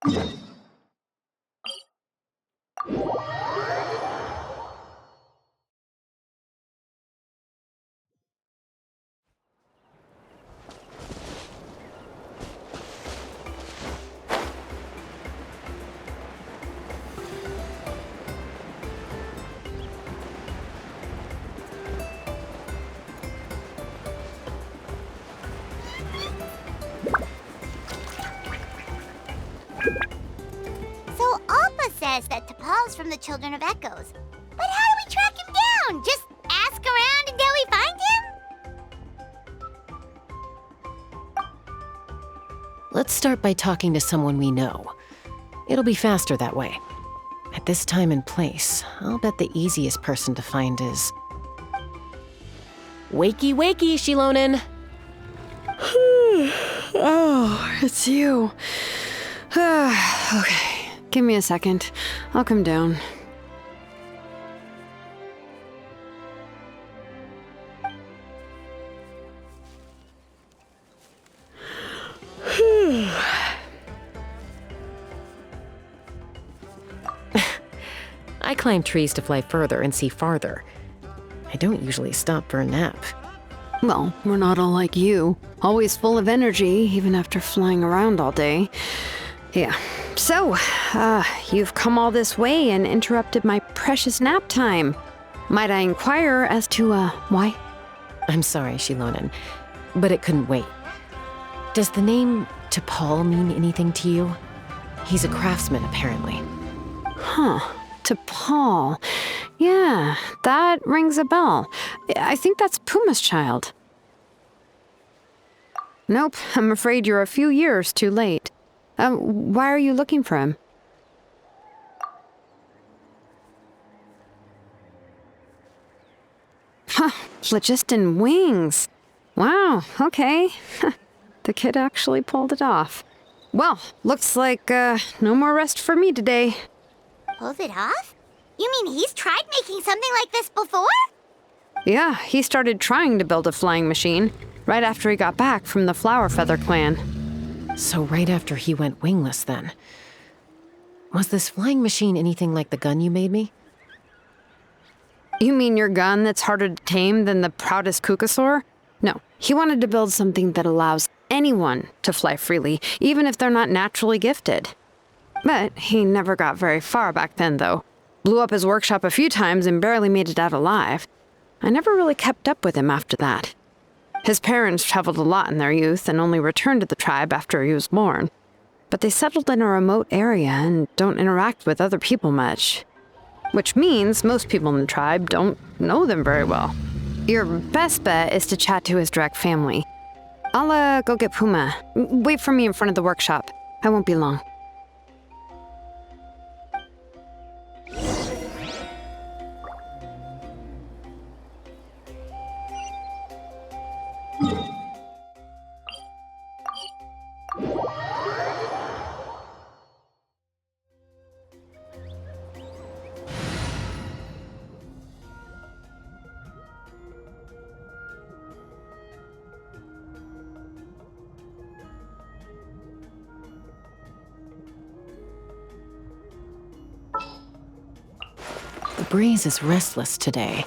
So Alpha says that T'Pol's from the Children of Echoes. But how do we track him down? Just ask around until we find him? Let's start by talking to someone we know. It'll be faster that way. At this time and place, I'll bet the easiest person to find is... Wakey, wakey, Shilonen! Oh, it's you. Okay, give me a second. I'll come down. I climb trees to fly further and see farther. I don't usually stop for a nap. Well, we're not all like you. Always full of energy, even after flying around all day. Yeah. So, you've come all this way and interrupted my precious nap time. Might I inquire as to, why? I'm sorry, Shilonen, but it couldn't wait. Does the name T'Pol mean anything to you? He's a craftsman, apparently. Huh. T'Pol. Yeah, that rings a bell. I think that's Puma's child. Nope, I'm afraid you're a few years too late. Why are you looking for him? Huh, phlogiston wings. Wow, okay. The kid actually pulled it off. Well, looks like, no more rest for me today. Pulled it off? You mean he's tried making something like this before? Yeah, he started trying to build a flying machine right after he got back from the Flower Feather clan. So right after he went wingless, then. Was this flying machine anything like the gun you made me? You mean your gun that's harder to tame than the proudest Kukasaur? No, he wanted to build something that allows anyone to fly freely, even if they're not naturally gifted. But he never got very far back then, though. Blew up his workshop a few times and barely made it out alive. I never really kept up with him after that. His parents traveled a lot in their youth and only returned to the tribe after he was born. But they settled in a remote area and don't interact with other people much. Which means most people in the tribe don't know them very well. Your best bet is to chat to his direct family. I'll, go get Puma. Wait for me in front of the workshop. I won't be long. The breeze is restless today.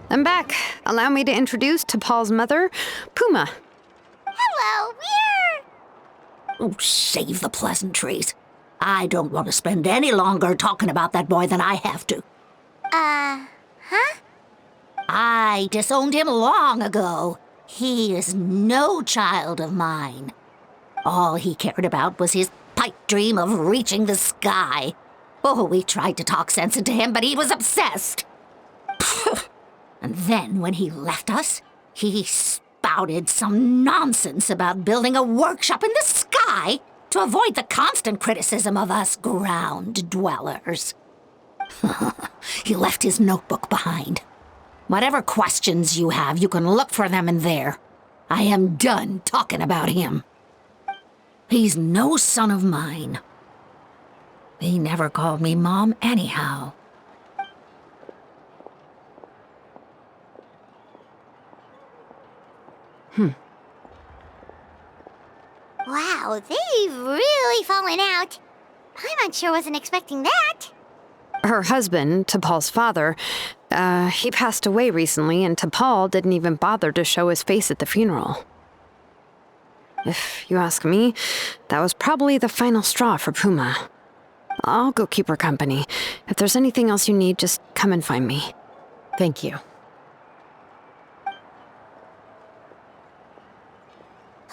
I'm back. Allow me to introduce T'Pol's mother, Puma. Hello, we're... Oh, save the pleasantries. I don't want to spend any longer talking about that boy than I have to. Huh? I disowned him long ago. He is no child of mine. All he cared about was his pipe dream of reaching the sky. Oh, we tried to talk sense into him, but he was obsessed. And then when he left us, he spouted some nonsense about building a workshop in the sky to avoid the constant criticism of us ground dwellers. He left his notebook behind. Whatever questions you have, you can look for them in there. I am done talking about him. He's no son of mine. He never called me Mom anyhow. Wow, they've really fallen out. Paimon sure wasn't expecting that. Her husband, T'Pol's father, he passed away recently, and T'Pol didn't even bother to show his face at the funeral. If you ask me, that was probably the final straw for Puma. I'll go keep her company. If there's anything else you need, just come and find me. Thank you.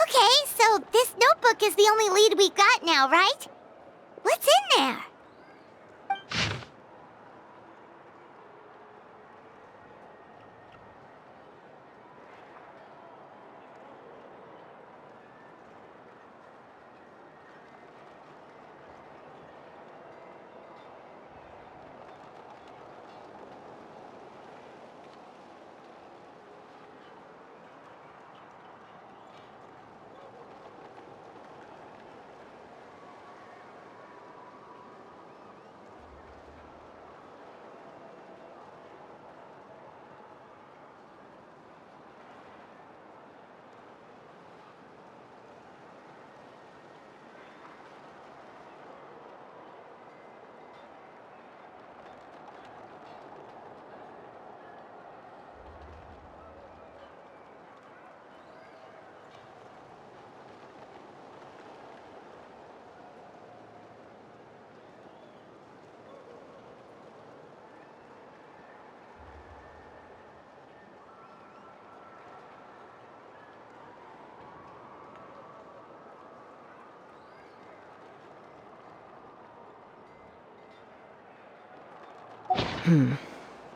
Okay, so this notebook is the only lead we got now, right? What's in there?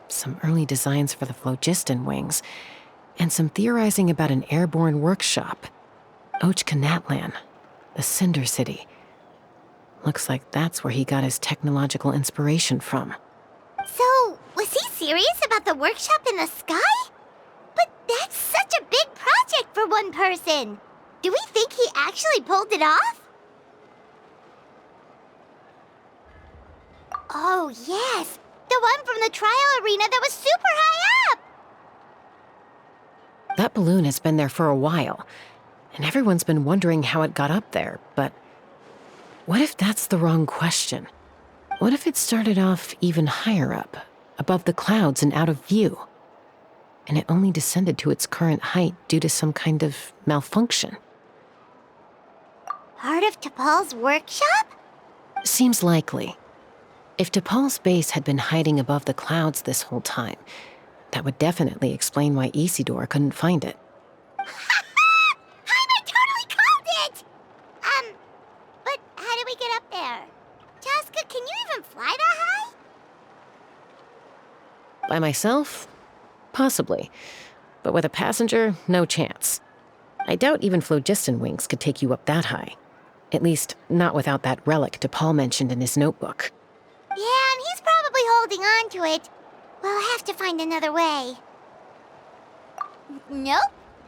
Some early designs for the phlogiston wings, and some theorizing about an airborne workshop. Natlan, the Cinder City. Looks like that's where he got his technological inspiration from. So, was he serious about the workshop in the sky? But that's such a big project for one person. Do we think he actually pulled it off? Oh, yes. The one from the trial arena that was super high up! That balloon has been there for a while, and everyone's been wondering how it got up there, but what if that's the wrong question? What if it started off even higher up, above the clouds and out of view, and it only descended to its current height due to some kind of malfunction? Part of T'Pol's workshop? Seems likely. If T'Pol's base had been hiding above the clouds this whole time, that would definitely explain why Isidore couldn't find it. I totally called it! But how do we get up there? Chasca, can you even fly that high? By myself? Possibly. But with a passenger, no chance. I doubt even phlogiston wings could take you up that high. At least, not without that relic T'Pol mentioned in his notebook. Yeah, and he's probably holding on to it. We'll have to find another way. Nope.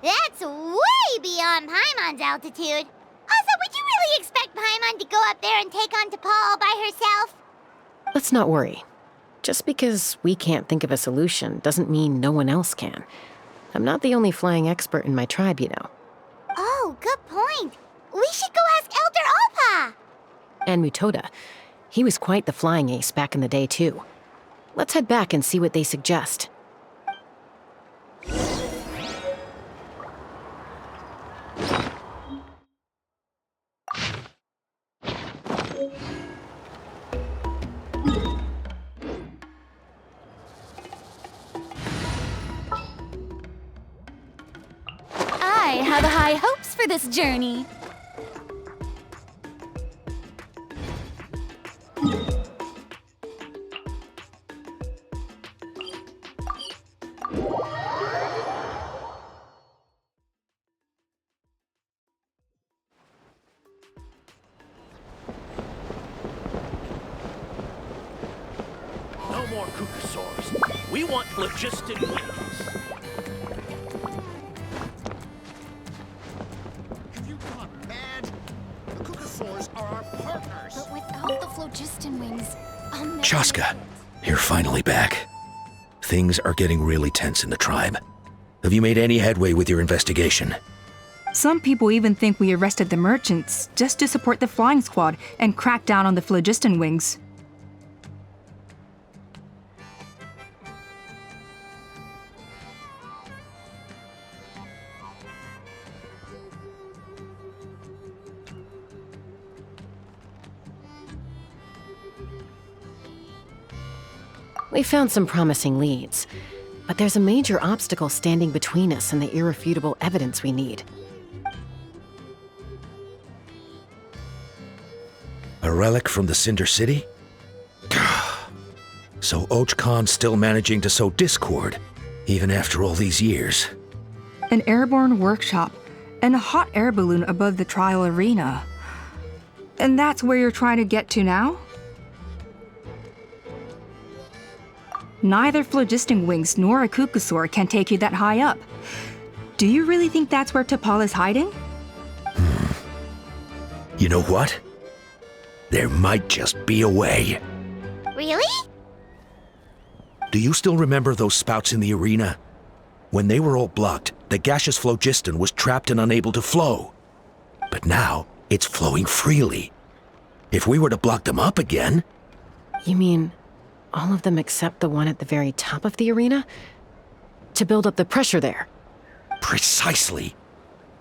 That's way beyond Paimon's altitude. Also, would you really expect Paimon to go up there and take on T'Pol all by herself? Let's not worry. Just because we can't think of a solution doesn't mean no one else can. I'm not the only flying expert in my tribe, you know. Oh, good point. We should go ask Elder Opa! And Mutoda. He was quite the flying ace back in the day, too. Let's head back and see what they suggest. I have high hopes for this journey. No more Kukasaurs. We want phlogiston wings. Have you gone mad? The phlogiston wings on their... Chasca, you're finally back. Things are getting really tense in the tribe. Have you made any headway with your investigation? Some people even think we arrested the merchants just to support the flying squad and crack down on the phlogiston wings. We found some promising leads, but there's a major obstacle standing between us and the irrefutable evidence we need. A relic from the Cinder City? So Khan's still managing to sow discord, even after all these years. An airborne workshop and a hot air balloon above the trial arena. And that's where you're trying to get to now? Neither phlogiston wings nor a kukusaur can take you that high up. Do you really think that's where T'Pol is hiding? You know what? There might just be a way. Really? Do you still remember those spouts in the arena? When they were all blocked, the gaseous phlogiston was trapped and unable to flow. But now, it's flowing freely. If we were to block them up again... You mean all of them except the one at the very top of the arena? To build up the pressure there? Precisely.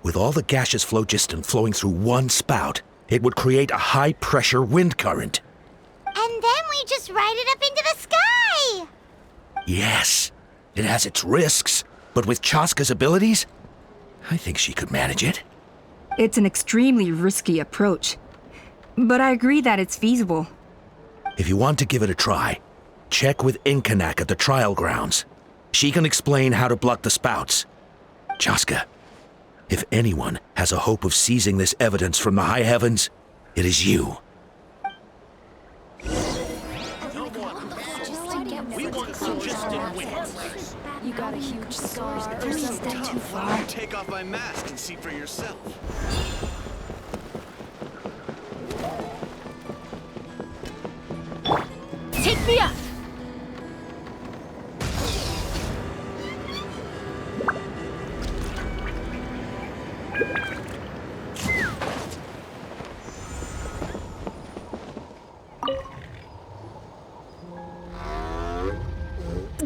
With all the gaseous phlogiston flowing through one spout, it would create a high-pressure wind current. And then we just ride it up into the sky! Yes, it has its risks, but with Chasca's abilities, I think she could manage it. It's an extremely risky approach, but I agree that it's feasible. If you want to give it a try, check with Inkanak at the trial grounds. She can explain how to block the spouts. Chasca, if anyone has a hope of seizing this evidence from the high heavens, it is you. We want phlogiston wings. You got a huge scar or something too far. Take off my mask and see for yourself. Take me up!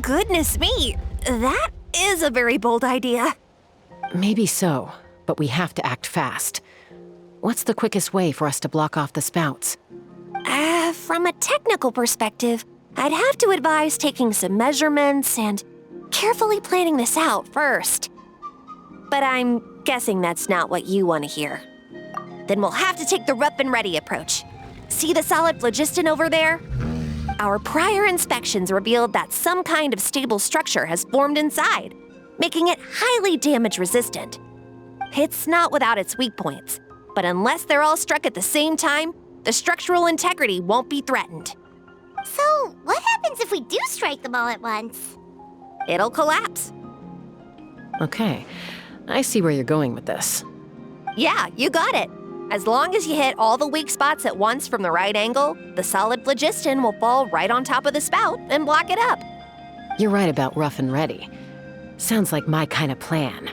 Goodness me, that is a very bold idea. Maybe so, but we have to act fast. What's the quickest way for us to block off the spouts? From a technical perspective, I'd have to advise taking some measurements and carefully planning this out first. But I'm guessing that's not what you want to hear. Then we'll have to take the rough and ready approach. See the solid phlogiston over there? Our prior inspections revealed that some kind of stable structure has formed inside, making it highly damage resistant. It's not without its weak points, but unless they're all struck at the same time, the structural integrity won't be threatened. So, what happens if we do strike them all at once? It'll collapse. Okay, I see where you're going with this. Yeah, you got it. As long as you hit all the weak spots at once from the right angle, the solid phlogiston will fall right on top of the spout and block it up. You're right about rough and ready. Sounds like my kind of plan.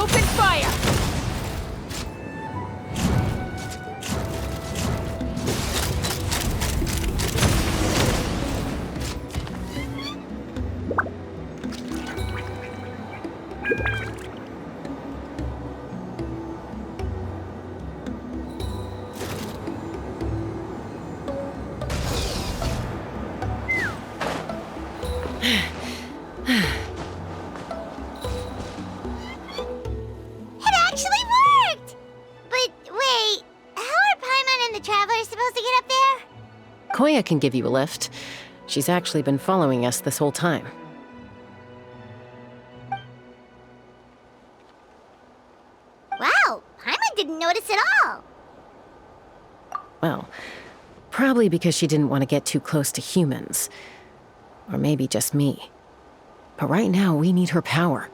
Open fire! It actually worked! But wait, how are Paimon and the Traveler supposed to get up there? Koya can give you a lift. She's actually been following us this whole time. Wow, Paimon didn't notice at all. Well, probably because she didn't want to get too close to humans. Or maybe just me. But right now, we need her power.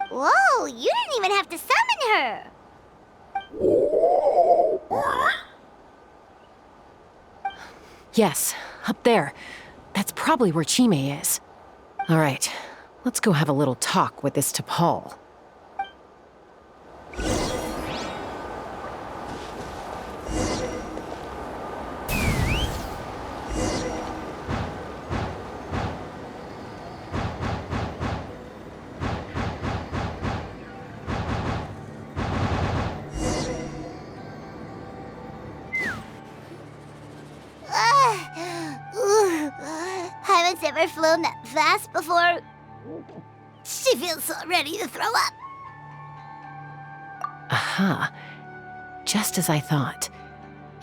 Whoa, you didn't even have to summon her. Yes, up there. That's probably where Chime is. All right, let's go have a little talk with this T'Pol. Paimon's never flown that fast before. She feels so ready to throw up. Aha. Just as I thought.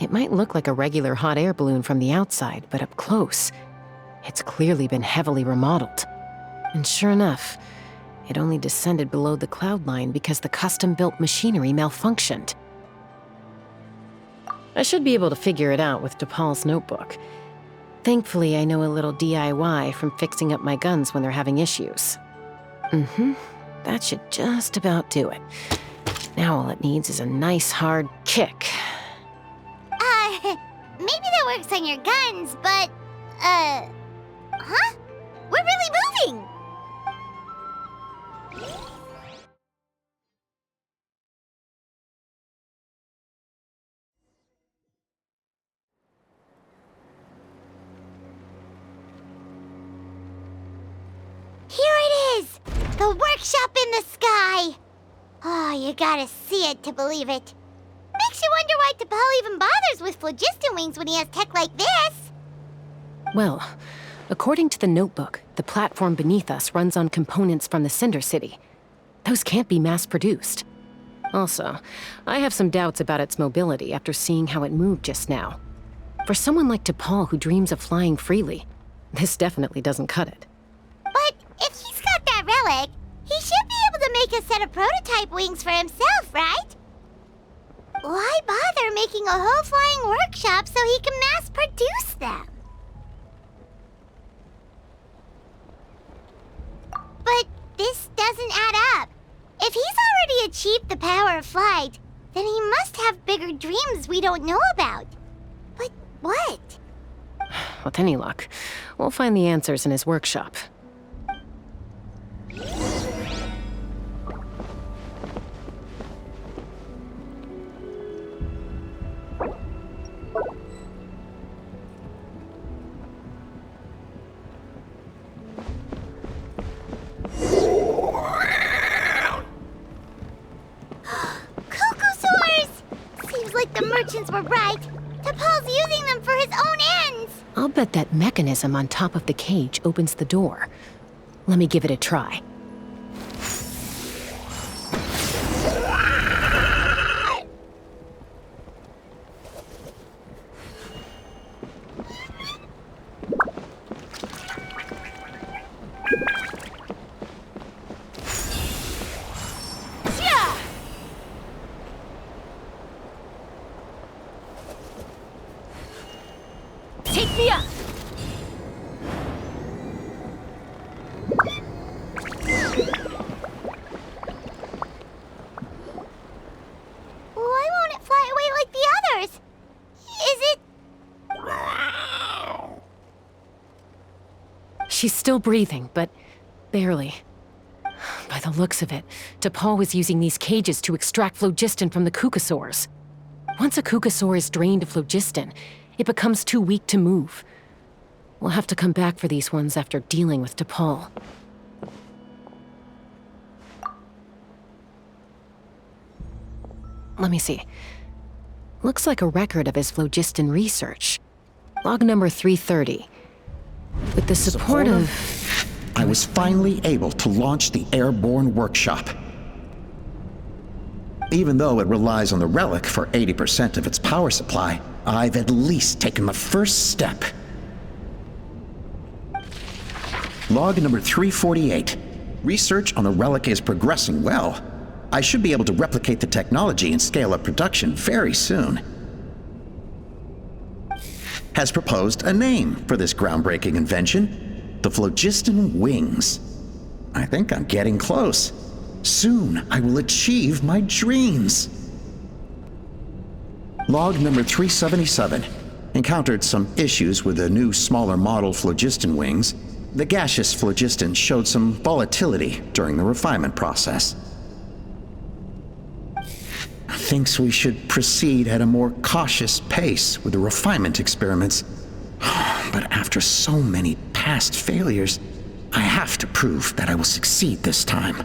It might look like a regular hot air balloon from the outside, but up close, it's clearly been heavily remodeled. And sure enough, it only descended below the cloud line because the custom-built machinery malfunctioned. I should be able to figure it out with T'Pol's notebook. Thankfully, I know a little DIY from fixing up my guns when they're having issues. That should just about do it. Now all it needs is a nice hard kick. Maybe that works on your guns, but, huh? We're really moving! Here it is! The workshop in the sky! Oh, you gotta see it to believe it. Makes you wonder why T'Pol even bothers with phlogiston wings when he has tech like this. Well, according to the notebook, the platform beneath us runs on components from the Cinder City. Those can't be mass-produced. Also, I have some doubts about its mobility after seeing how it moved just now. For someone like T'Pol who dreams of flying freely, this definitely doesn't cut it. But if he's got that relic, he should be able to make a set of prototype wings for himself, right? Why bother making a whole flying workshop so he can mass-produce them? But this doesn't add up. If he's already achieved the power of flight, then he must have bigger dreams we don't know about. But what? With any luck, we'll find the answers in his workshop. The merchants were right. T'Pol's using them for his own ends. I'll bet that mechanism on top of the cage opens the door. Let me give it a try. Take me up! She's still breathing, but barely. By the looks of it, T'Pol was using these cages to extract phlogiston from the Kukasaurs. Once a Kukasaur is drained of phlogiston, it becomes too weak to move. We'll have to come back for these ones after dealing with T'Pol. Let me see. Looks like a record of his phlogiston research. Log number 330. With the support of... I was finally able to launch the airborne workshop. Even though it relies on the relic for 80% of its power supply, I've at least taken the first step. Log number 348. Research on the relic is progressing well. I should be able to replicate the technology and scale up production very soon. Has proposed a name for this groundbreaking invention: the phlogiston wings. I think I'm getting close. Soon I will achieve my dreams. Log number 377. Encountered some issues with the new smaller model phlogiston wings. The gaseous phlogiston showed some volatility during the refinement process. Thinks we should proceed at a more cautious pace with the refinement experiments. But after so many past failures, I have to prove that I will succeed this time.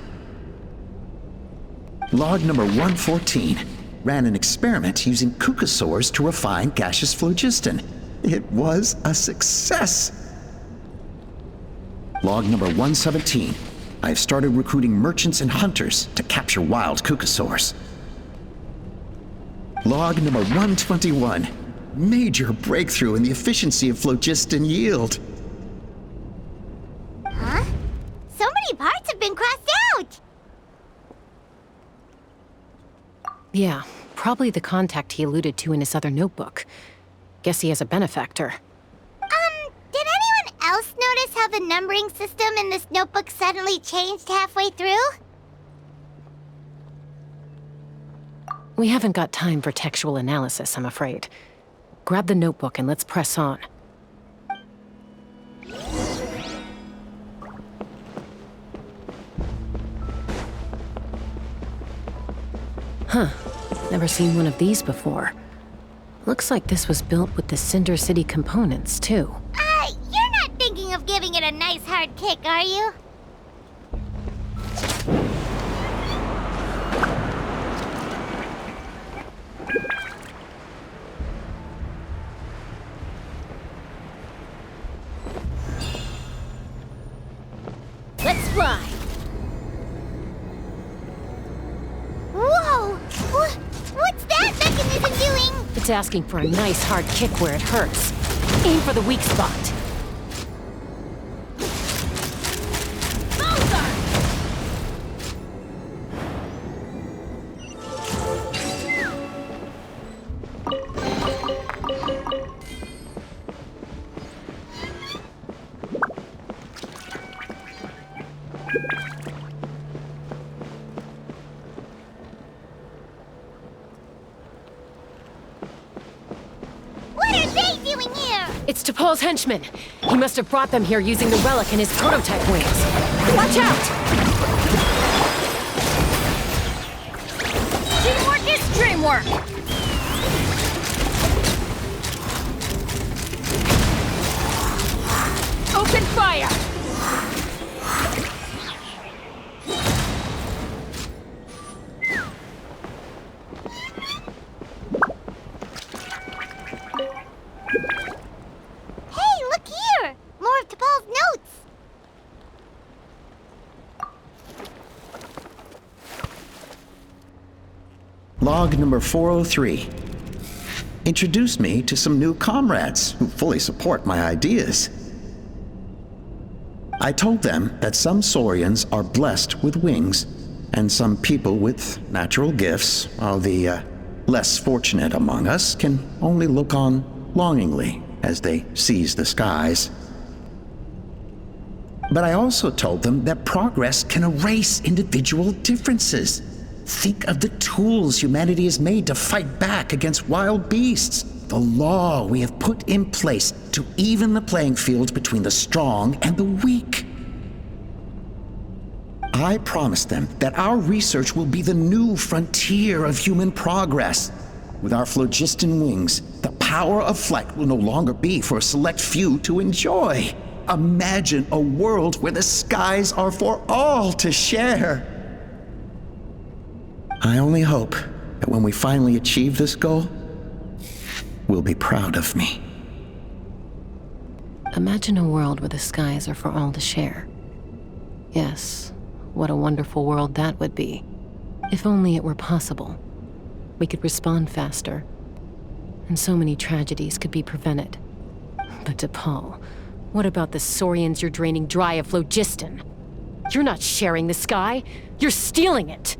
Log number 114. Ran an experiment using Kukasaurs to refine gaseous phlogiston. It was a success. Log number 117. I've started recruiting merchants and hunters to capture wild Kukasaurs. Log number 121. Major breakthrough in the efficiency of phlogiston yield. Huh? So many parts have been crossed out! Yeah, probably the contact he alluded to in his other notebook. Guess he has a benefactor. Did anyone else notice how the numbering system in this notebook suddenly changed halfway through? We haven't got time for textual analysis, I'm afraid. Grab the notebook and let's press on. Huh. Never seen one of these before. Looks like this was built with the Cinder City components, too. You're not thinking of giving it a nice hard kick, are you? Let's fly! Whoa! What's that mechanism doing? It's asking for a nice hard kick where it hurts. Aim for the weak spot. It's T'Pol's henchmen. He must have brought them here using the relic in his prototype wings. Watch out! Teamwork is dreamwork! Open fire! Log number 403. Introduced me to some new comrades who fully support my ideas. I told them that some Saurians are blessed with wings, and some people with natural gifts, while the less fortunate among us can only look on longingly as they seize the skies. But I also told them that progress can erase individual differences. Think of the tools humanity has made to fight back against wild beasts. the law we have put in place to even the playing field between the strong and the weak. I promise them that our research will be the new frontier of human progress. With our phlogiston wings, the power of flight will no longer be for a select few to enjoy. Imagine a world where the skies are for all to share. I only hope that when we finally achieve this goal, we'll be proud of me. Imagine a world where the skies are for all to share. Yes, what a wonderful world that would be. If only it were possible. We could respond faster, and so many tragedies could be prevented. But DePaul, what about the Saurians you're draining dry of phlogiston? You're not sharing the sky, you're stealing it!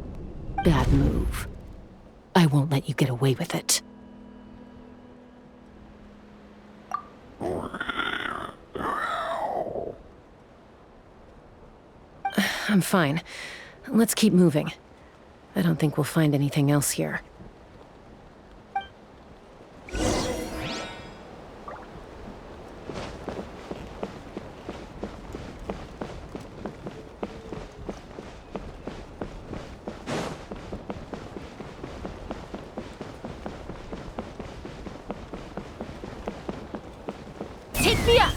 Bad move. I won't let you get away with it. I'm fine. Let's keep moving. I don't think we'll find anything else here. Take me up!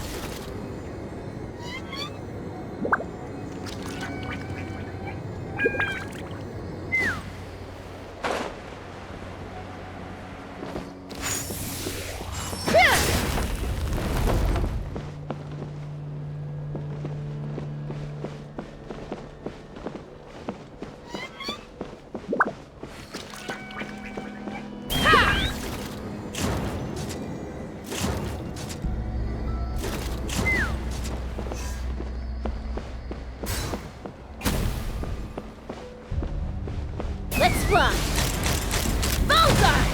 Let's run! Bullseye!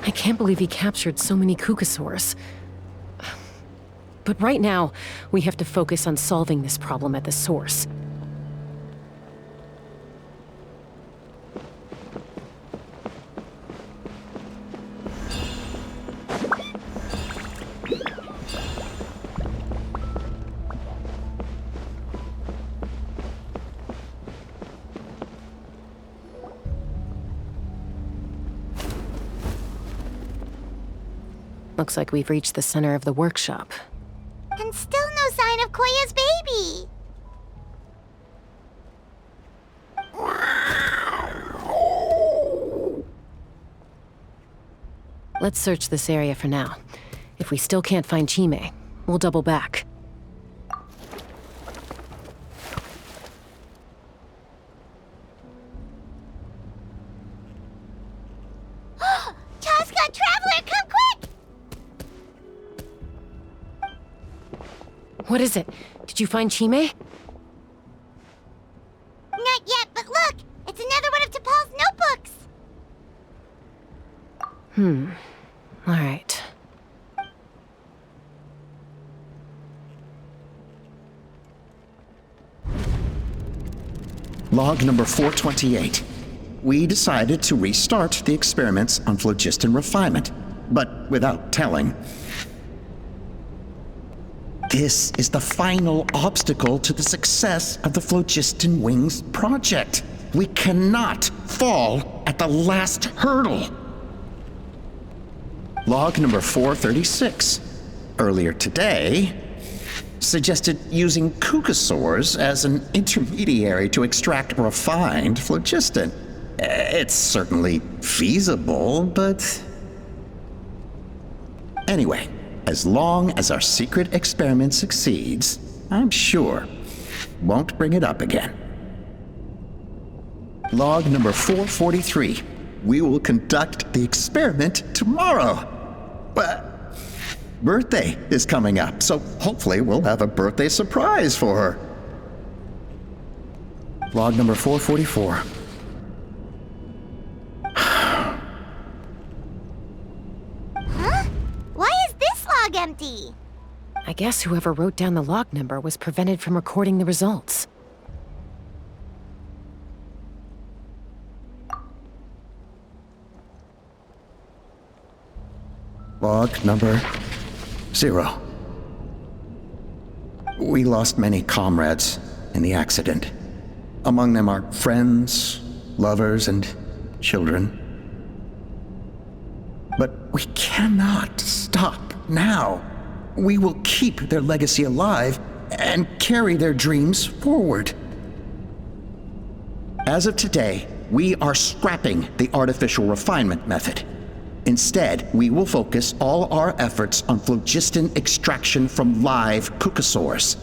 I can't believe he captured so many Kukasaurs. But right now, we have to focus on solving this problem at the source. Looks like we've reached the center of the workshop. And still no sign of Koya's baby. Let's search this area for now. If we still can't find Chime, we'll double back. Chasca, Traveler, come quick! What is it? Did you find Chime? Not yet, but look! It's another one of T'Pol's notebooks! All right. Log number 428. We decided to restart the experiments on phlogiston refinement, but without telling. This is the final obstacle to the success of the Phlogiston Wings project. We cannot fall at the last hurdle. Log number 436. Earlier today, suggested using cucosaurs as an intermediary to extract refined phlogiston. It's certainly feasible, but... Anyway, as long as our secret experiment succeeds, I'm sure won't bring it up again. Log number 443. We will conduct the experiment tomorrow. But birthday is coming up, so hopefully we'll have a birthday surprise for her. Log number 444. Huh? Why is this log empty? I guess whoever wrote down the log number was prevented from recording the results. Log number 0. We lost many comrades in the accident. Among them are friends, lovers, and children. But we cannot stop now. We will keep their legacy alive and carry their dreams forward. As of today, we are scrapping the artificial refinement method. Instead, we will focus all our efforts on phlogiston extraction from live cucosaurs.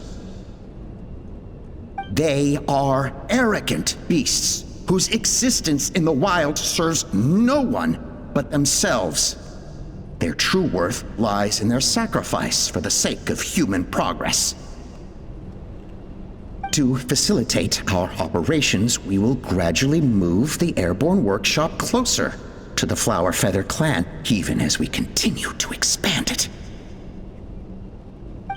They are arrogant beasts whose existence in the wild serves no one but themselves. Their true worth lies in their sacrifice for the sake of human progress. To facilitate our operations, we will gradually move the airborne workshop closer to the Flower Feather clan, even as we continue to expand it.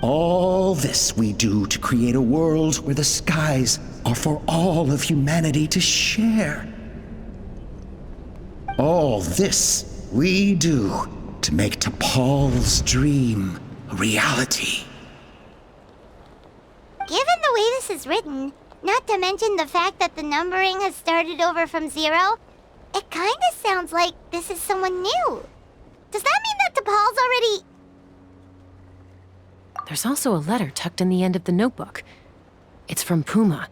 All this we do to create a world where the skies are for all of humanity to share. All this we do to make T'Pol's dream a reality. Given the way this is written, not to mention the fact that the numbering has started over from 0, it kinda sounds like this is someone new. Does that mean that T'Pol's already... There's also a letter tucked in the end of the notebook. It's from Puma.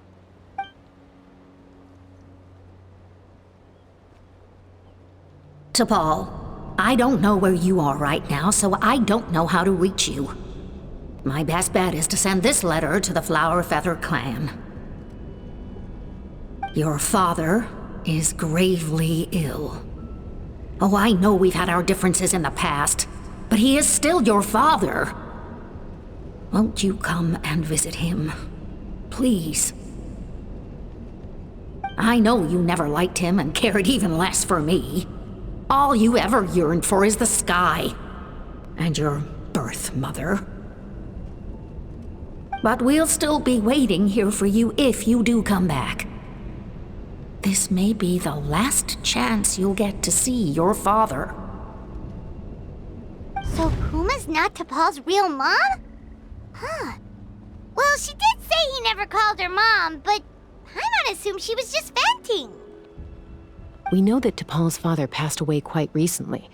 T'Pol, I don't know where you are right now, so I don't know how to reach you. My best bet is to send this letter to the Flower Feather clan. Your father is gravely ill. Oh, I know we've had our differences in the past, but he is still your father. Won't you come and visit him? Please. I know you never liked him and cared even less for me. All you ever yearned for is the sky and your birth mother. But we'll still be waiting here for you if you do come back. This may be the last chance you'll get to see your father. So Puma's not T'Pol's real mom? Huh. Well, she did say he never called her mom, but I might assume she was just venting. We know that T'Pol's father passed away quite recently,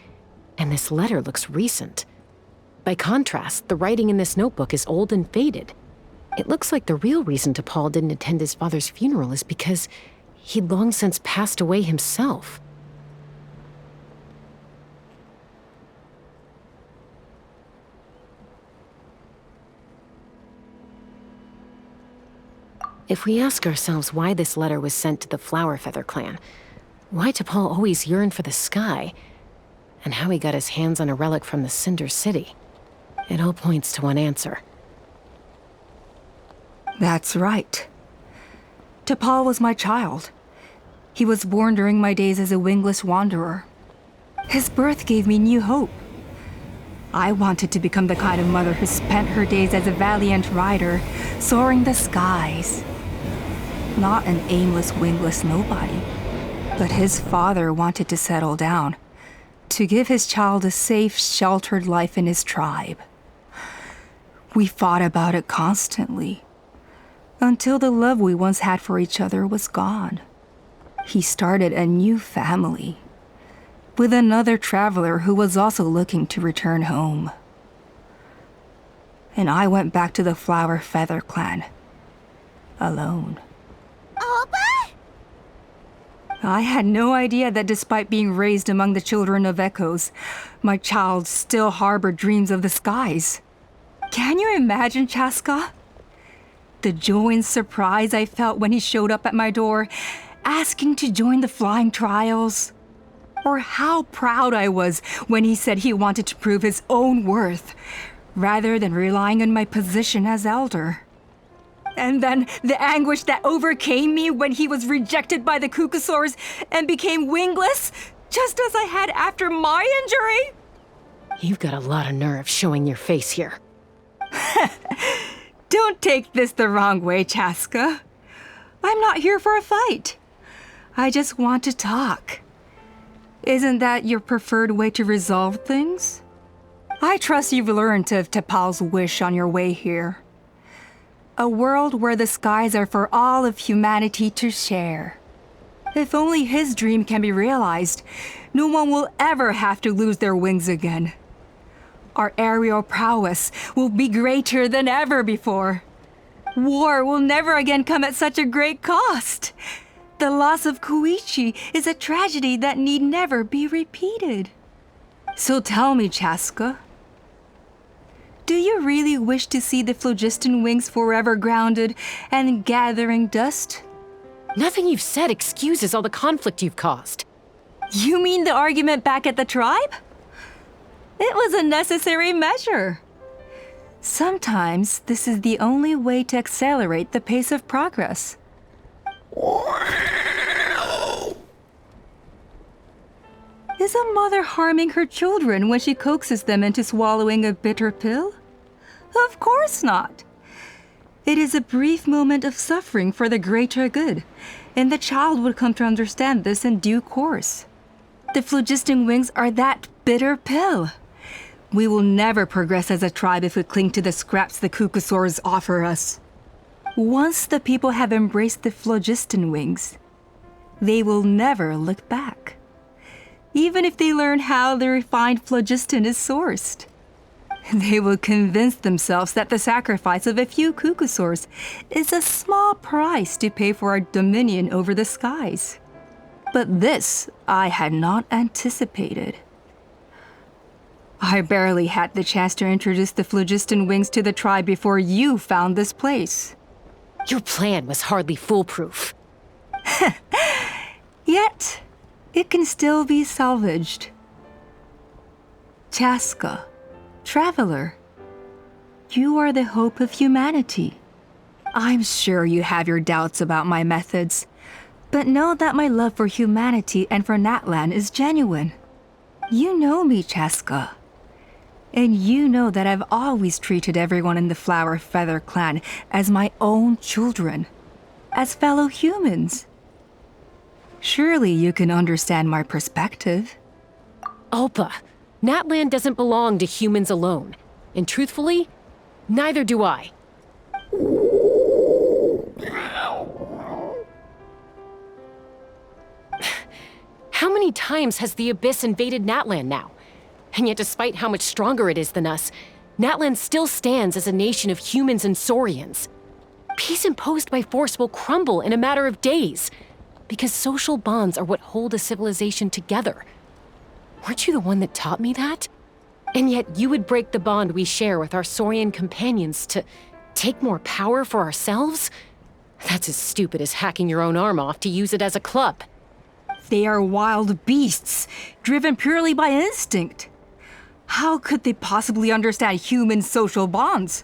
and this letter looks recent. By contrast, the writing in this notebook is old and faded. It looks like the real reason T'Pol didn't attend his father's funeral is because he'd long since passed away himself. If we ask ourselves why this letter was sent to the Flower Feather clan, why T'Pol always yearned for the sky, and how he got his hands on a relic from the Cinder City, it all points to one answer. That's right. T'Pol was my child. He was born during my days as a wingless wanderer. His birth gave me new hope. I wanted to become the kind of mother who spent her days as a valiant rider, soaring the skies. Not an aimless, wingless nobody. But his father wanted to settle down, to give his child a safe, sheltered life in his tribe. We fought about it constantly, until the love we once had for each other was gone. He started a new family, with another traveler who was also looking to return home. And I went back to the Flower Feather clan, alone. Oppa? I had no idea that despite being raised among the children of echoes, my child still harbored dreams of the skies. Can you imagine, Chasca? The joy and surprise I felt when he showed up at my door, asking to join the flying trials. Or how proud I was when he said he wanted to prove his own worth, rather than relying on my position as elder. And then the anguish that overcame me when he was rejected by the Cucosaurs and became wingless, just as I had after my injury. You've got a lot of nerve showing your face here. Don't take this the wrong way, Chasca. I'm not here for a fight. I just want to talk. Isn't that your preferred way to resolve things? I trust you've learned of T'Pol's wish on your way here. A world where the skies are for all of humanity to share. If only his dream can be realized, no one will ever have to lose their wings again. Our aerial prowess will be greater than ever before. War will never again come at such a great cost. The loss of Koichi is a tragedy that need never be repeated. So tell me, Chasca, do you really wish to see the phlogiston wings forever grounded and gathering dust? Nothing you've said excuses all the conflict you've caused. You mean the argument back at the tribe? It was a necessary measure. Sometimes this is the only way to accelerate the pace of progress. Is a mother harming her children when she coaxes them into swallowing a bitter pill? Of course not. It is a brief moment of suffering for the greater good, and the child would come to understand this in due course. The phlogiston wings are that bitter pill. We will never progress as a tribe if we cling to the scraps the Cucosaurs offer us. Once the people have embraced the phlogiston wings, they will never look back. Even if they learn how the refined phlogiston is sourced. They will convince themselves that the sacrifice of a few Cucosaurs is a small price to pay for our dominion over the skies. But this I had not anticipated. I barely had the chance to introduce the phlogiston wings to the tribe before you found this place. Your plan was hardly foolproof. Yet, it can still be salvaged. Chasca, traveler, you are the hope of humanity. I'm sure you have your doubts about my methods, but know that my love for humanity and for Natlan is genuine. You know me, Chasca. And you know that I've always treated everyone in the Flower Feather clan as my own children, as fellow humans. Surely you can understand my perspective. Oppa, Natlan doesn't belong to humans alone. And truthfully, neither do I. How many times has the Abyss invaded Natlan now? And yet despite how much stronger it is than us, Natlan still stands as a nation of humans and saurians. Peace imposed by force will crumble in a matter of days, because social bonds are what hold a civilization together. Weren't you the one that taught me that? And yet you would break the bond we share with our saurian companions to take more power for ourselves? That's as stupid as hacking your own arm off to use it as a club. They are wild beasts, driven purely by instinct. How could they possibly understand human social bonds?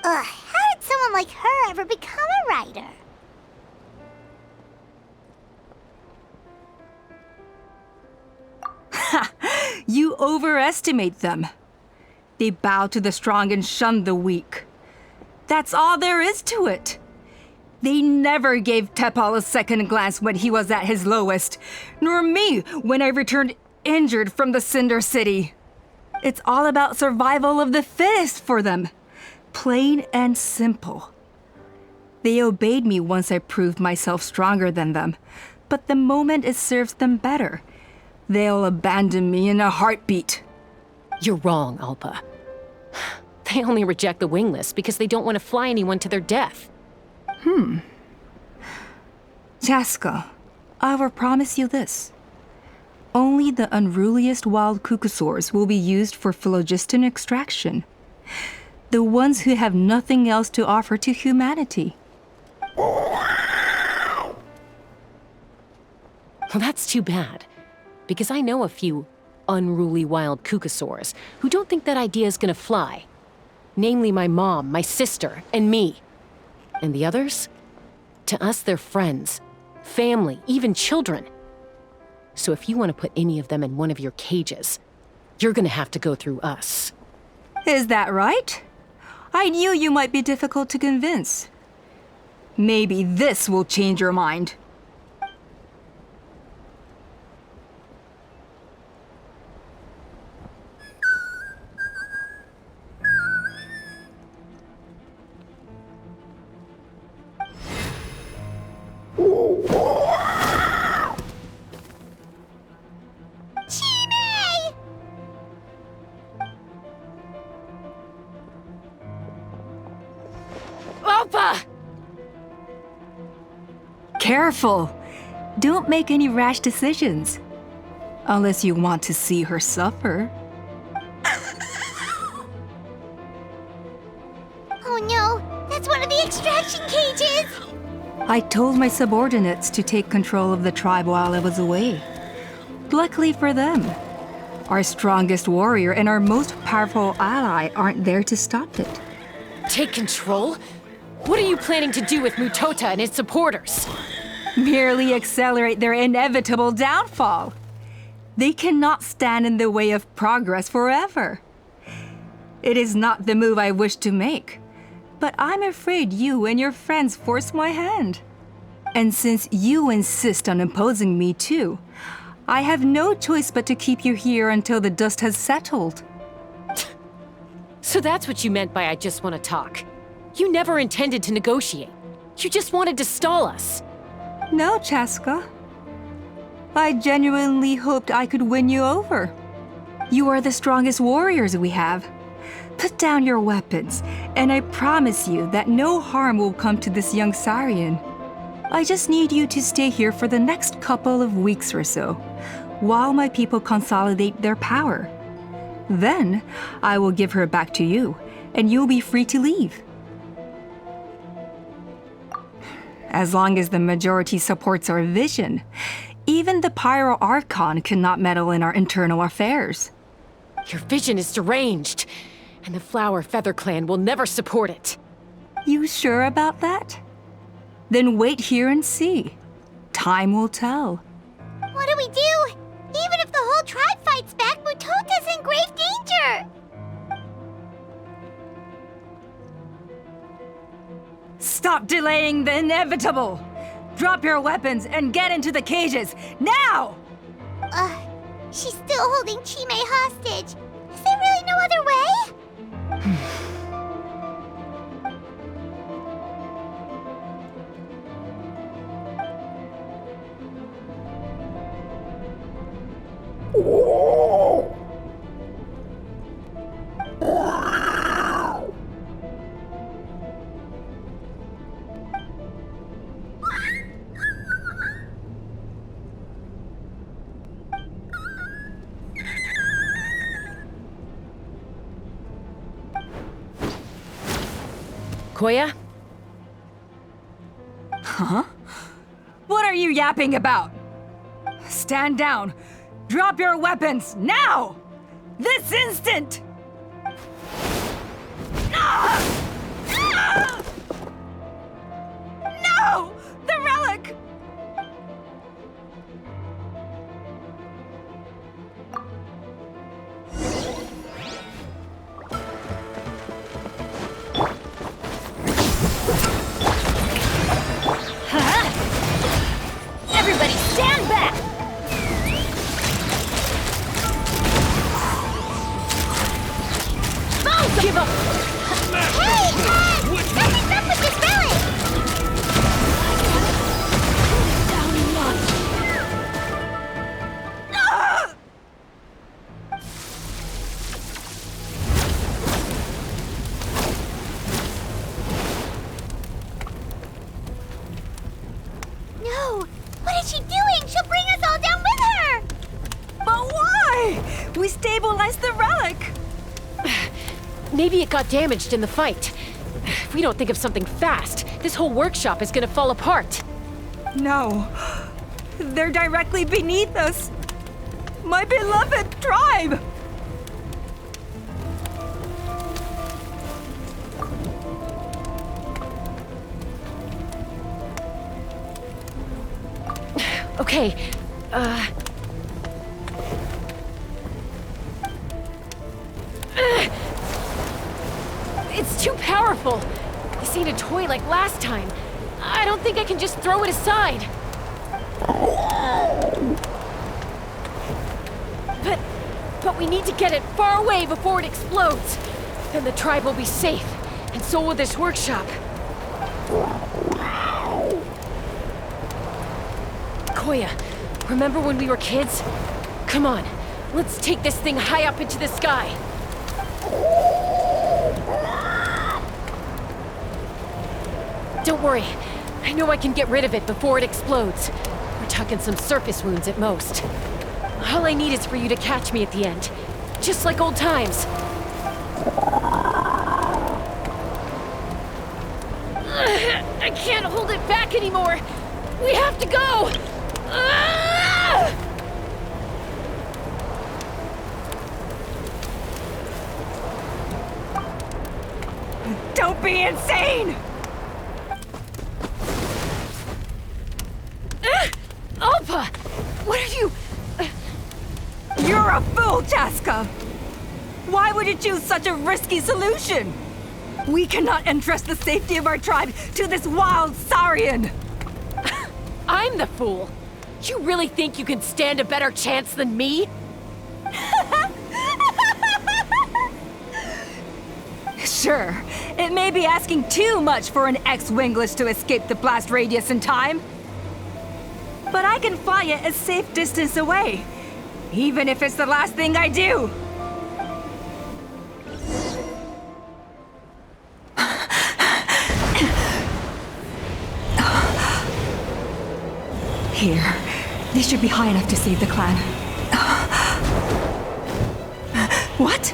How did would someone like her ever become a writer? You overestimate them. They bow to the strong and shun the weak. That's all there is to it. They never gave Tepal a second glance when he was at his lowest, nor me when I returned injured from the Cinder City. It's all about survival of the fittest for them. Plain and simple. They obeyed me once I proved myself stronger than them, but the moment it serves them better, they'll abandon me in a heartbeat. You're wrong, Alpa. They only reject the wingless because they don't want to fly anyone to their death. Chasca, I will promise you this. Only the unruliest wild cucosaurs will be used for phlogiston extraction. The ones who have nothing else to offer to humanity. Well, that's too bad, because I know a few unruly wild cucosaurs who don't think that idea is gonna fly. Namely my mom, my sister, and me. And the others? To us, they're friends, family, even children. So if you want to put any of them in one of your cages, you're gonna have to go through us. Is that right? I knew you might be difficult to convince. Maybe this will change your mind. Alpa! Careful! Don't make any rash decisions. Unless you want to see her suffer. Oh no, that's one of the extraction cages! I told my subordinates to take control of the tribe while I was away. Luckily for them, our strongest warrior and our most powerful ally aren't there to stop it. Take control? What are you planning to do with Mutota and his supporters? Merely accelerate their inevitable downfall. They cannot stand in the way of progress forever. It is not the move I wish to make, but I'm afraid you and your friends force my hand. And since you insist on imposing me too, I have no choice but to keep you here until the dust has settled. So that's what you meant by I just want to talk. You never intended to negotiate. You just wanted to stall us. No, Chasca. I genuinely hoped I could win you over. You are the strongest warriors we have. Put down your weapons, and I promise you that no harm will come to this young Saurian. I just need you to stay here for the next couple of weeks or so, while my people consolidate their power. Then, I will give her back to you, and you'll be free to leave. As long as the majority supports our vision, even the Pyro Archon cannot meddle in our internal affairs. Your vision is deranged, and the Flower Feather Clan will never support it. You sure about that? Then wait here and see. Time will tell. What do we do? Even if the whole tribe fights back, Mutota's in grave danger! Stop delaying the inevitable! Drop your weapons and get into the cages, now! She's still holding Chime hostage. Is there really no other way? Koya? Huh? What are you yapping about? Stand down. Drop your weapons, now! This instant! Ah! Ah! Maybe it got damaged in the fight. If we don't think of something fast, this whole workshop is gonna fall apart. No. They're directly beneath us. My beloved tribe! Okay, It's too powerful. This ain't a toy like last time. I don't think I can just throw it aside. But we need to get it far away before it explodes. Then the tribe will be safe, and so will this workshop. Koya, remember when we were kids? Come on, let's take this thing high up into the sky. Don't worry, I know I can get rid of it before it explodes. We're talking some surface wounds at most. All I need is for you to catch me at the end, just like old times. I can't hold it back anymore. We have to go. Don't be insane! Alpa! What are you... You're a fool, Chasca! Why would you choose such a risky solution? We cannot entrust the safety of our tribe to this wild Saurian! I'm the fool! You really think you can stand a better chance than me? Sure, it may be asking too much for an ex-wingless to escape the blast radius in time. But I can fly it a safe distance away, even if it's the last thing I do. Here, this should be high enough to save the clan. What?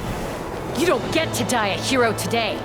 You don't get to die a hero today.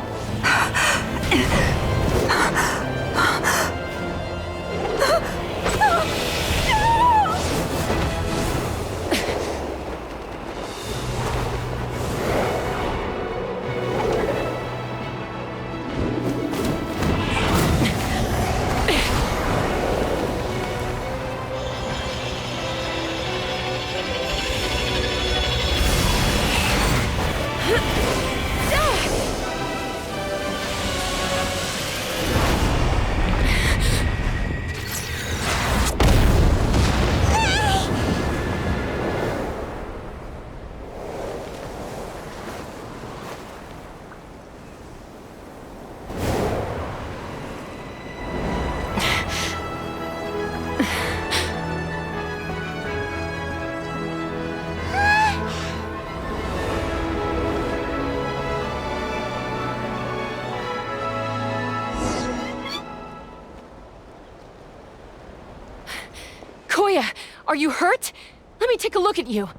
Koya, are you hurt? Let me take a look at you.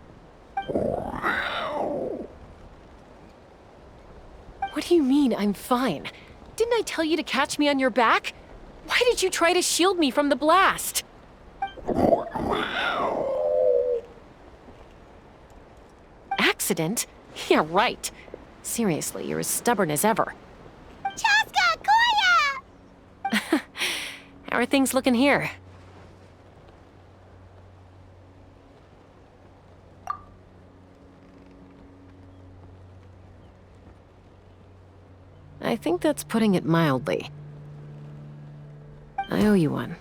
What do you mean, I'm fine? Didn't I tell you to catch me on your back? Why did you try to shield me from the blast? Accident? Yeah, right. Seriously, you're as stubborn as ever. Chasca! Koya! How are things looking here? I think that's putting it mildly. I owe you one.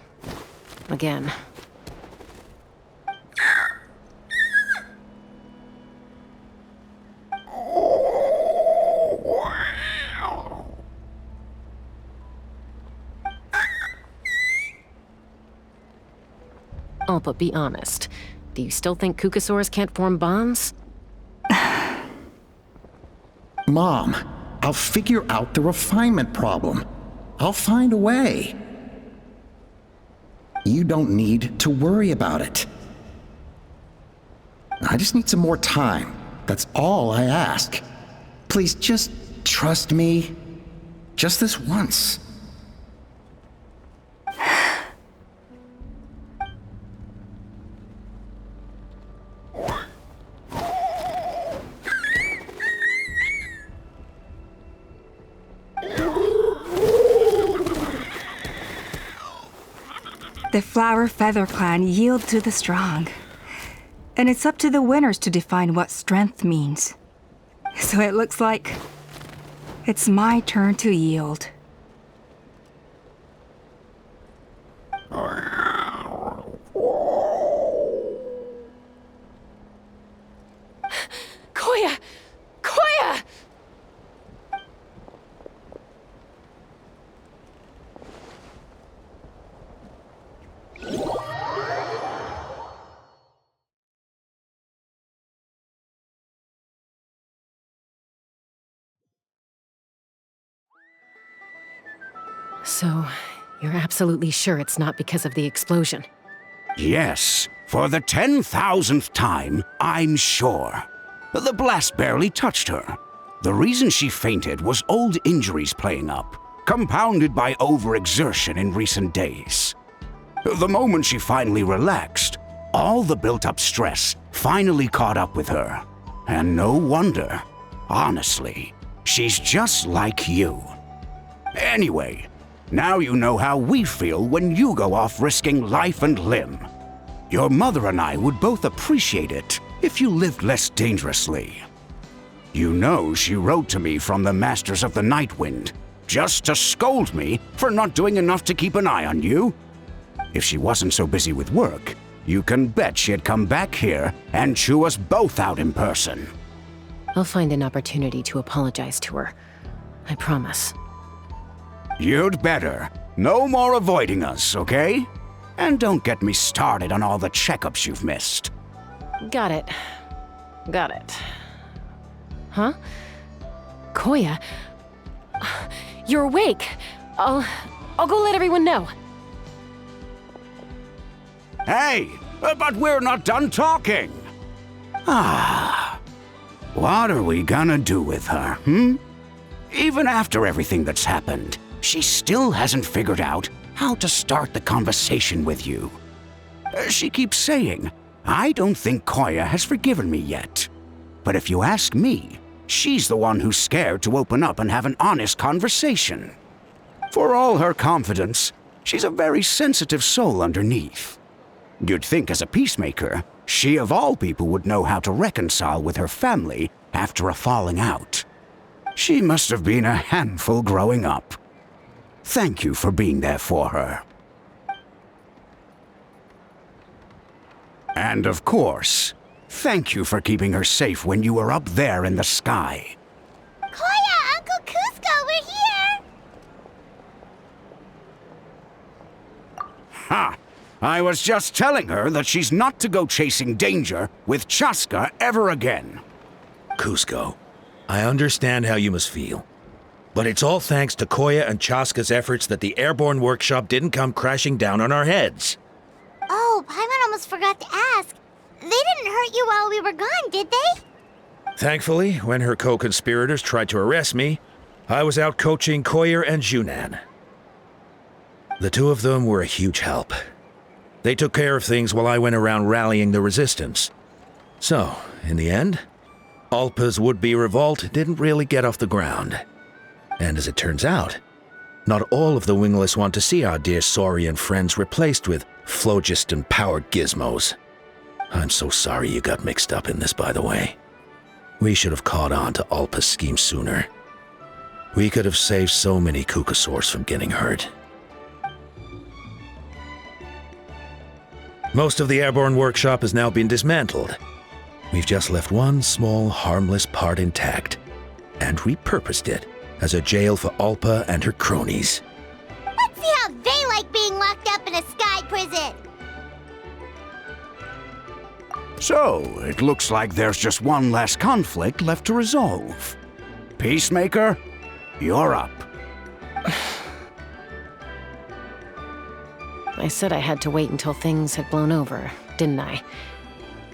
Again. Oh, but be honest. Do you still think Kukasaurs can't form bonds? Mom, I'll figure out the refinement problem. I'll find a way. You don't need to worry about it. I just need some more time. That's all I ask. Please just trust me? Just this once. The Flower Feather Clan yield to the strong. And it's up to the winners to define what strength means. So it looks like it's my turn to yield. Koya! Koya! So, you're absolutely sure it's not because of the explosion? Yes, for the 10,000th time, I'm sure. The blast barely touched her. The reason she fainted was old injuries playing up, compounded by overexertion in recent days. The moment she finally relaxed, all the built-up stress finally caught up with her. And no wonder. Honestly, she's just like you. Anyway, now you know how we feel when you go off risking life and limb. Your mother and I would both appreciate it if you lived less dangerously. You know she wrote to me from the Masters of the Night Wind, just to scold me for not doing enough to keep an eye on you. If she wasn't so busy with work, you can bet she'd come back here and chew us both out in person. I'll find an opportunity to apologize to her. I promise. You'd better. No more avoiding us, okay? And don't get me started on all the checkups you've missed. Got it. Got it. Huh? Koya? You're awake. I'll go let everyone know. Hey, but we're not done talking. What are we gonna do with her, Even after everything that's happened, she still hasn't figured out how to start the conversation with you. She keeps saying, I don't think Koya has forgiven me yet. But if you ask me, she's the one who's scared to open up and have an honest conversation. For all her confidence, she's a very sensitive soul underneath. You'd think as a peacemaker, she of all people would know how to reconcile with her family after a falling out. She must have been a handful growing up. Thank you for being there for her. And of course, thank you for keeping her safe when you were up there in the sky. Koya, Uncle Cusco, we're here! Ha! I was just telling her that she's not to go chasing danger with Chasca ever again. Cusco, I understand how you must feel. But it's all thanks to Koya and Chasca's efforts that the airborne workshop didn't come crashing down on our heads. Oh, Paimon almost forgot to ask. They didn't hurt you while we were gone, did they? Thankfully, when her co-conspirators tried to arrest me, I was out coaching Koya and Junan. The two of them were a huge help. They took care of things while I went around rallying the resistance. So, in the end, Alpa's would-be revolt didn't really get off the ground. And as it turns out, not all of the wingless want to see our dear Saurian friends replaced with phlogiston-powered gizmos. I'm so sorry you got mixed up in this, by the way. We should have caught on to Alpa's scheme sooner. We could have saved so many Kukasaurs from getting hurt. Most of the airborne workshop has now been dismantled. We've just left one small, harmless part intact, and repurposed it as a jail for Alpa and her cronies. Let's see how they like being locked up in a sky prison! So, it looks like there's just one last conflict left to resolve. Peacemaker, you're up. I said I had to wait until things had blown over, didn't I?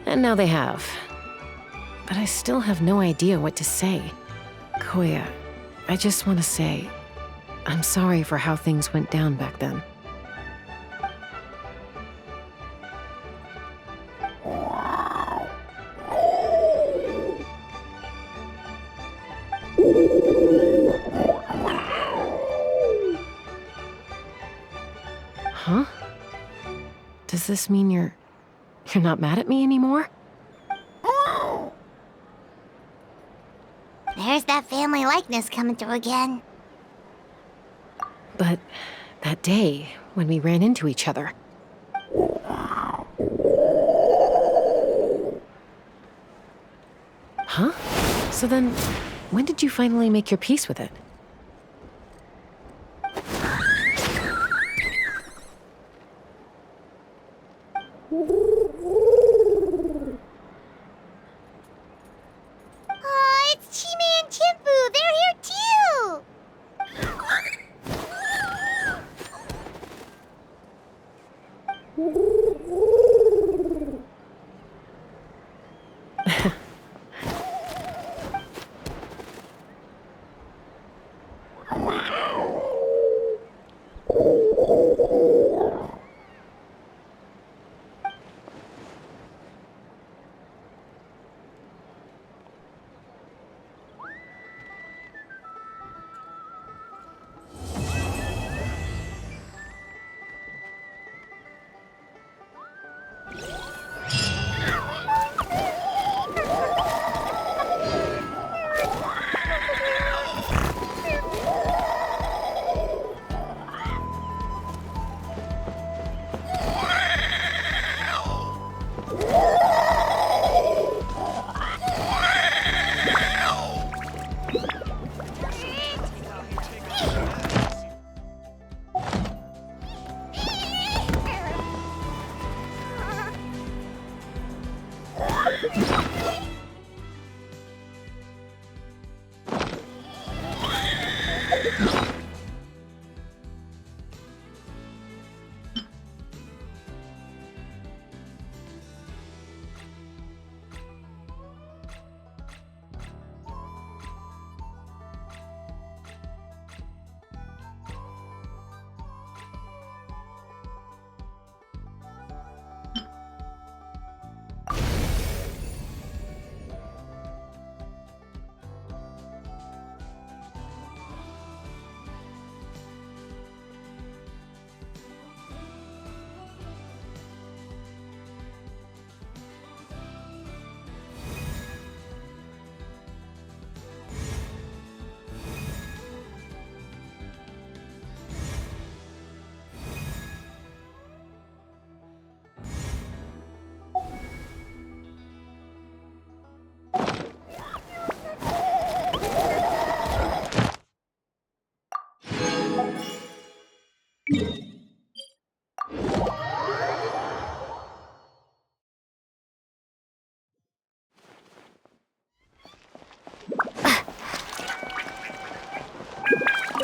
And now they have. But I still have no idea what to say. Koya, I just want to say, I'm sorry for how things went down back then. Huh? Does this mean you're not mad at me anymore? There's that family likeness coming through again. But that day, when we ran into each other... Huh? So then, when did you finally make your peace with it? Oh, it's Chime and Chimpu! They're here too!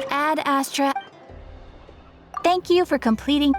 Ad Astra. Thank you for completing.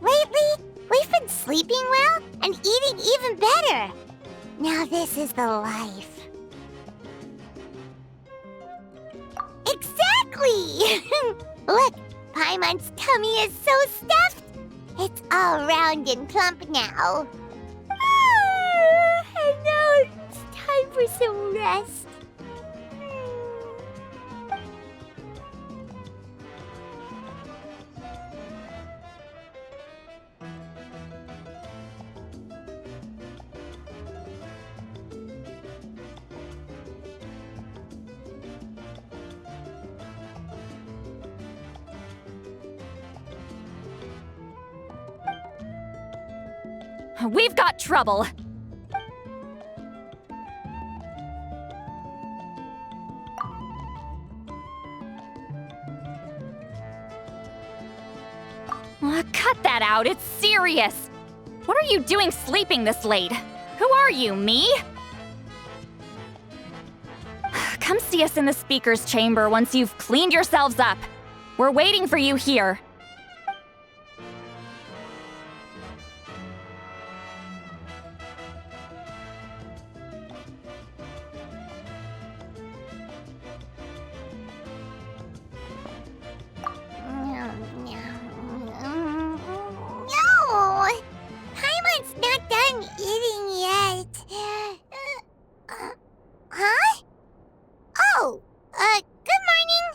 Lately, we've been sleeping well and eating even better. Now this is the life. Exactly! Look, Paimon's tummy is so stuffed. It's all round and plump now. And now it's time for some rest. We've got trouble. Cut that out, it's serious. What are you doing sleeping this late? Who are you, me? Come see us in the speaker's chamber once you've cleaned yourselves up. We're waiting for you here. No! Paimon's not done eating yet. Huh? Oh, good morning.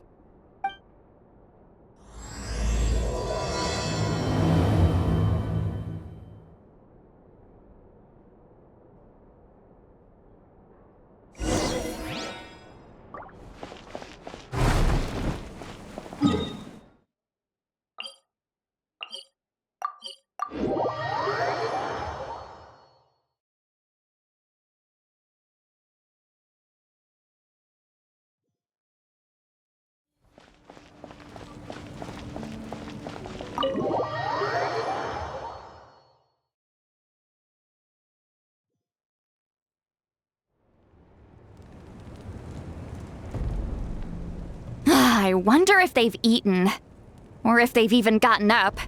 I wonder if they've eaten. Or if they've even gotten up.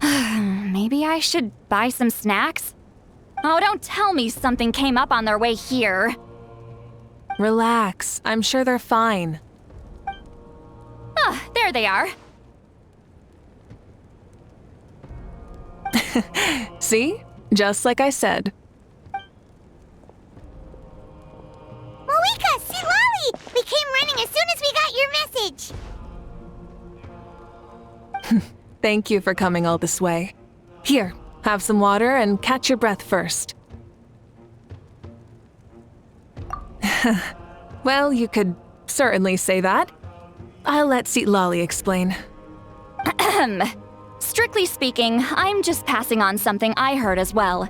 Maybe I should buy some snacks? Oh, don't tell me something came up on their way here. Relax. I'm sure they're fine. Ah, there they are. See? Just like I said. Mavuika, see Lolly! We came running as soon as we got your message. Thank you for coming all this way. Here, have some water and catch your breath first. Well, you could certainly say that. I'll let Lolly explain. Strictly speaking, I'm just passing on something I heard as well.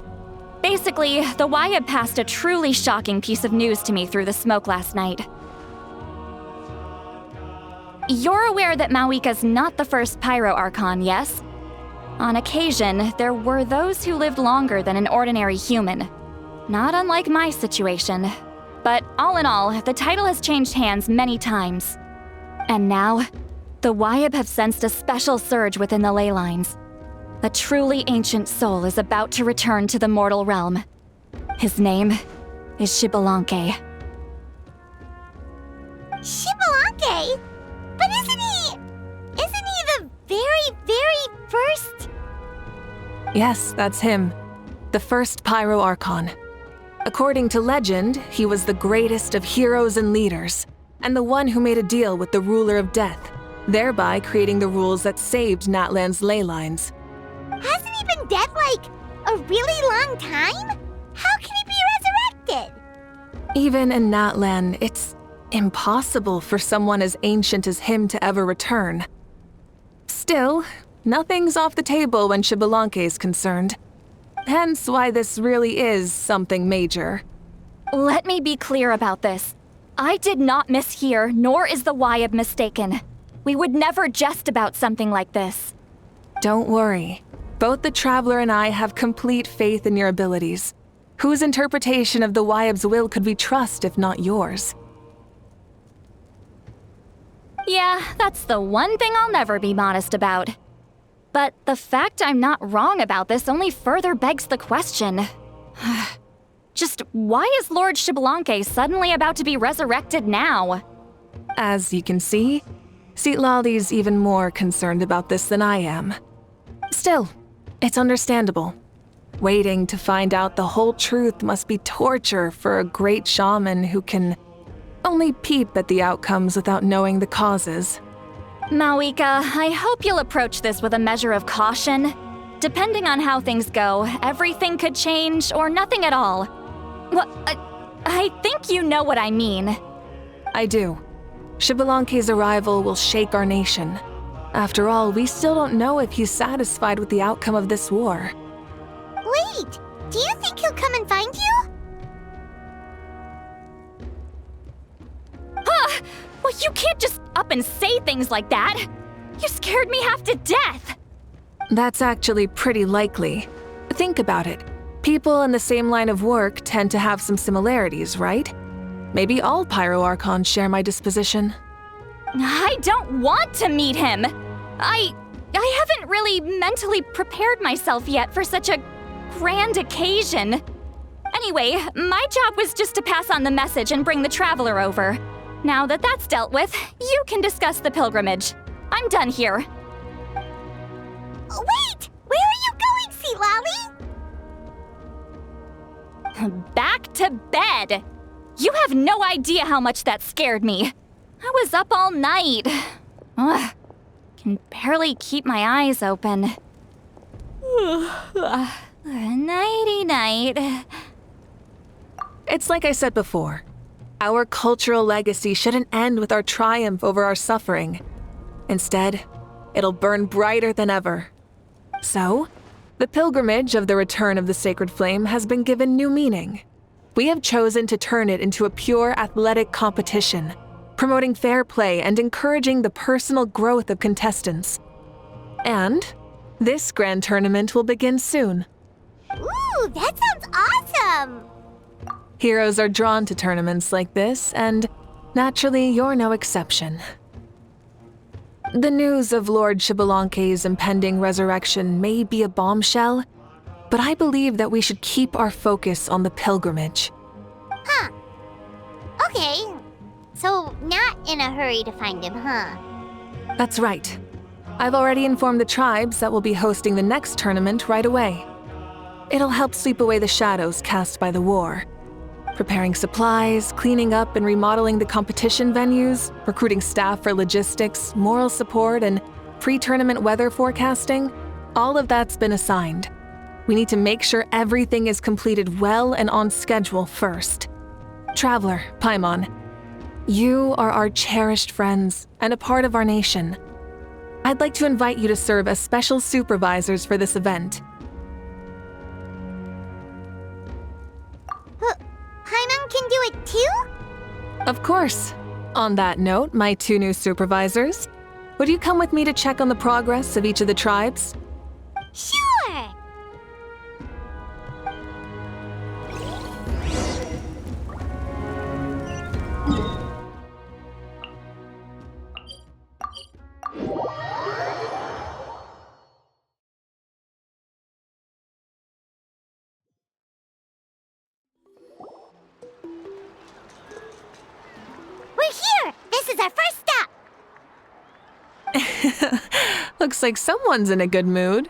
Basically, the Wyab passed a truly shocking piece of news to me through the smoke last night. You're aware that Mavuika's not the first Pyro Archon, yes? On occasion, there were those who lived longer than an ordinary human. Not unlike my situation. But all in all, the title has changed hands many times. And now, the Wyab have sensed a special surge within the ley lines. A truly ancient soul is about to return to the mortal realm. His name is Xbalanque. Xbalanque? But isn't he the very first? Yes, that's him. The first Pyro Archon. According to legend, he was the greatest of heroes and leaders, and the one who made a deal with the ruler of death, thereby creating the rules that saved Natlan's ley lines. Hasn't he been dead like a really long time? How can he be resurrected? Even in Natlan, it's impossible for someone as ancient as him to ever return. Still, nothing's off the table when Xbalanque is concerned. Hence why this really is something major. Let me be clear about this. I did not mishear, nor is the Wyab mistaken. We would never jest about something like this. Don't worry. Both the Traveler and I have complete faith in your abilities. Whose interpretation of the Wyab's will could we trust if not yours? Yeah, that's the one thing I'll never be modest about. But the fact I'm not wrong about this only further begs the question. Just why is Lord Xbalanque suddenly about to be resurrected now? As you can see, Citlali's even more concerned about this than I am. Still, it's understandable. Waiting to find out the whole truth must be torture for a great shaman who can only peep at the outcomes without knowing the causes. Mavuika, I hope you'll approach this with a measure of caution. Depending on how things go, everything could change or nothing at all. Well, I think you know what I mean. I do. Xbalanque's arrival will shake our nation. After all, we still don't know if he's satisfied with the outcome of this war. Wait, do you think he'll come and find you? Huh! Well, you can't just up and say things like that. You scared me half to death. That's actually pretty likely. Think about it. People in the same line of work tend to have some similarities, right? Maybe all Pyro Archons share my disposition. I don't want to meet him. I haven't really mentally prepared myself yet for such a grand occasion. Anyway, my job was just to pass on the message and bring the Traveler over. Now that that's dealt with, you can discuss the pilgrimage. I'm done here. Wait! Where are you going, Citlali? Back to bed! You have no idea how much that scared me. I was up all night. Ugh, can barely keep my eyes open. Nighty-night. It's like I said before. Our cultural legacy shouldn't end with our triumph over our suffering. Instead, it'll burn brighter than ever. So, the pilgrimage of the return of the sacred flame has been given new meaning. We have chosen to turn it into a pure athletic competition, promoting fair play and encouraging the personal growth of contestants. And this grand tournament will begin soon. Ooh, that sounds awesome! Heroes are drawn to tournaments like this, and naturally, you're no exception. The news of Lord Xbalanque's impending resurrection may be a bombshell, but I believe that we should keep our focus on the pilgrimage. Huh. Okay. So, not in a hurry to find him, huh? That's right. I've already informed the tribes that we'll be hosting the next tournament right away. It'll help sweep away the shadows cast by the war. Preparing supplies, cleaning up and remodeling the competition venues, recruiting staff for logistics, moral support, and pre-tournament weather forecasting, all of that's been assigned. We need to make sure everything is completed well and on schedule first. Traveler, Paimon, you are our cherished friends and a part of our nation. I'd like to invite you to serve as special supervisors for this event. Paimon can do it too? Of course. On that note, my two new supervisors, would you come with me to check on the progress of each of the tribes? Sure! We're here! This is our first stop! Looks like someone's in a good mood.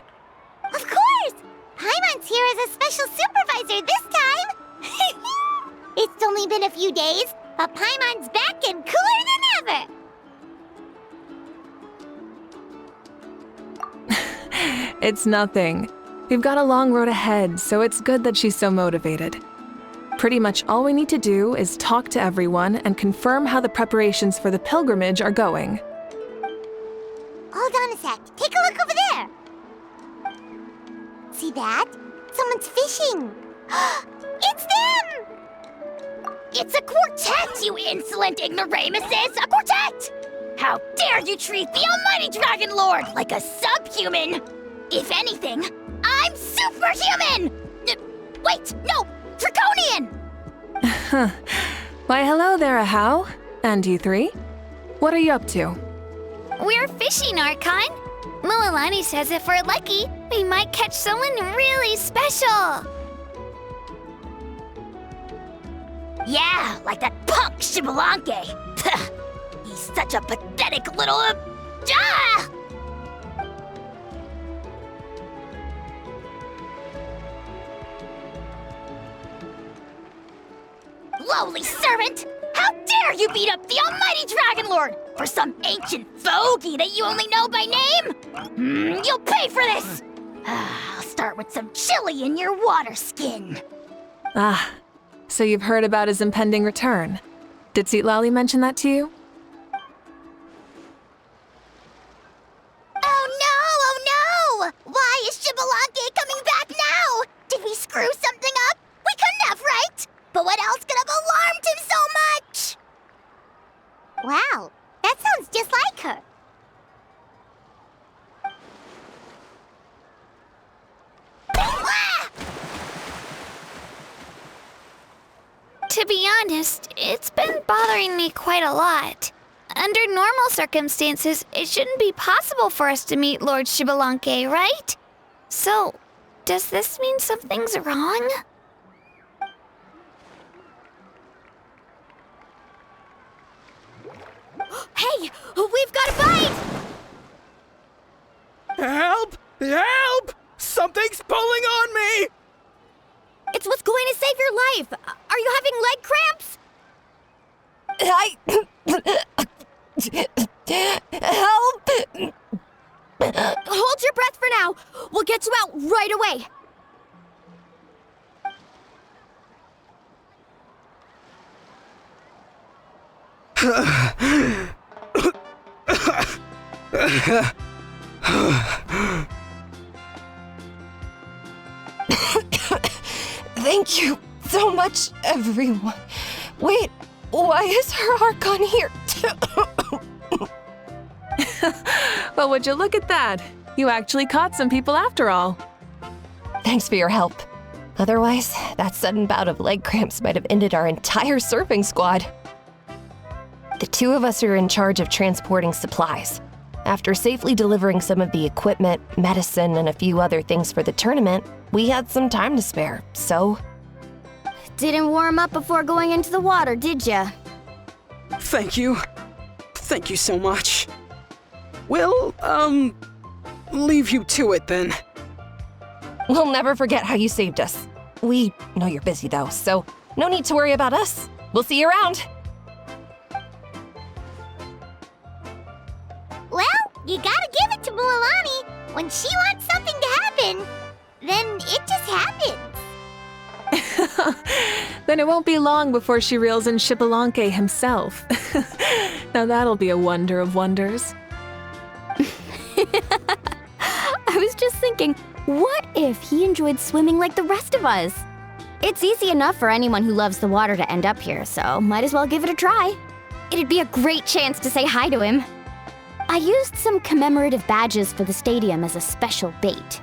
Of course! Paimon's here as a special supervisor this time! It's only been a few days, but Paimon's back and cooler than ever! It's nothing. We've got a long road ahead, so it's good that she's so motivated. Pretty much all we need to do is talk to everyone and confirm how the preparations for the pilgrimage are going. Hold on a sec. Take a look over there. See that? It's someone's fishing. It's them! It's a quartet, you insolent ignoramuses! A quartet! How dare you treat the almighty Dragon Lord like a subhuman! If anything, I'm superhuman! Wait, no! Draconian! Why, hello there, Ahau. And you three? What are you up to? We're fishing, Archon. Mualani says if we're lucky, we might catch someone really special. Yeah, like that punk Xbalanque. He's such a pathetic little... Lowly servant! How dare you beat up the almighty Dragon Lord for some ancient fogey that you only know by name? You'll pay for this! I'll start with some chili in your water skin. Ah, so you've heard about his impending return. Did Lali mention that to you? Oh no! Why is Xbalanque coming back now? Did we screw something up? We couldn't have, right? But what else could have alarmed him so much? Wow, that sounds just like her. To be honest, it's been bothering me quite a lot. Under normal circumstances, it shouldn't be possible for us to meet Lord Xbalanque, right? So, does this mean something's wrong? Hey, we've got a bite! Help! Help! Something's pulling on me! It's what's going to save your life! Are you having leg cramps? Help! Hold your breath for now. We'll get you out right away. Thank you so much, everyone. Wait, why is her Archon here? Well, would you look at that? You actually caught some people after all. Thanks for your help. Otherwise, that sudden bout of leg cramps might have ended our entire surfing squad. The two of us are in charge of transporting supplies. After safely delivering some of the equipment, medicine, and a few other things for the tournament, we had some time to spare, so... Didn't warm up before going into the water, did ya? Thank you. Thank you so much. We'll, leave you to it then. We'll never forget how you saved us. We know you're busy though, so no need to worry about us. We'll see you around. Well, you gotta give it to Mualani. When she wants something to happen, then it just happens. Then it won't be long before she reels in Xbalanque himself. Now that'll be a wonder of wonders. I was just thinking, what if he enjoyed swimming like the rest of us? It's easy enough for anyone who loves the water to end up here, so might as well give it a try. It'd be a great chance to say hi to him. I used some commemorative badges for the stadium as a special bait.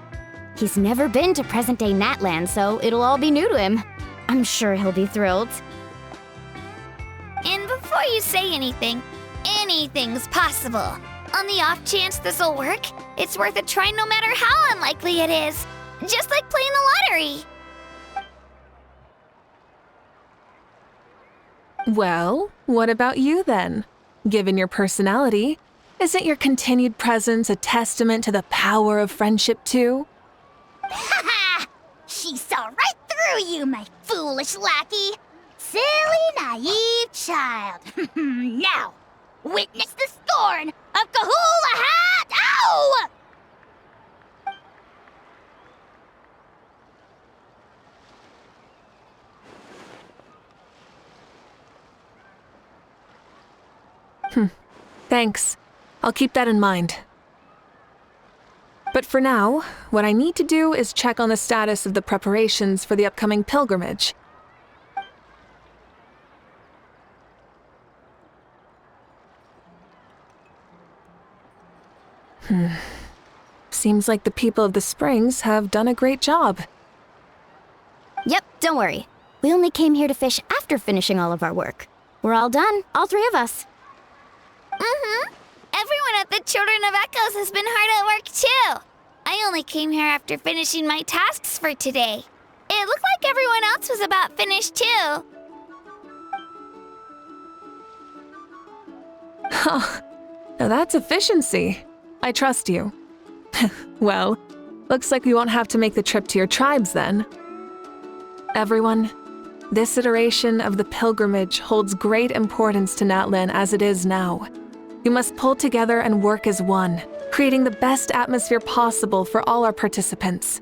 He's never been to present-day Natlan, so it'll all be new to him. I'm sure he'll be thrilled. And before you say anything, anything's possible. On the off chance this'll work, it's worth a try no matter how unlikely it is. Just like playing the lottery. Well, what about you then? Given your personality, isn't your continued presence a testament to the power of friendship too? Ha ha! She saw right through you, my foolish lackey. Silly, naive child. Now, witness the scorn of Kahula Hat! Ow! Thanks. I'll keep that in mind. But for now, what I need to do is check on the status of the preparations for the upcoming pilgrimage. Seems like the people of the springs have done a great job. Yep, don't worry. We only came here to fish after finishing all of our work. We're all done, all three of us. Mm-hmm. Everyone at the Children of Echoes has been hard at work too. I only came here after finishing my tasks for today. It looked like everyone else was about finished too. Huh. Now that's efficiency. I trust you. Well, looks like we won't have to make the trip to your tribes then. Everyone, this iteration of the pilgrimage holds great importance to Natlan as it is now. We must pull together and work as one, creating the best atmosphere possible for all our participants.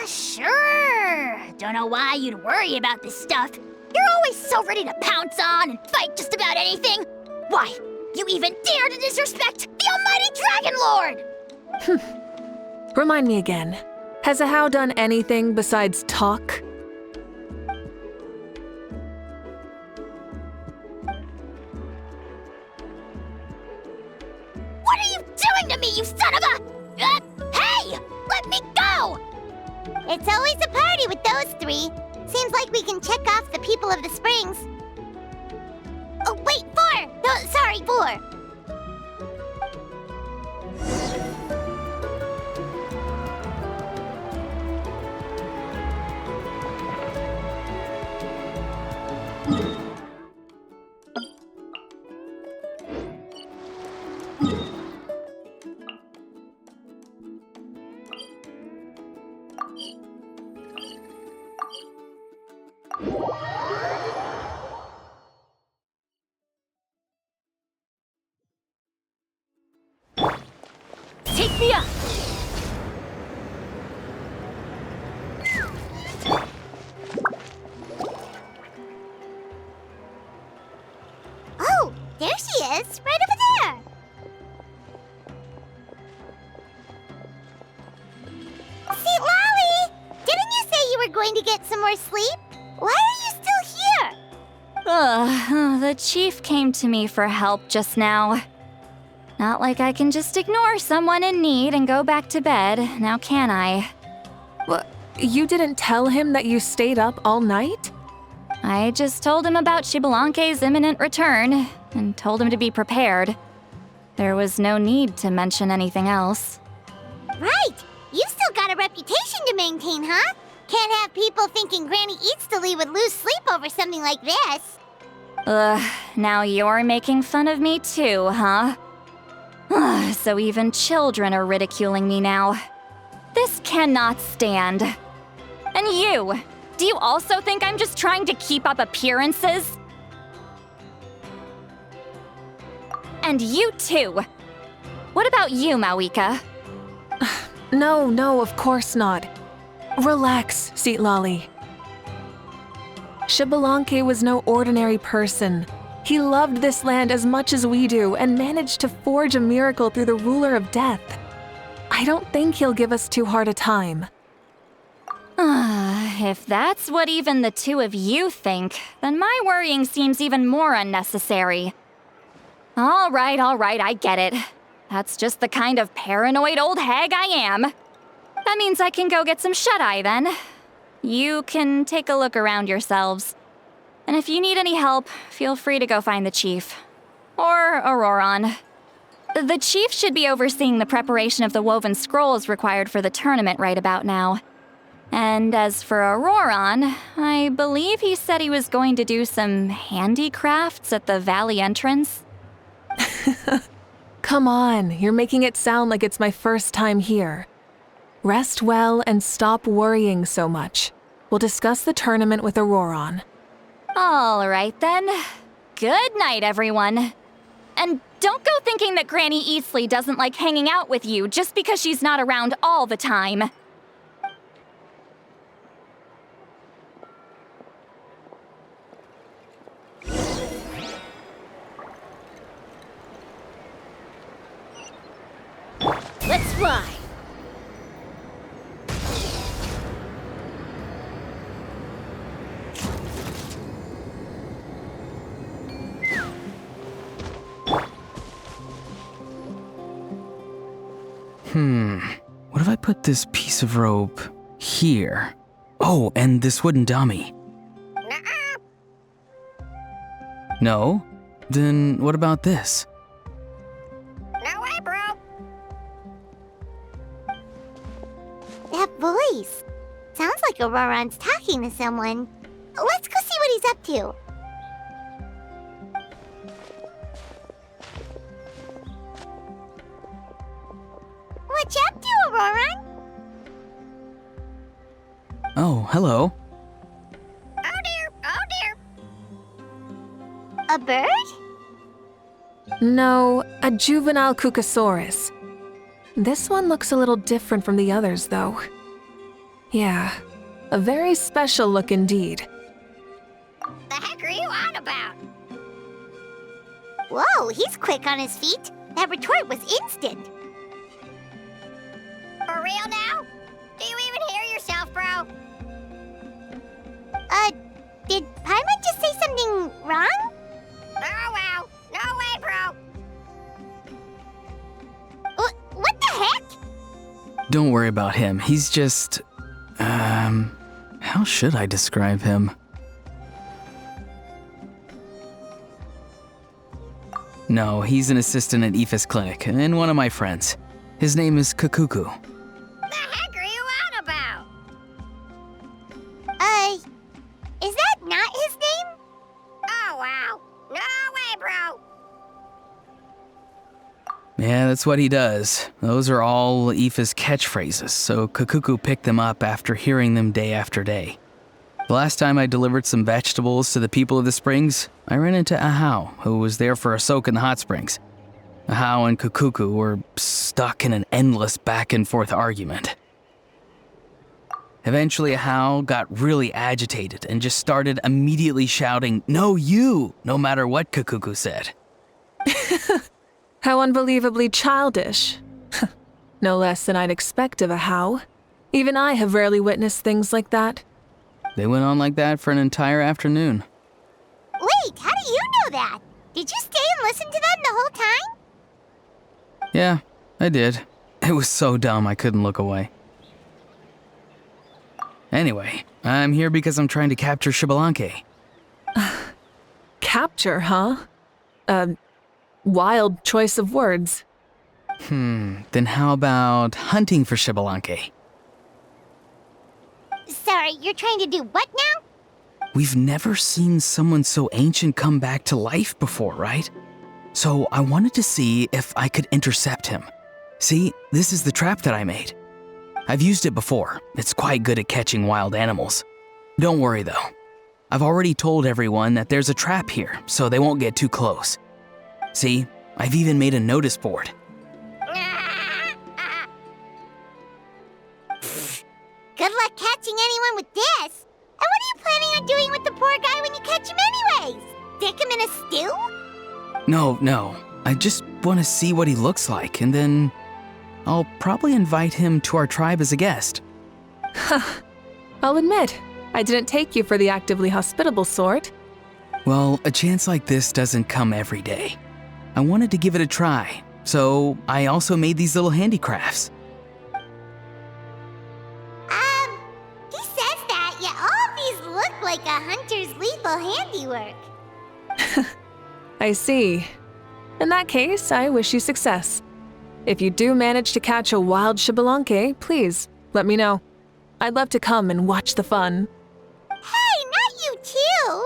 Sure. Don't know why you'd worry about this stuff. You're always so ready to pounce on and fight just about anything. Why, you even dare to disrespect the almighty Dragon Lord! Remind me again, has Ahau done anything besides talk? What are you doing to me, you son of a... hey! Let me go! It's always a party with those three. Seems like we can check off the people of the springs. Oh, wait, 4! No, sorry, 4. Take me up! Oh, there she is, right over there. See, Lolly, didn't you say you were going to get some more sleep? Why are you still here? The chief came to me for help just now. Not like I can just ignore someone in need and go back to bed, now can I? What? You didn't tell him that you stayed up all night? I just told him about Xbalanque's imminent return, and told him to be prepared. There was no need to mention anything else. Right! You've still got a reputation to maintain, huh? Can't have people thinking Granny Eatstily would lose sleep over something like this. Now you're making fun of me too, huh? So even children are ridiculing me now. This cannot stand. And you! Do you also think I'm just trying to keep up appearances? And you too! What about you, Mavuika? No, of course not. Relax, Seatlolly. Xbalanque was no ordinary person. He loved this land as much as we do and managed to forge a miracle through the ruler of death. I don't think he'll give us too hard a time. If that's what even the two of you think, then my worrying seems even more unnecessary. All right, I get it. That's just the kind of paranoid old hag I am. That means I can go get some shut-eye then. You can take a look around yourselves. And if you need any help, feel free to go find the chief. Or Auroron. The chief should be overseeing the preparation of the woven scrolls required for the tournament right about now. And as for Auroron, I believe he said he was going to do some handicrafts at the valley entrance. Come on, you're making it sound like it's my first time here. Rest well and stop worrying so much. We'll discuss the tournament with Auroron. All right then. Good night, everyone. And don't go thinking that Granny Eatsley doesn't like hanging out with you just because she's not around all the time. Let's fly! What if I put this piece of rope here? Oh, and this wooden dummy. No? Then what about this? No way, bro! That voice. Sounds like Auroron's talking to someone. Let's go see what he's up to. What you up to, Auroron? Oh, hello. A bird? No, a juvenile Cucosaurus. This one looks a little different from the others, though. Yeah, a very special look indeed. The heck are you on about? Whoa, he's quick on his feet. That retort was instant. For real now? Do you even hear yourself, bro? Did Paimon just say something wrong? Oh, wow. No way, bro. What the heck? Don't worry about him. He's just... how should I describe him? No, he's an assistant at Aoife's clinic, and one of my friends. His name is Kakuku. The heck are you on about? Is that not his name? Oh, wow. No way, bro. Yeah, that's what he does. Those are all Aoife's catchphrases, so Kakuku picked them up after hearing them day after day. The last time I delivered some vegetables to the people of the springs, I ran into Ahau, who was there for a soak in the hot springs. Ahau and Kakuku were stuck in an endless back-and-forth argument. Eventually, Ahau got really agitated and just started immediately shouting, "No, you!" no matter what Kakuku said. How unbelievably childish. No less than I'd expect of a How. Even I have rarely witnessed things like that. They went on like that for an entire afternoon. Wait, how do you know that? Did you stay and listen to them the whole time? Yeah, I did. It was so dumb I couldn't look away. Anyway, I'm here because I'm trying to capture Xbalanque. Capture, huh? Wild choice of words. Then how about hunting for Xbalanque? Sorry, you're trying to do what now? We've never seen someone so ancient come back to life before, right? So I wanted to see if I could intercept him. See, this is the trap that I made. I've used it before. It's quite good at catching wild animals. Don't worry though. I've already told everyone that there's a trap here, so they won't get too close. See, I've even made a notice board. Good luck catching anyone with this. And what are you planning on doing with the poor guy when you catch him anyways? Stick him in a stew? No. I just want to see what he looks like, and then I'll probably invite him to our tribe as a guest. I'll admit, I didn't take you for the actively hospitable sort. Well, a chance like this doesn't come every day. I wanted to give it a try, so I also made these little handicrafts. He says that, yet all of these look like a hunter's lethal handiwork. I see. In that case, I wish you success. If you do manage to catch a wild Xbalanque, please let me know. I'd love to come and watch the fun. Hey, not you too!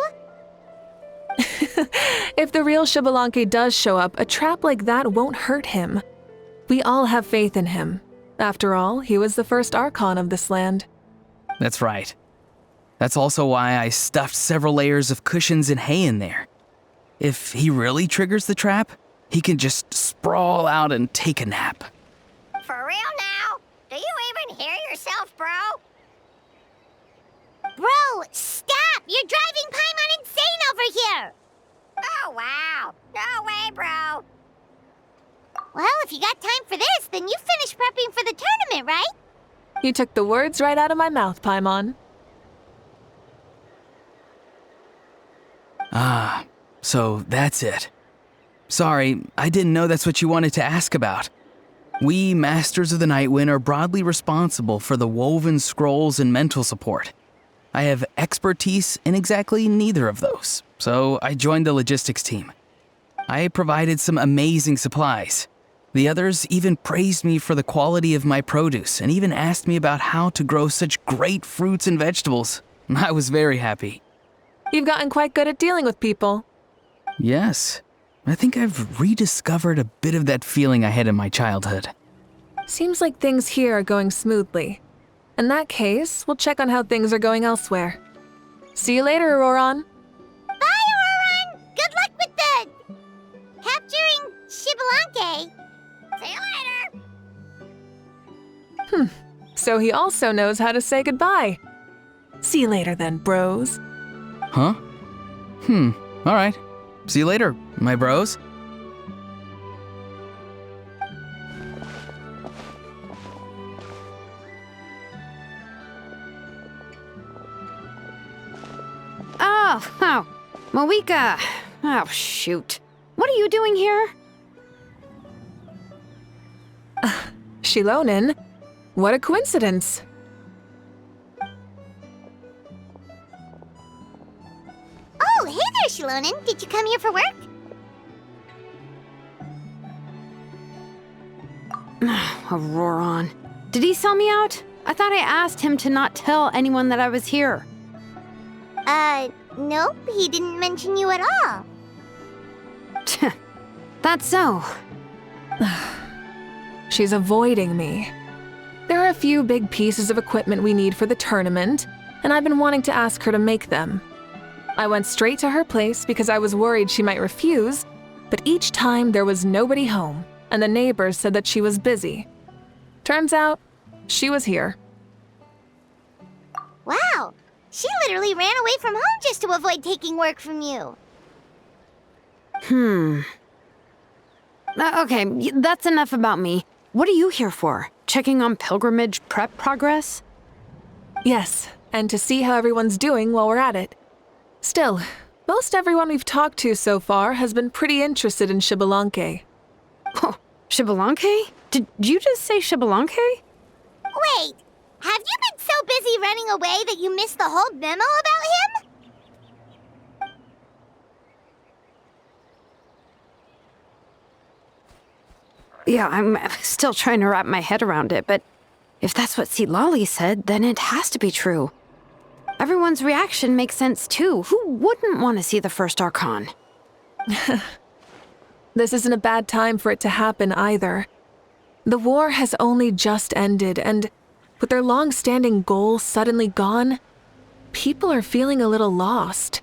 If the real Xbalanque does show up, a trap like that won't hurt him. We all have faith in him. After all, he was the first Archon of this land. That's right. That's also why I stuffed several layers of cushions and hay in there. If he really triggers the trap, he can just sprawl out and take a nap. For real now? Do you even hear yourself, bro? Bro, stop! You're driving Paimon insane over here! Oh, wow. No way, bro. Well, if you got time for this, then you finished prepping for the tournament, right? You took the words right out of my mouth, Paimon. Ah, so that's it. Sorry, I didn't know that's what you wanted to ask about. We, Masters of the Nightwind, are broadly responsible for the woven scrolls and mental support. I have expertise in exactly neither of those, so I joined the logistics team. I provided some amazing supplies. The others even praised me for the quality of my produce and even asked me about how to grow such great fruits and vegetables. I was very happy. You've gotten quite good at dealing with people. Yes. I think I've rediscovered a bit of that feeling I had in my childhood. Seems like things here are going smoothly. In that case, we'll check on how things are going elsewhere. See you later, Auroron. Bye, Auroron! Good luck with the... capturing Xbalanque. See you later! So he also knows how to say goodbye. See you later then, bros. Huh? All right. See you later, my bros. Oh, Mavuika. Oh, shoot. What are you doing here? Shilonen? What a coincidence. Oh, hey there, Shilonen. Did you come here for work? Auroron. Did he sell me out? I thought I asked him to not tell anyone that I was here. Nope. He didn't mention you at all. That's so. She's avoiding me. There are a few big pieces of equipment we need for the tournament, and I've been wanting to ask her to make them. I went straight to her place because I was worried she might refuse, but each time there was nobody home, and the neighbors said that she was busy. Turns out, she was here. Wow. She literally ran away from home just to avoid taking work from you. Okay, that's enough about me. What are you here for? Checking on pilgrimage prep progress? Yes, and to see how everyone's doing while we're at it. Still, most everyone we've talked to so far has been pretty interested in Xbalanque. Oh, Xbalanque? Did you just say Xbalanque? Wait, have you been so busy running away that you missed the whole memo about him? Yeah, I'm still trying to wrap my head around it, but if that's what Lolly said, then it has to be true. Everyone's reaction makes sense too. Who wouldn't want to see the first Archon? This isn't a bad time for it to happen either. The war has only just ended, and with their long-standing goal suddenly gone, people are feeling a little lost.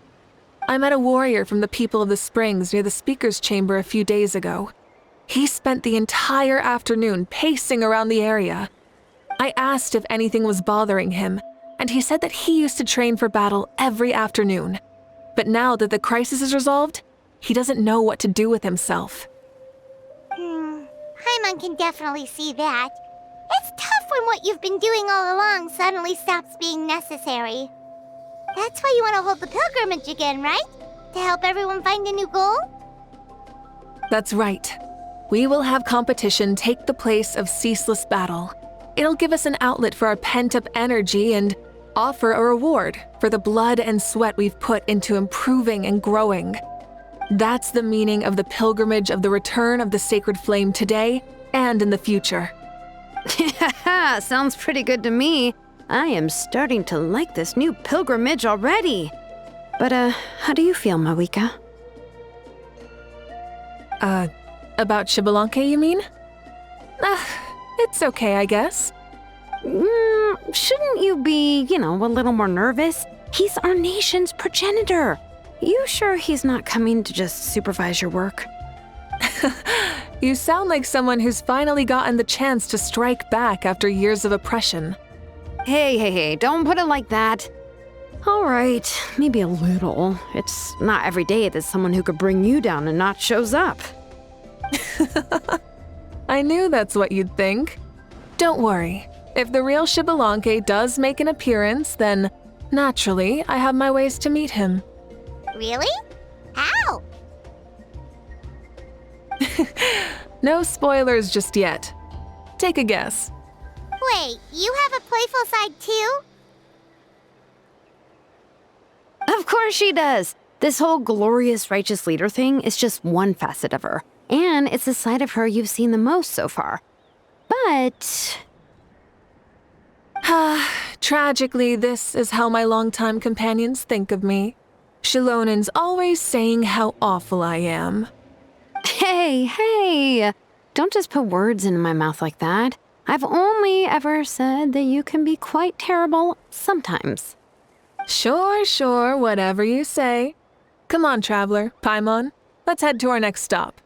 I met a warrior from the People of the Springs near the Speaker's Chamber a few days ago. He spent the entire afternoon pacing around the area. I asked if anything was bothering him, and he said that he used to train for battle every afternoon. But now that the crisis is resolved, he doesn't know what to do with himself. Paimon can definitely see that. It's tough when what you've been doing all along suddenly stops being necessary. That's why you want to hold the pilgrimage again, right? To help everyone find a new goal? That's right. We will have competition take the place of ceaseless battle. It'll give us an outlet for our pent-up energy and offer a reward for the blood and sweat we've put into improving and growing. That's the meaning of the pilgrimage of the return of the sacred flame today and in the future. Sounds pretty good to me. I am starting to like this new pilgrimage already. But, how do you feel, Mavuika? About Xbalanque, you mean? It's okay, I guess. Shouldn't you be, a little more nervous? He's our nation's progenitor. You sure he's not coming to just supervise your work? You sound like someone who's finally gotten the chance to strike back after years of oppression. Hey, don't put it like that. All right, maybe a little. It's not every day that someone who could bring you down a notch shows up. I knew that's what you'd think. Don't worry. If the real Xbalanque does make an appearance, then naturally I have my ways to meet him. Really? How? No spoilers just yet. Take a guess. Wait, you have a playful side too? Of course she does. This whole glorious righteous leader thing is just one facet of her. And it's the side of her you've seen the most so far. But... Tragically, this is how my longtime companions think of me. Shilonen's always saying how awful I am. Hey! Don't just put words into my mouth like that. I've only ever said that you can be quite terrible sometimes. Sure, whatever you say. Come on, traveler, Paimon. Let's head to our next stop.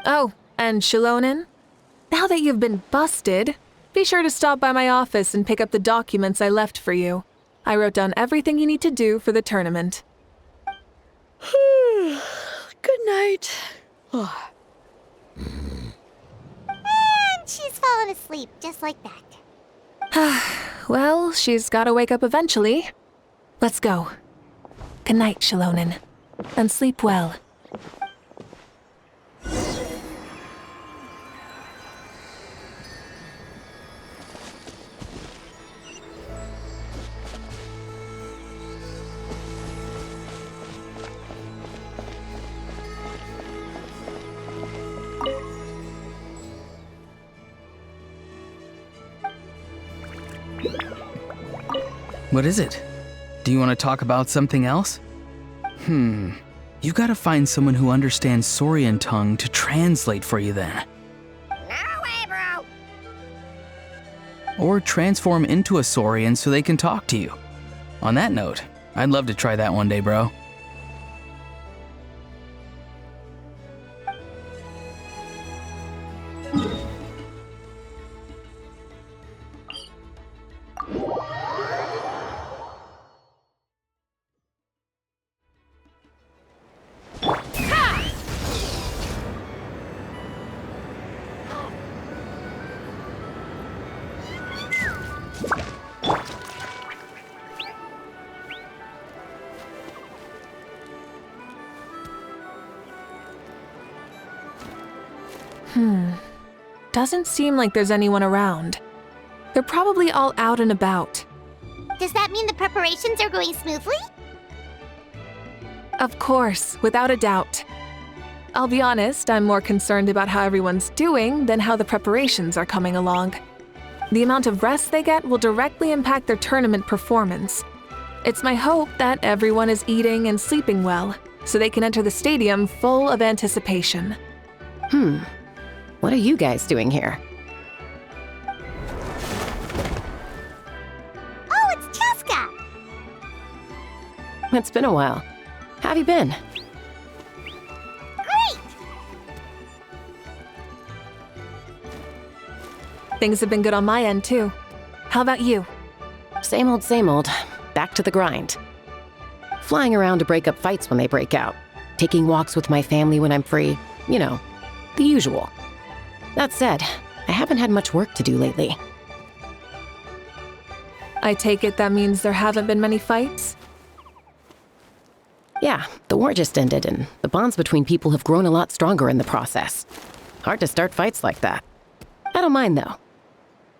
Oh, and Shilonen? Now that you've been busted, be sure to stop by my office and pick up the documents I left for you. I wrote down everything you need to do for the tournament. Good night. And she's fallen asleep just like that. Well, she's gotta wake up eventually. Let's go. Good night, Shilonen. And sleep well. What is it? Do you want to talk about something else? You gotta find someone who understands Saurian tongue to translate for you then. No way, bro! Or transform into a Saurian so they can talk to you. On that note, I'd love to try that one day, bro. Doesn't seem like there's anyone around. They're probably all out and about. Does that mean the preparations are going smoothly? Of course, without a doubt. I'll be honest, I'm more concerned about how everyone's doing than how the preparations are coming along. The amount of rest they get will directly impact their tournament performance. It's my hope that everyone is eating and sleeping well, so they can enter the stadium full of anticipation. What are you guys doing here? Oh, it's Chasca! It's been a while. How have you been? Great! Things have been good on my end, too. How about you? Same old. Back to the grind. Flying around to break up fights when they break out. Taking walks with my family when I'm free. You know, the usual. That said, I haven't had much work to do lately. I take it that means there haven't been many fights? Yeah, the war just ended, and the bonds between people have grown a lot stronger in the process. Hard to start fights like that. I don't mind, though.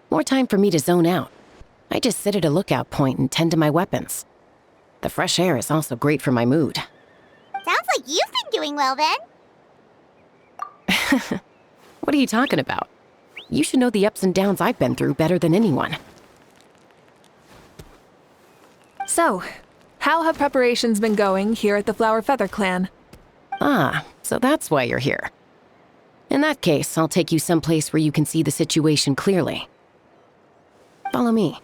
More time for me to zone out. I just sit at a lookout point and tend to my weapons. The fresh air is also great for my mood. Sounds like you've been doing well, then. What are you talking about? You should know the ups and downs I've been through better than anyone. So, how have preparations been going here at the Flower Feather Clan? Ah, so that's why you're here. In that case, I'll take you someplace where you can see the situation clearly. Follow me.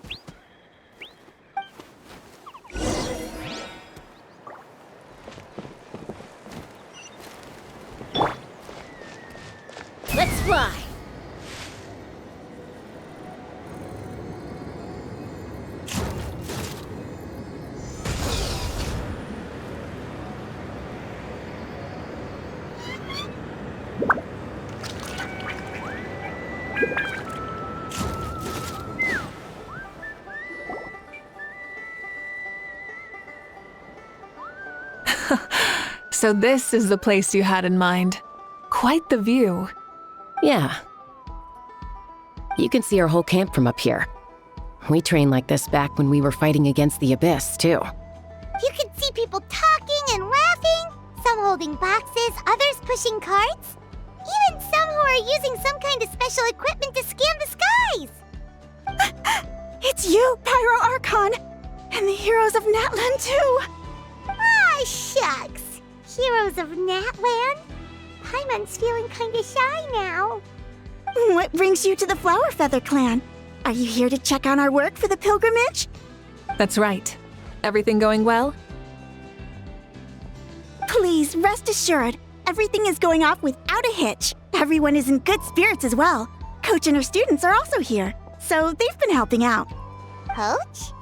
Let's fly! So this is the place you had in mind. Quite the view. Yeah. You can see our whole camp from up here. We trained like this back when we were fighting against the Abyss, too. You can see people talking and laughing, some holding boxes, others pushing carts. Even some who are using some kind of special equipment to scan the skies. It's you, Pyro Archon! And the heroes of Natlan, too! Ah, shucks. Heroes of Natlan? Paimon's feeling kinda shy now. What brings you to the Flower Feather Clan? Are you here to check on our work for the pilgrimage? That's right. Everything going well? Please, rest assured, everything is going off without a hitch. Everyone is in good spirits as well. Coach and her students are also here, so they've been helping out. Coach?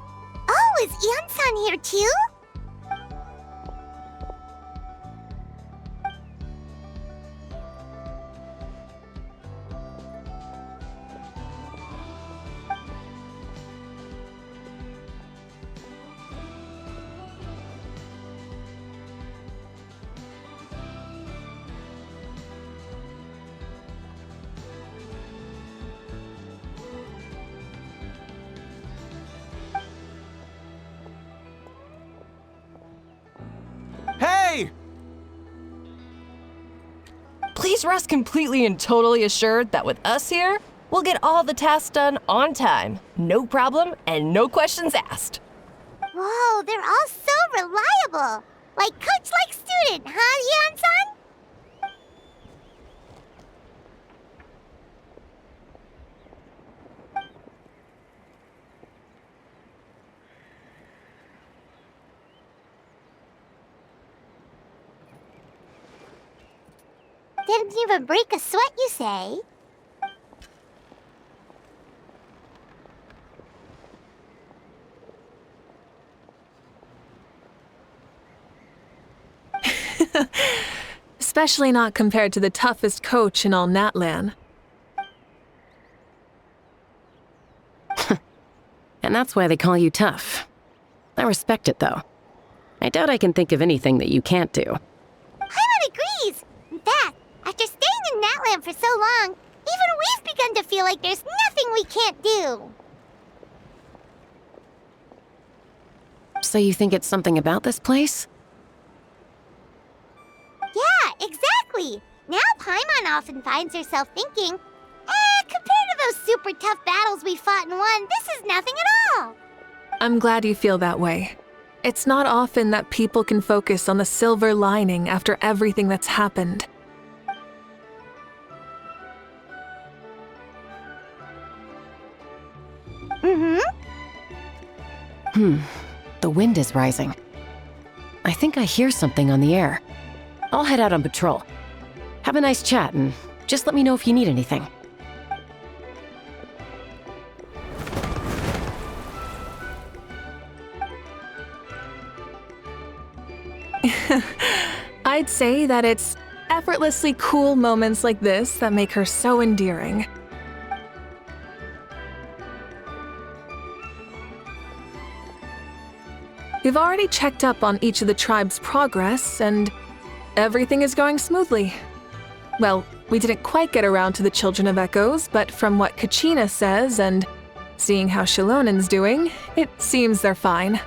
Oh, is Ian-san here too? Hey! Please rest completely and totally assured that with us here, we'll get all the tasks done on time. No problem and no questions asked. Whoa, they're all so reliable. Like coach like student, huh, Ian-san? Didn't even break a sweat, you say? Especially not compared to the toughest coach in all Natlan. And that's why they call you tough. I respect it, though. I doubt I can think of anything that you can't do. Paimon agrees! In fact, after staying in Natlan for so long, even we've begun to feel like there's nothing we can't do. So you think it's something about this place? Yeah, exactly! Now Paimon often finds herself thinking, compared to those super tough battles we fought and won, this is nothing at all! I'm glad you feel that way. It's not often that people can focus on the silver lining after everything that's happened. The wind is rising. I think I hear something on the air. I'll head out on patrol. Have a nice chat and just let me know if you need anything. I'd say that it's effortlessly cool moments like this that make her so endearing. We've already checked up on each of the tribe's progress, and everything is going smoothly. Well, we didn't quite get around to the Children of Echoes, but from what Kachina says and seeing how Shalonen's doing, it seems they're fine.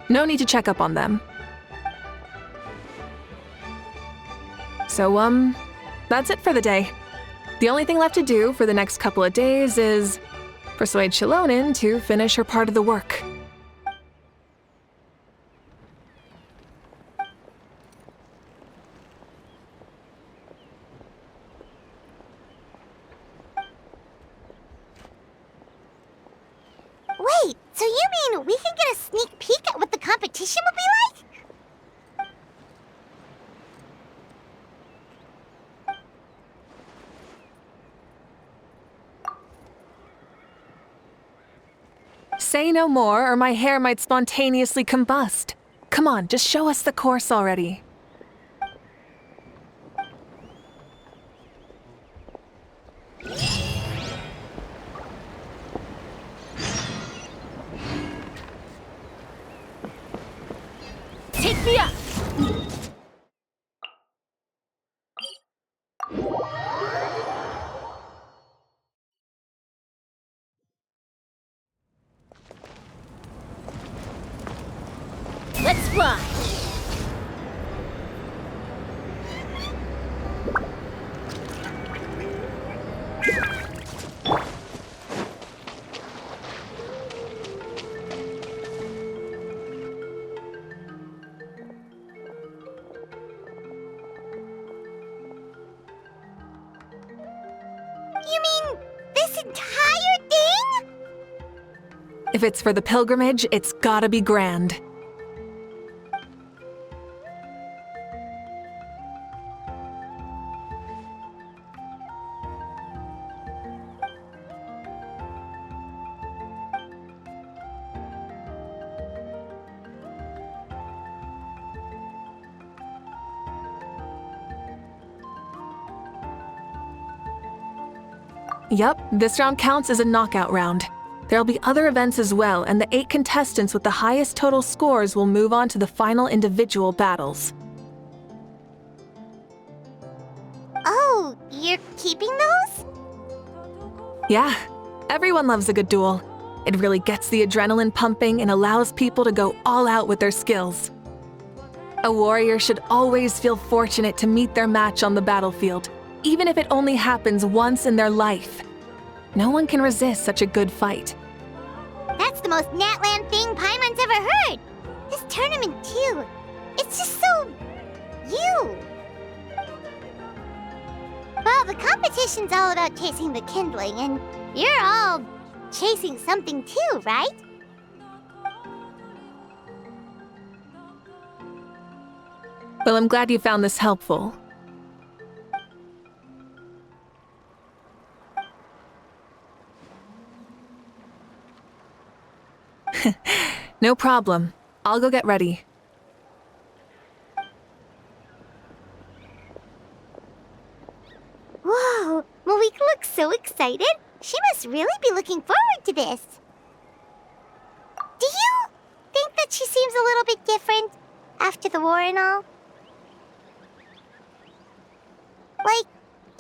No need to check up on them. So, that's it for the day. The only thing left to do for the next couple of days is persuade Shalonen to finish her part of the work. Wait, so you mean we can get a sneak peek at what the competition will be like? Say no more, or my hair might spontaneously combust. Come on, just show us the course already. Take me up! run! You mean this entire thing? If it's for the pilgrimage, it's gotta be grand. Yup, this round counts as a knockout round. There'll be other events as well, and the 8 contestants with the highest total scores will move on to the final individual battles. Oh, you're keeping those? Yeah, everyone loves a good duel. It really gets the adrenaline pumping and allows people to go all out with their skills. A warrior should always feel fortunate to meet their match on the battlefield, even if it only happens once in their life. No one can resist such a good fight. That's the most natlan thing Paimon's ever heard. This tournament, too. It's just so... you. Well, the competition's all about chasing the kindling, and you're all chasing something too, right? Well, I'm glad you found this helpful. No problem. I'll go get ready. Whoa, Mavuika looks so excited. She must really be looking forward to this. Do you think that she seems a little bit different after the war and all? Like,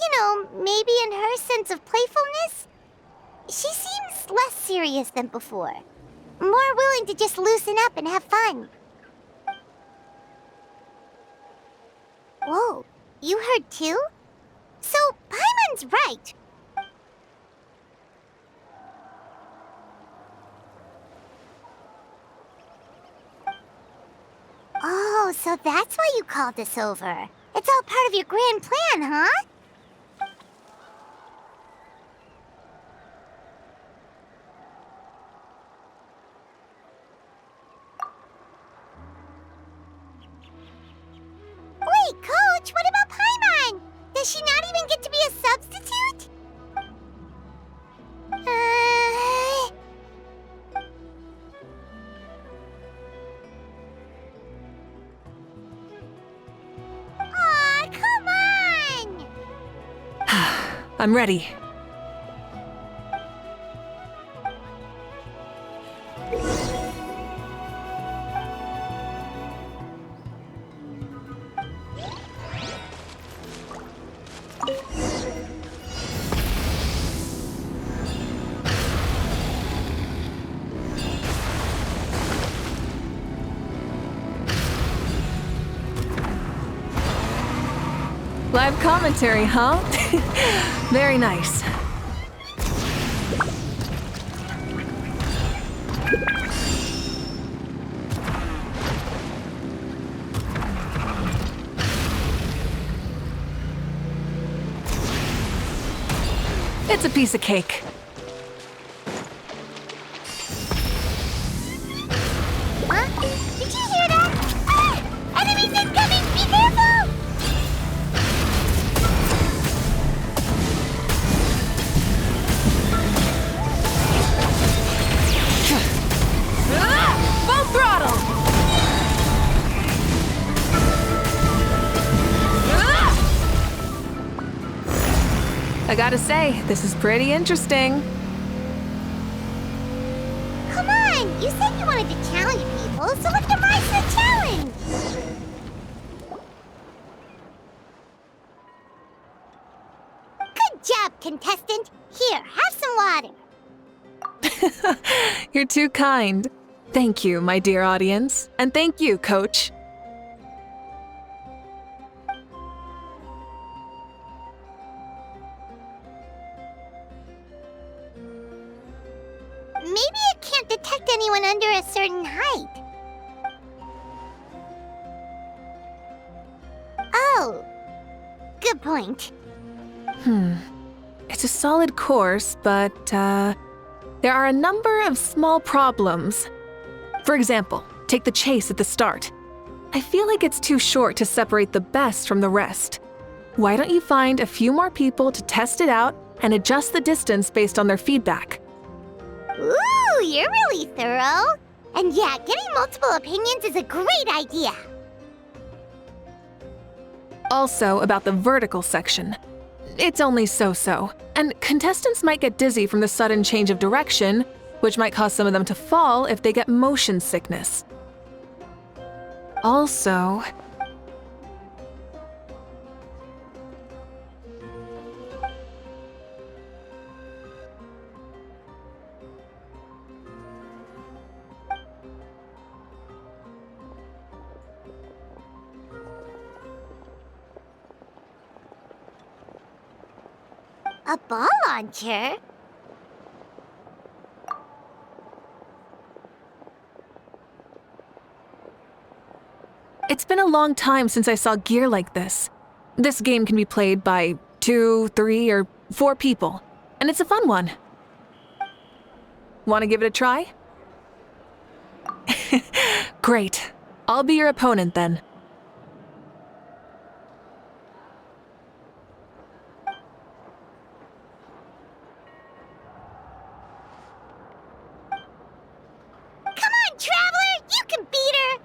you know, maybe in her sense of playfulness? She seems less serious than before. More willing to just loosen up and have fun. Whoa, you heard too? So, Paimon's right. Oh, so that's why you called us over. It's all part of your grand plan, huh? Wait, Coach, what about Paimon? Does she not even get to be a substitute? Aw, come on! I'm ready. Live commentary, huh? Very nice. It's a piece of cake. Huh? Did you hear that? Ah! Enemies incoming! Be careful! Full throttle! I gotta say, this is pretty interesting. Come on! You said you wanted to challenge people, so look to rise to the challenge! Good job, contestant! Here, have some water! You're too kind. Thank you, my dear audience. And thank you, Coach. Maybe it can't detect anyone under a certain height. Oh, good point. It's a solid course, but, there are a number of small problems. For example, take the chase at the start. I feel like it's too short to separate the best from the rest. Why don't you find a few more people to test it out and adjust the distance based on their feedback? Ooh, you're really thorough. And yeah, getting multiple opinions is a great idea. Also, about the vertical section. It's only so-so, and contestants might get dizzy from the sudden change of direction, which might cause some of them to fall if they get motion sickness. Also, A ball launcher? it's been a long time since I saw gear like this. This game can be played by 2, 3, or 4 people, and it's a fun one. Want to give it a try? Great. I'll be your opponent then. Come on, Traveler! You can beat her!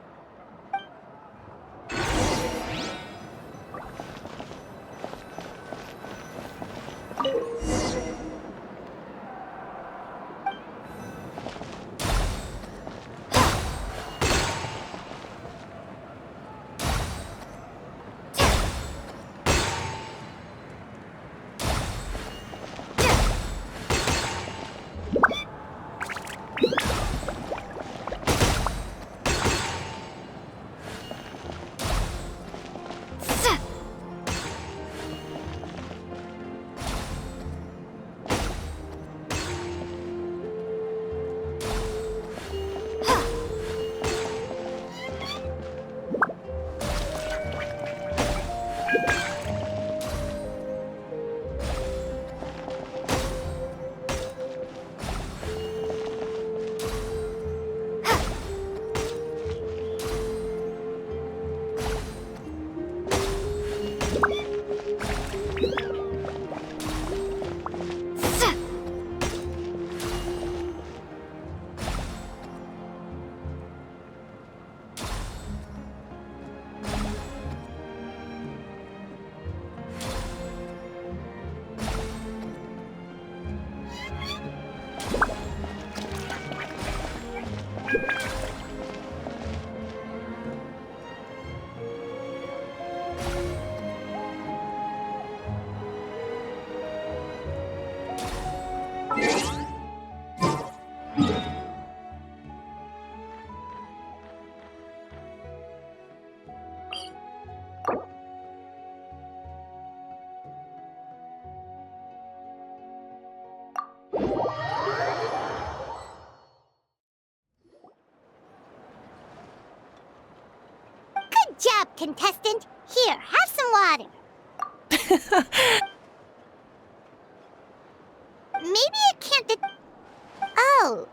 Good job, contestant. Here, have some water. Maybe it can't Oh.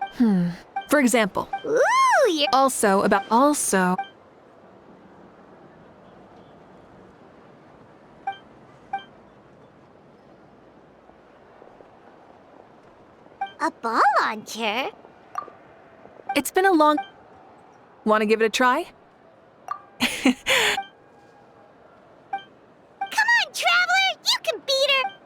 For example. Ooh, you're... Also. A ball launcher? It's been a long... Want to give it a try? Come on, Traveler! You can beat her!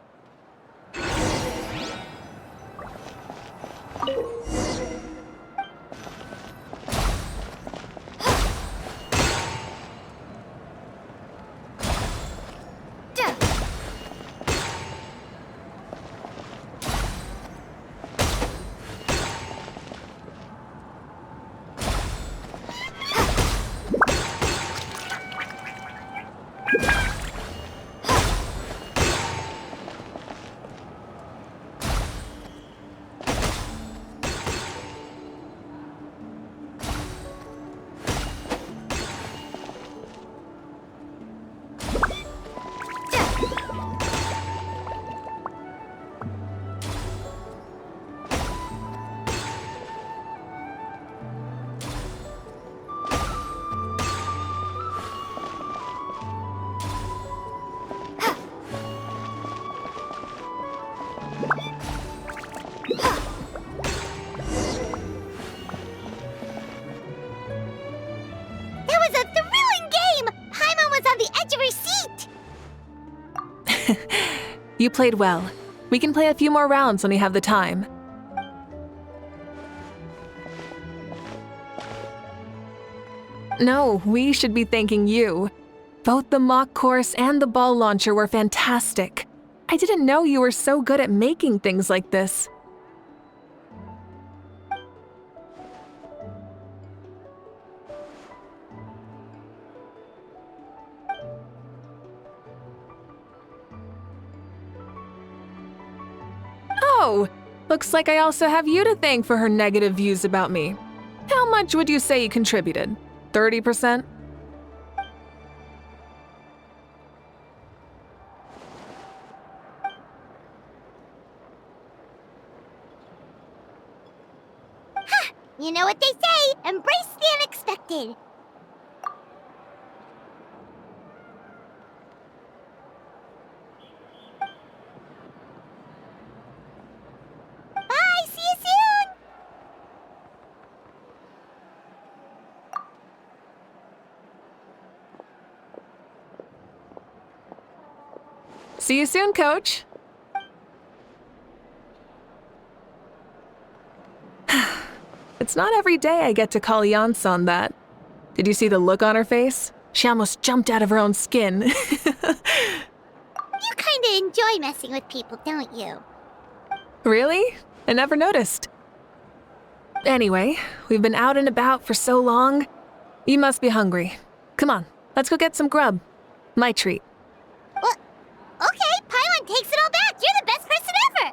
You played well. We can play a few more rounds when we have the time. No, we should be thanking you. Both the mock course and the ball launcher were fantastic. I didn't know you were so good at making things like this. Oh, looks like I also have you to thank for her negative views about me. How much would you say you contributed? 30%? You know what they say, embrace the unexpected. Bye, see you soon! See you soon, Coach. It's not every day I get to call Yansan that. Did you see the look on her face? She almost jumped out of her own skin. You kinda enjoy messing with people, don't you? Really? I never noticed. Anyway, we've been out and about for so long. You must be hungry. Come on, let's go get some grub. My treat. Well, okay, Paimon takes it all back. You're the best person ever.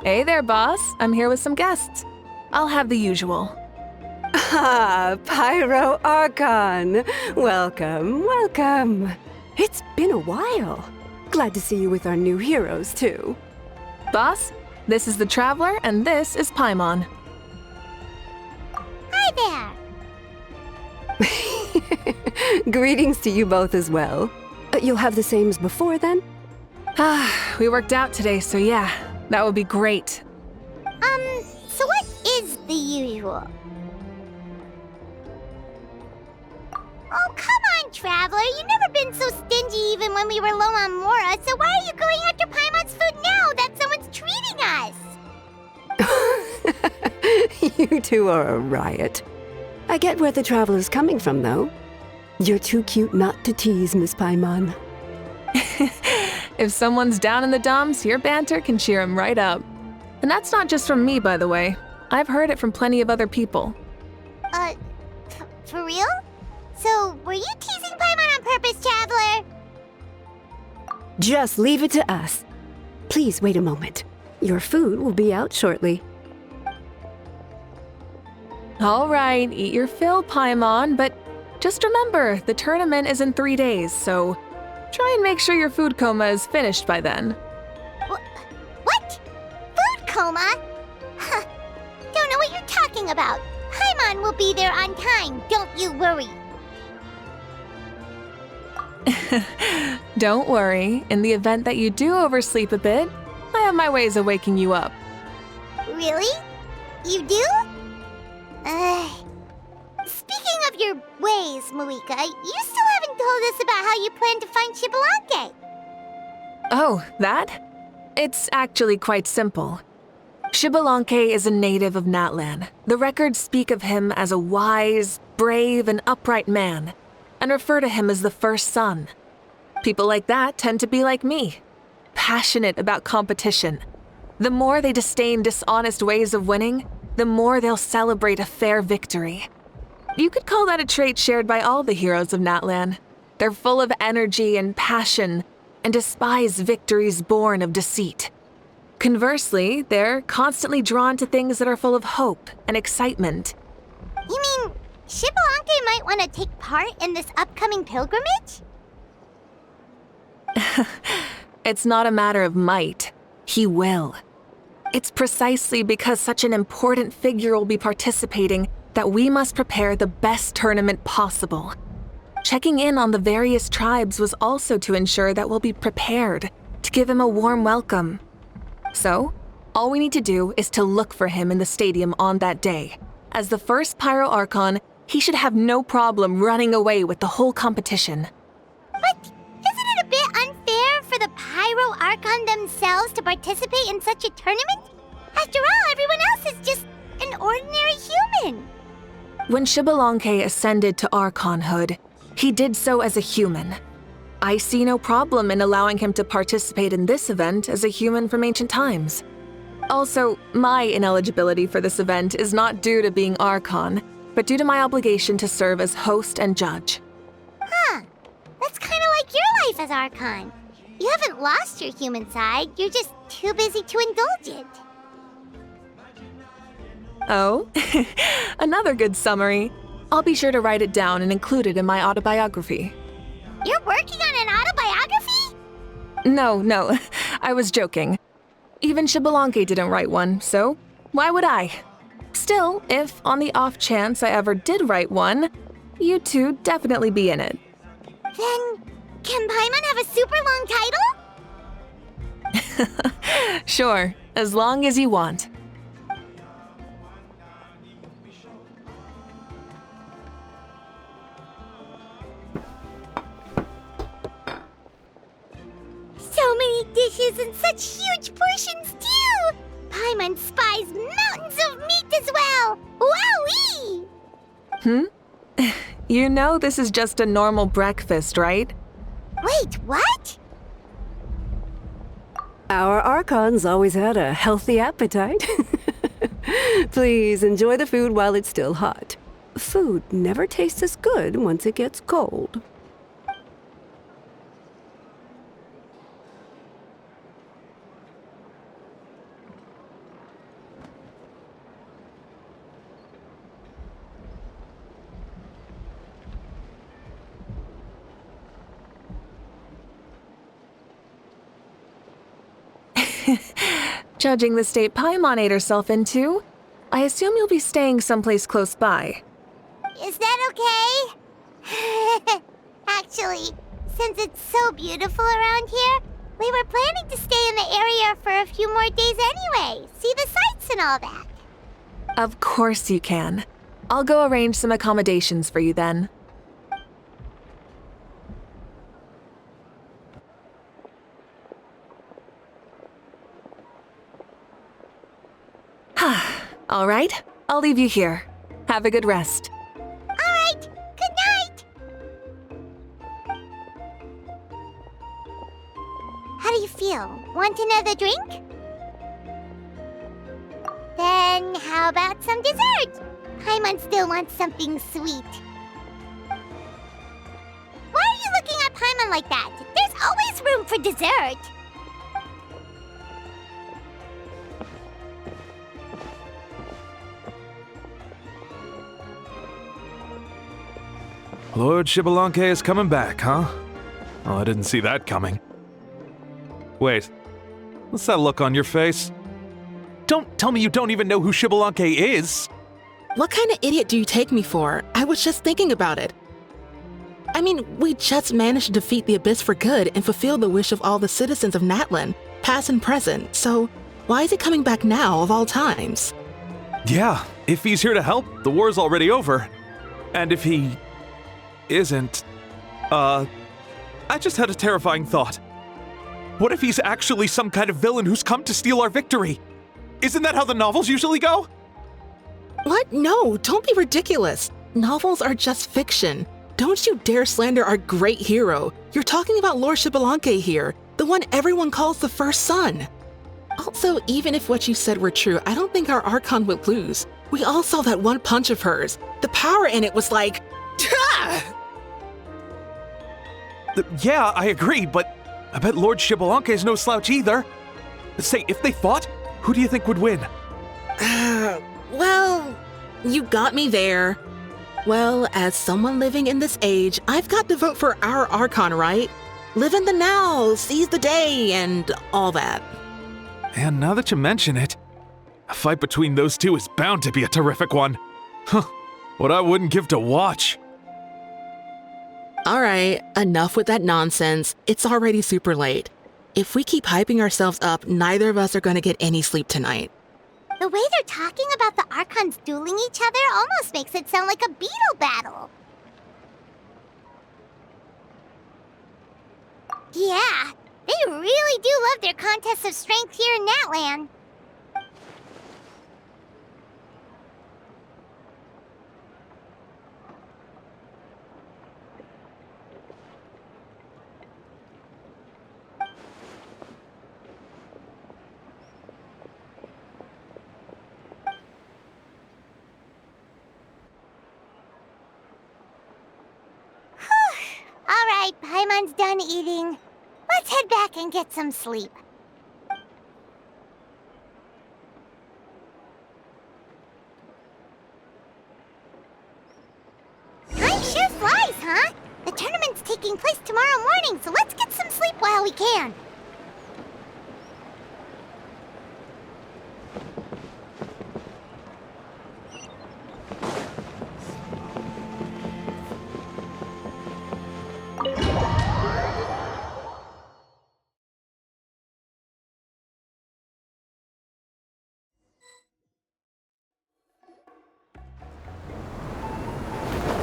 Hey there, boss. I'm here with some guests. I'll have the usual. Ah, Pyro Archon. Welcome, welcome. It's been a while. Glad to see you with our new heroes, too. Boss, this is the Traveler, and this is Paimon. Hi there. Greetings to you both as well. You'll have the same as before, then? We worked out today, so yeah, that would be great. So what is the usual? Oh, come on, Traveler. You've never been so stingy even when we were low on Mora, so why are you going after Paimon's food now that someone's treating us? You two are a riot. I get where the Traveler's coming from, though. You're too cute not to tease, Miss Paimon. If someone's down in the dumps, your banter can cheer him right up. And that's not just from me, by the way. I've heard it from plenty of other people. For real? So, were you teasing Paimon on purpose, Traveler? Just leave it to us. Please wait a moment. Your food will be out shortly. All right, eat your fill, Paimon, but just remember, the tournament is in 3 days, so try and make sure your food coma is finished by then. What? Food coma? Huh. Don't know what you're talking about. Paimon will be there on time, don't you worry. Don't worry, in the event that you do oversleep a bit, I have my ways of waking you up. Really? You do? Speaking of your ways, Mavuika, you still haven't told us about how you plan to find Xbalanque. Oh, that? It's actually quite simple. Xbalanque is a native of Natlan. The records speak of him as a wise, brave, and upright man, and refer to him as the first son. People like that tend to be like me, passionate about competition. The more they disdain dishonest ways of winning, the more they'll celebrate a fair victory. You could call that a trait shared by all the heroes of Natlan. They're full of energy and passion, and despise victories born of deceit. Conversely, they're constantly drawn to things that are full of hope and excitement. You mean Xbalanque might want to take part in this upcoming pilgrimage? It's not a matter of might. He will. It's precisely because such an important figure will be participating that we must prepare the best tournament possible. Checking in on the various tribes was also to ensure that we'll be prepared to give him a warm welcome. So, all we need to do is to look for him in the stadium on that day. As the first Pyro Archon, he should have no problem running away with the whole competition. But isn't it a bit unfair for the Pyro Archon themselves to participate in such a tournament? After all, everyone else is just an ordinary human. When Xbalanque ascended to Archonhood, he did so as a human. I see no problem in allowing him to participate in this event as a human from ancient times. Also, my ineligibility for this event is not due to being Archon, but due to my obligation to serve as host and judge. Huh. That's kind of like your life as Archon. You haven't lost your human side, you're just too busy to indulge it. Oh, another good summary. I'll be sure to write it down and include it in my autobiography. You're working on an autobiography? No, I was joking. Even Xbalanque didn't write one, so why would I? Still, if on the off chance I ever did write one, you two definitely be in it. Then, can Paimon have a super long title? Sure, as long as you want. So many dishes and such huge portions too! Paimon spies mountains of meat as well! Wowee! You know this is just a normal breakfast, right? Wait, what? Our Archons always had a healthy appetite. Please enjoy the food while it's still hot. Food never tastes as good once it gets cold. Judging the state Paimon ate herself into, I assume you'll be staying someplace close by. Is that okay? Actually, since it's so beautiful around here, we were planning to stay in the area for a few more days anyway. See the sights and all that. Of course you can. I'll go arrange some accommodations for you then. All right, I'll leave you here. Have a good rest. All right, good night. How do you feel? Want another drink? Then how about some dessert? Paimon still wants something sweet. Why are you looking at Paimon like that? There's always room for dessert. Lord Xbalanque is coming back, huh? Oh, I didn't see that coming. Wait, what's that look on your face? Don't tell me you don't even know who Xbalanque is! What kind of idiot do you take me for? I was just thinking about it. I mean, we just managed to defeat the Abyss for good and fulfill the wish of all the citizens of Natlan, past and present, so why is he coming back now of all times? Yeah, if he's here to help, the war's already over. And if he isn't, I just had a terrifying thought. What if he's actually some kind of villain who's come to steal our victory? Isn't that how the novels usually go? What? No, don't be ridiculous. Novels are just fiction. Don't you dare slander our great hero. You're talking about Lord Xbalanque here, the one everyone calls the first son. Also, even if what you said were true, I don't think our Archon would lose. We all saw that one punch of hers. The power in it was like, "Tah!" Yeah, I agree, but I bet Lord Xbalanque is no slouch either. Say, if they fought, who do you think would win? Well, you got me there. Well, as someone living in this age, I've got to vote for our Archon, right? Live in the now, seize the day, and all that. And now that you mention it, a fight between those two is bound to be a terrific one. Huh, what I wouldn't give to watch. All right, enough with that nonsense. It's already super late. If we keep hyping ourselves up, neither of us are going to get any sleep tonight. The way they're talking about the Archons dueling each other almost makes it sound like a beetle battle. Yeah, they really do love their contests of strength here in Natlan. All right, Paimon's done eating. Let's head back and get some sleep. Time sure flies, huh? The tournament's taking place tomorrow morning, so let's get some sleep while we can.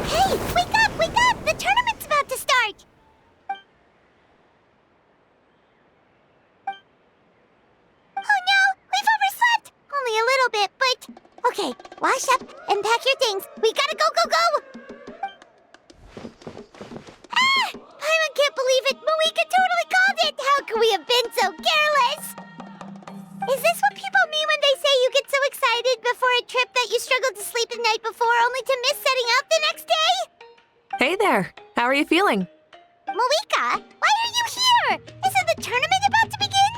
Hey, wake up, wake up! The tournament's about to start! Oh no, we've overslept! Only a little bit, but... Okay, wash up and pack your things. We gotta go, go, go! Ah! I can't believe it! Mavuika totally called it! How could we have been so careless? Is this what people mean when they say you get so excited before a trip that you struggle to sleep the night before only to miss setting out the next day? Hey there. How are you feeling? Mavuika, why are you here? Isn't the tournament about to begin?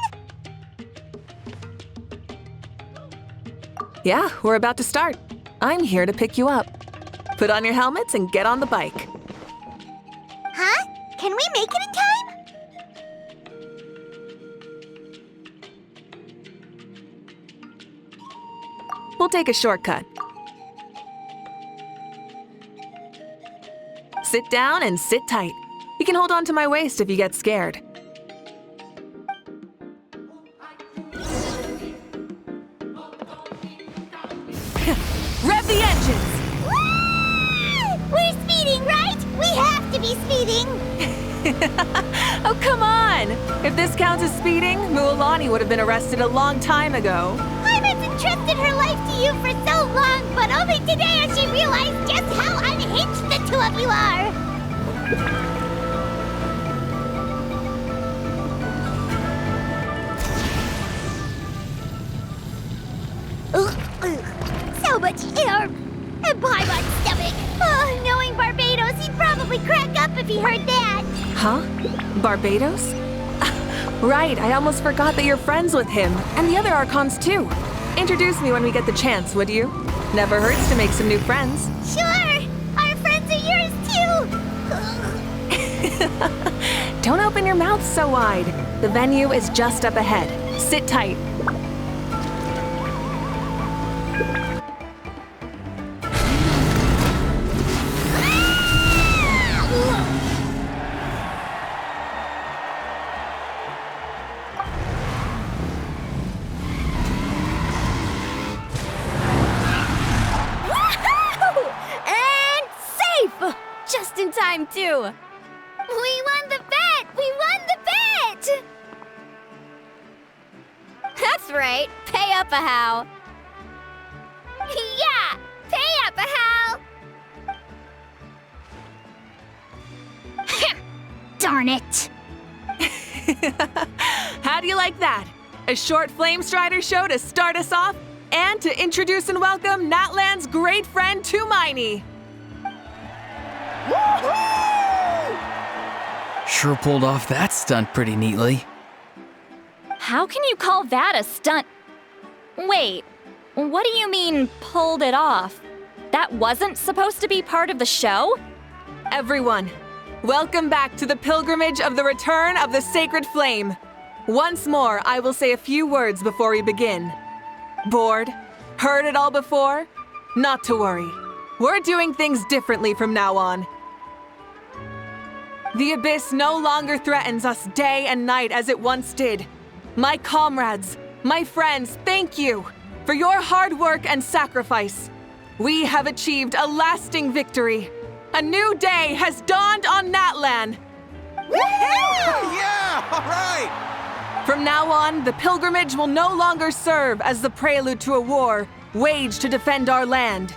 Yeah, we're about to start. I'm here to pick you up. Put on your helmets and get on the bike. Huh? Can we make it in time? We'll take a shortcut. Sit down and sit tight. You can hold on to my waist if you get scared. Rev the engines! Woo! We're speeding, right? We have to be speeding! Oh, come on! If this counts as speeding, Mualani would have been arrested a long time ago. Ivan's entrusted her life to you for so long, but only today has she realized just how unhinged the two of you are! So much air! And Paimon's stomach! Oh, knowing Barbados, he'd probably crack up if he heard that! Huh? Barbados? Right, I almost forgot that you're friends with him, and the other Archons too. Introduce me when we get the chance, would you? Never hurts to make some new friends. Sure! Our friends are yours too! Don't open your mouth so wide. The venue is just up ahead. Sit tight. Just in time, too. We won the bet! We won the bet! That's right. Pay up a how. Yeah! Pay up a how! Darn it! How do you like that? A short Flame Strider show to start us off, and to introduce and welcome Natlan's great friend Tumaini. Sure pulled off that stunt pretty neatly. How can you call that a stunt? Wait, what do you mean, pulled it off? That wasn't supposed to be part of the show? Everyone, welcome back to the pilgrimage of the return of the Sacred Flame. Once more, I will say a few words before we begin. Bored? Heard it all before? Not to worry. We're doing things differently from now on. The abyss no longer threatens us day and night as it once did. My comrades, my friends, thank you for your hard work and sacrifice. We have achieved a lasting victory. A new day has dawned on Natlan. Yeah, all right! From now on, the pilgrimage will no longer serve as the prelude to a war waged to defend our land.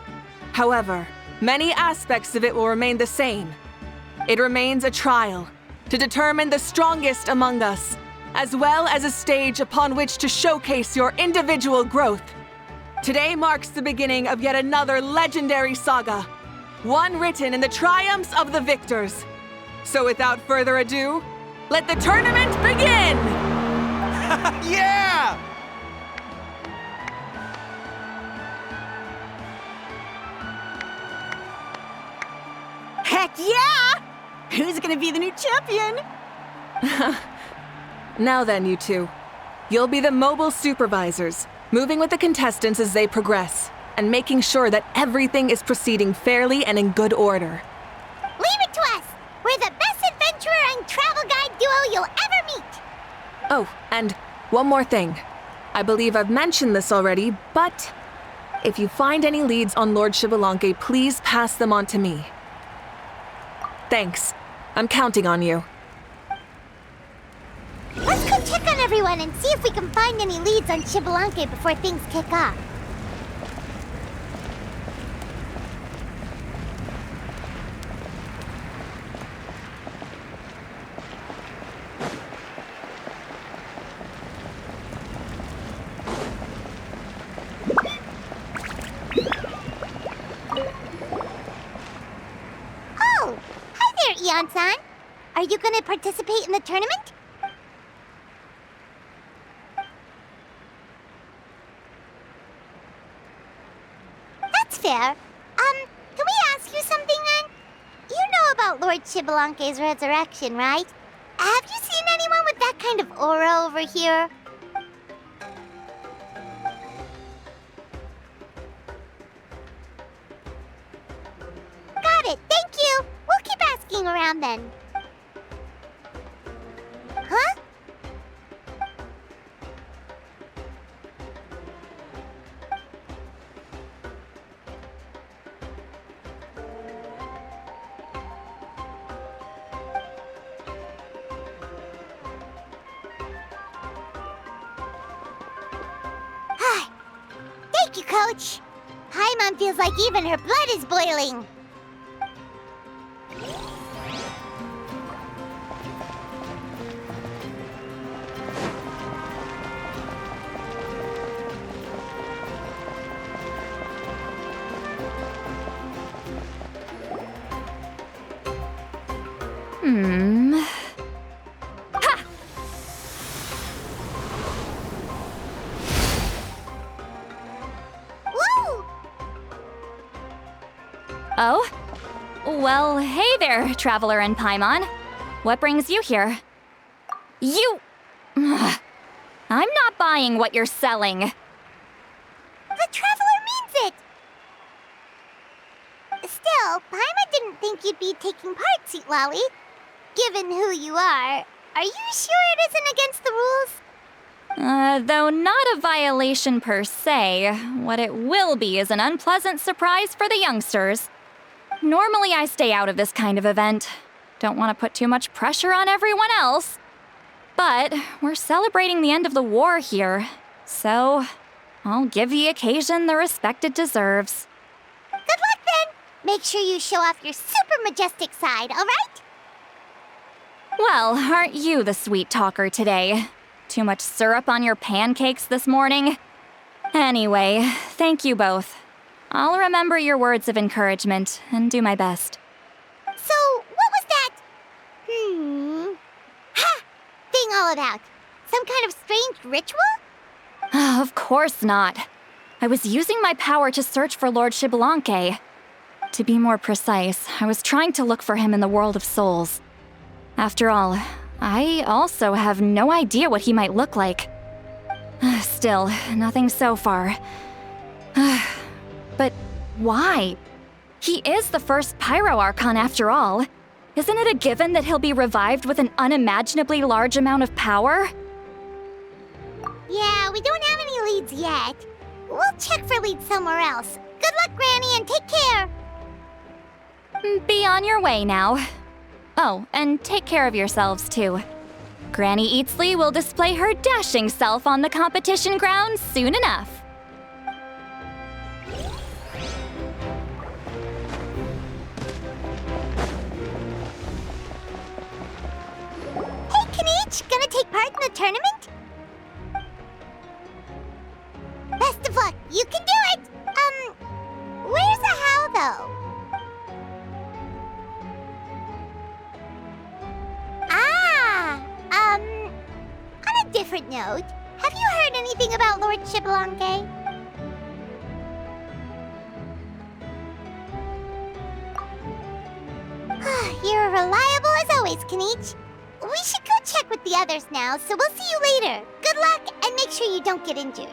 However, many aspects of it will remain the same. It remains a trial to determine the strongest among us, as well as a stage upon which to showcase your individual growth. Today marks the beginning of yet another legendary saga, one written in the triumphs of the victors. So without further ado, let the tournament begin! Yeah! Heck yeah! Who's gonna be the new champion? Now then, you two. You'll be the mobile supervisors, moving with the contestants as they progress, and making sure that everything is proceeding fairly and in good order. Leave it to us! We're the best adventurer and travel guide duo you'll ever meet! Oh, and one more thing. I believe I've mentioned this already, but if you find any leads on Lord Xbalanque, please pass them on to me. Thanks. I'm counting on you. Let's go check on everyone and see if we can find any leads on Xbalanque before things kick off. Oh, hi there, Eon-san. Are you going to participate in the tournament? That's fair. Can we ask you something then? You know about Lord Xbalanque's resurrection, right? Have you seen anyone with that kind of aura over here? Got it, thank you. We'll keep asking around then. Huh? Thank you, Coach. Paimon feels like even her blood is boiling. Ha! Woo! Oh? Well, hey there, Traveler and Paimon. What brings you here? You... Ugh. I'm not buying what you're selling. The Traveler means it! Still, Paimon didn't think you'd be taking part, Sweet Lolly. Given who you are you sure it isn't against the rules? Though not a violation per se, what it will be is an unpleasant surprise for the youngsters. Normally I stay out of this kind of event. Don't want to put too much pressure on everyone else. But we're celebrating the end of the war here, so I'll give the occasion the respect it deserves. Good luck then! Make sure you show off your super majestic side, alright? Well, aren't you the sweet talker today? Too much syrup on your pancakes this morning? Anyway, thank you both. I'll remember your words of encouragement and do my best. So, what was that? Ha! Thing all about? Some kind of strange ritual? Of course not. I was using my power to search for Lord Xbalanque. To be more precise, I was trying to look for him in the world of souls. After all, I also have no idea what he might look like. Still, nothing so far. But why? He is the first Pyro Archon after all. Isn't it a given that he'll be revived with an unimaginably large amount of power? Yeah, we don't have any leads yet. We'll check for leads somewhere else. Good luck, Granny, and take care! Be on your way now. Oh, and take care of yourselves too. Granny Eatsley will display her dashing self on the competition grounds soon enough. Hey, Kanich, gonna take part in the tournament? Best of luck, you can do it! Where's the how, though? On a different note, have you heard anything about Lord Xbalanque? You're reliable as always, Kanich. We should go check with the others now, so we'll see you later. Good luck, and make sure you don't get injured.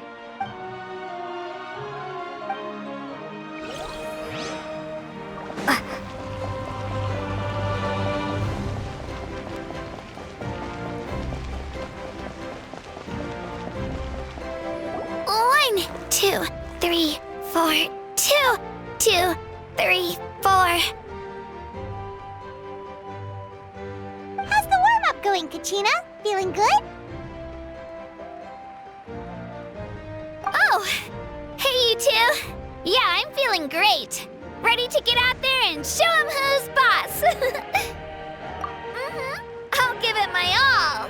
One, 2, 3, 4. 2, 2, 3, 4. How's the warm-up going, Kachina? Feeling good? Oh, hey you two. Yeah, I'm feeling great. Ready to get out there and show 'em who's boss. I'll give it my all.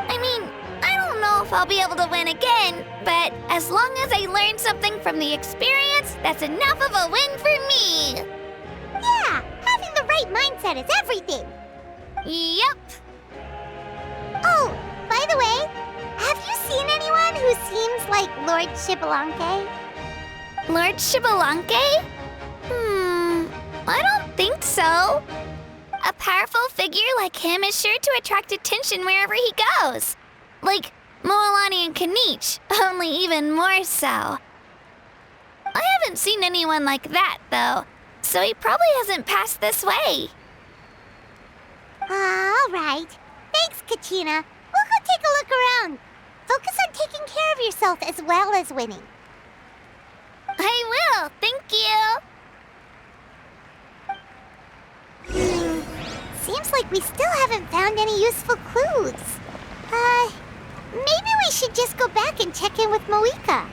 I mean, I don't know if I'll be able to win again, but as long as I learn something from the experience, that's enough of a win for me. Yeah, having the right mindset is everything. Yep. Oh, by the way, have you seen anyone who seems like Lord Xbalanque? Lord Xbalanque? I don't think so. A powerful figure like him is sure to attract attention wherever he goes. Like Moalani and Kanich, only even more so. I haven't seen anyone like that, though, so he probably hasn't passed this way. All right. Thanks, Kachina. We'll go take a look around. Focus on taking care of yourself as well as winning. I will, thank you. Seems like we still haven't found any useful clues. Maybe we should just go back and check in with Mavuika.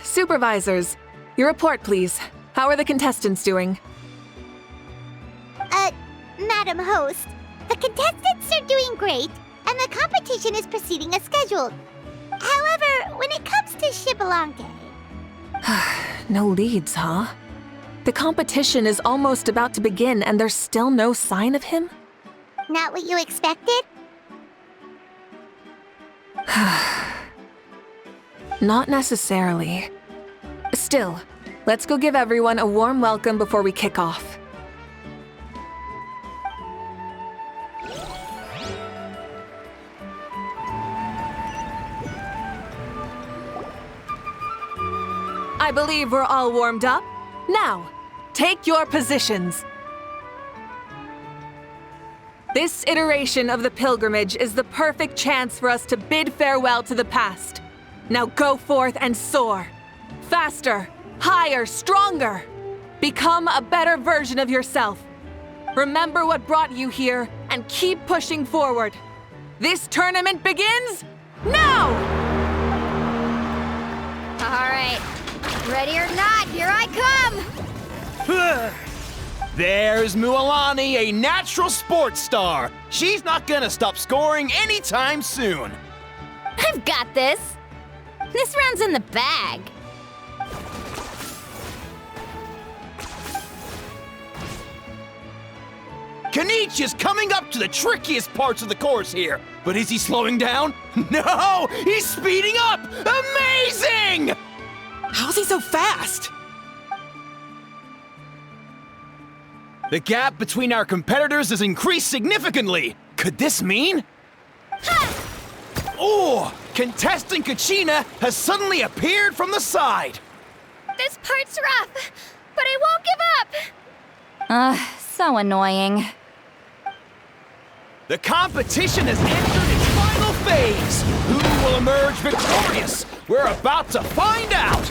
Supervisors, your report, please. How are the contestants doing? Madam Host, the contestants are doing great, and the competition is proceeding as scheduled. However, when it comes to Xbalanque... No leads, huh? The competition is almost about to begin, and there's still no sign of him? Not what you expected? Not necessarily. Still, let's go give everyone a warm welcome before we kick off. I believe we're all warmed up. Now, take your positions. This iteration of the pilgrimage is the perfect chance for us to bid farewell to the past. Now go forth and soar. Faster, higher, stronger. Become a better version of yourself. Remember what brought you here and keep pushing forward. This tournament begins now! All right. Ready or not, here I come! There's Mualani, a natural sports star. She's not gonna stop scoring anytime soon. I've got this. This round's in the bag. Kanichi is coming up to the trickiest parts of the course here. But is he slowing down? No! He's speeding up! Amazing! How's he so fast? The gap between our competitors has increased significantly. Could this mean? Oh! Contestant Kachina has suddenly appeared from the side. This part's rough, but I won't give up. So annoying. The competition has entered its final phase. Who will emerge victorious? We're about to find out.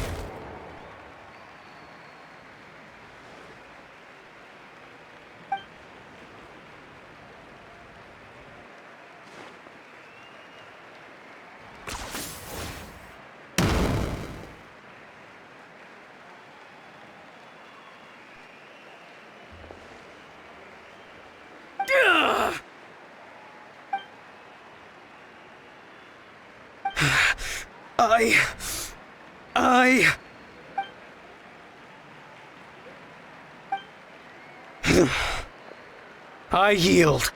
I yield.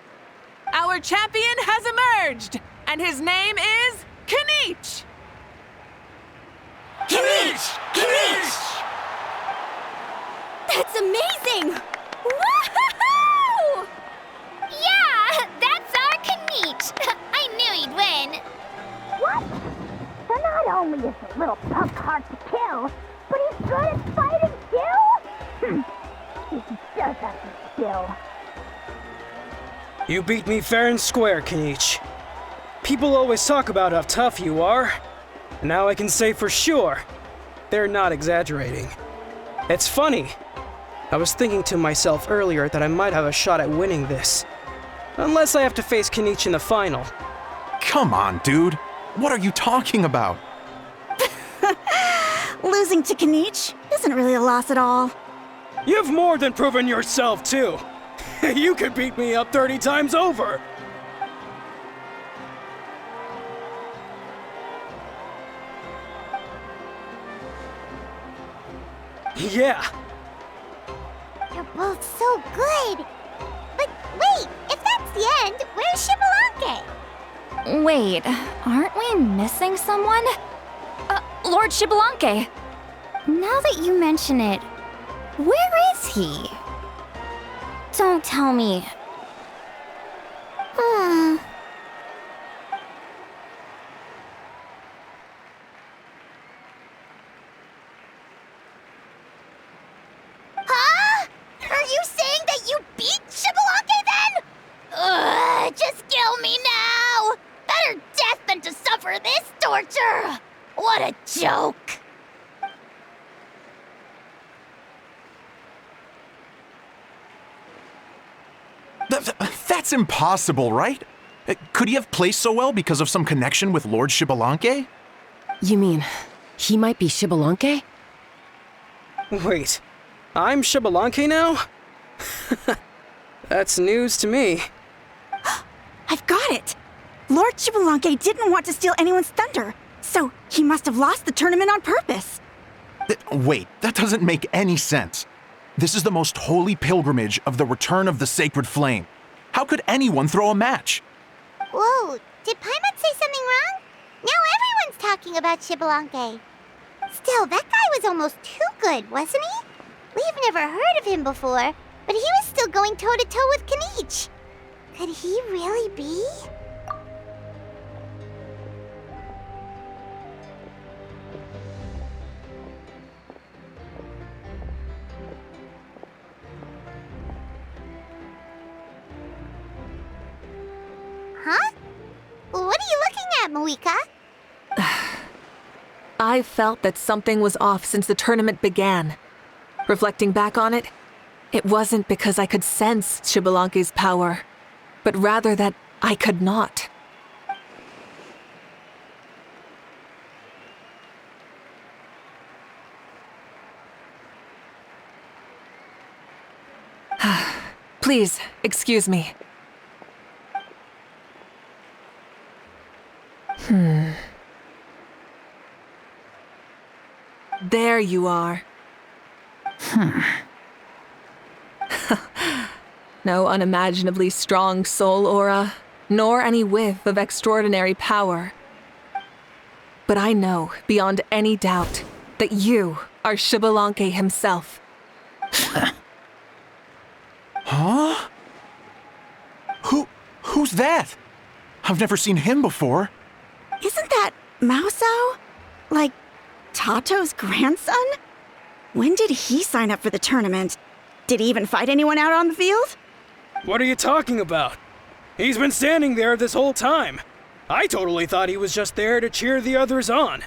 Our champion has emerged, and his name is Kanichi! Kanichi! Kanichi! That's amazing! Woohoo! Yeah, that's our Kanichi. I knew he'd win. What? So not only is the little punk hard to kill, but he's good at fighting too? He does have some skill. You beat me fair and square, Kanichi. People always talk about how tough you are. And now I can say for sure, they're not exaggerating. It's funny. I was thinking to myself earlier that I might have a shot at winning this. Unless I have to face Kanichi in the final. Come on, dude. What are you talking about? Losing to Kanichi isn't really a loss at all. You've more than proven yourself, too. You could beat me up 30 times over. Yeah. You're both so good. But wait, if that's the end, where's Xbalanque? Wait, aren't we missing someone? Lord Xbalanque. Now that you mention it, where is he? Don't tell me. Huh? Are you saying that you beat Xbalanque then? Just kill me now! Better death than to suffer this torture! What a joke! That's impossible, right? Could he have placed so well because of some connection with Lord Xbalanque? You mean, he might be Xbalanque? Wait, I'm Xbalanque now? That's news to me. I've got it! Lord Xbalanque didn't want to steal anyone's thunder, so he must have lost the tournament on purpose. Wait, that doesn't make any sense. This is the most holy pilgrimage of the return of the sacred flame. How could anyone throw a match? Whoa, did Paimon say something wrong? Now everyone's talking about Xbalanque. Still, that guy was almost too good, wasn't he? We've never heard of him before, but he was still going toe-to-toe with Kanichi. Could he really be? Huh? What are you looking at, Mavuika? I felt that something was off since the tournament began. Reflecting back on it, it wasn't because I could sense Xbalanque's power, but rather that I could not. Please, excuse me. There you are. No unimaginably strong soul aura, nor any whiff of extraordinary power. But I know, beyond any doubt, that you are Xbalanque himself. Huh? Who's that? I've never seen him before. Isn't that Mauso? Like, Tato's grandson? When did he sign up for the tournament? Did he even fight anyone out on the field? What are you talking about? He's been standing there this whole time. I totally thought he was just there to cheer the others on.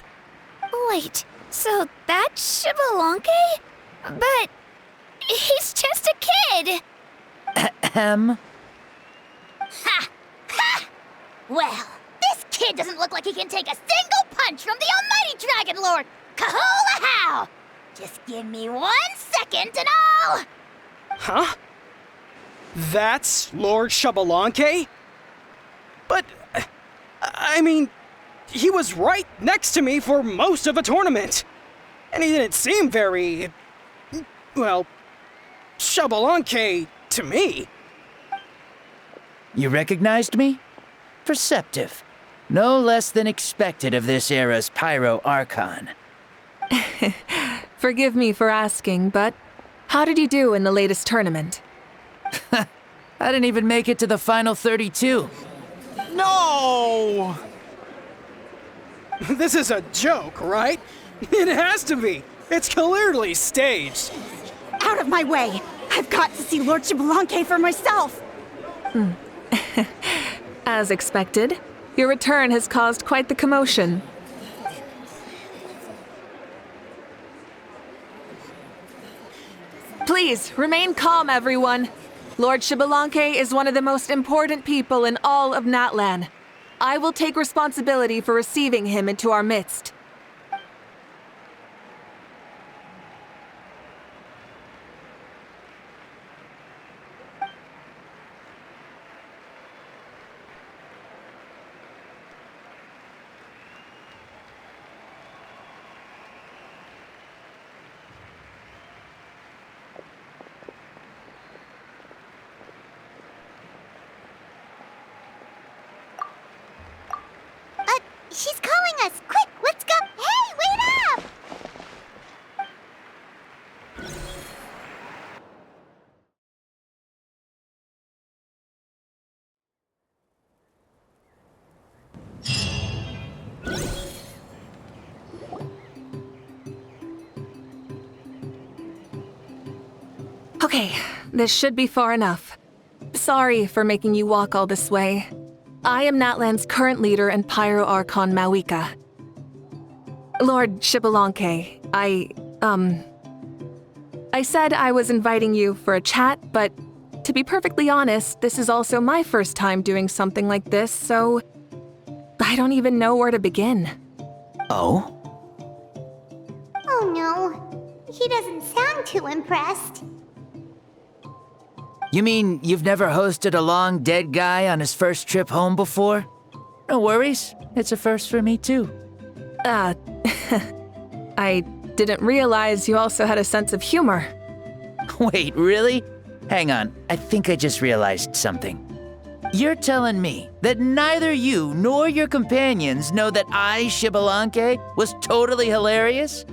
Wait, so that's Xbalanque? But he's just a kid. Ha! Ha! Well, this kid doesn't look like he can take a single punch from the almighty Dragon Lord! Kahola how! Just give me 1 second and I'll... Huh? That's Lord Xbalanque? But, I mean, he was right next to me for most of a tournament. And he didn't seem very, well, Xbalanque to me. You recognized me? Perceptive. No less than expected of this era's Pyro Archon. Forgive me for asking, but how did you do in the latest tournament? I didn't even make it to the final 32. No! This is a joke, right? It has to be. It's clearly staged. Out of my way! I've got to see Lord Xbalanque for myself! As expected, your return has caused quite the commotion. Please, remain calm, everyone. Lord Xbalanque is one of the most important people in all of Natlan. I will take responsibility for receiving him into our midst. She's calling us! Quick, let's go! Hey, wait up! Okay, this should be far enough. Sorry for making you walk all this way. I am Natlan's current leader and Pyro Archon Mavuika. Lord Xbalanque, I said I was inviting you for a chat, but to be perfectly honest, this is also my first time doing something like this, so I don't even know where to begin. Oh? Oh no, he doesn't sound too impressed. You mean you've never hosted a long dead guy on his first trip home before? No worries, it's a first for me too. I didn't realize you also had a sense of humor. Wait, really? Hang on, I think I just realized something. You're telling me that neither you nor your companions know that I, Xbalanque, was totally hilarious?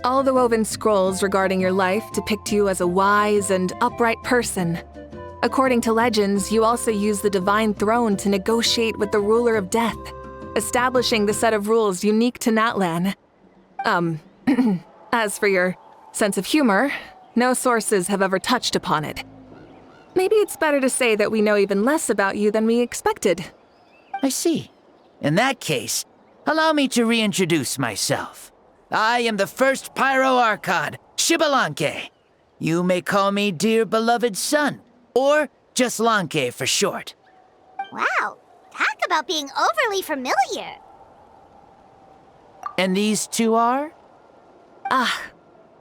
All the woven scrolls regarding your life depict you as a wise and upright person. According to legends, you also use the divine throne to negotiate with the ruler of death, establishing the set of rules unique to Natlan. As for your sense of humor, no sources have ever touched upon it. maybe it's better to say that we know even less about you than we expected. I see. In that case, allow me to reintroduce myself. I am the first Pyro Archon, Xbalanque. You may call me dear beloved son, or just Lanque for short. Wow, talk about being overly familiar. And these two are?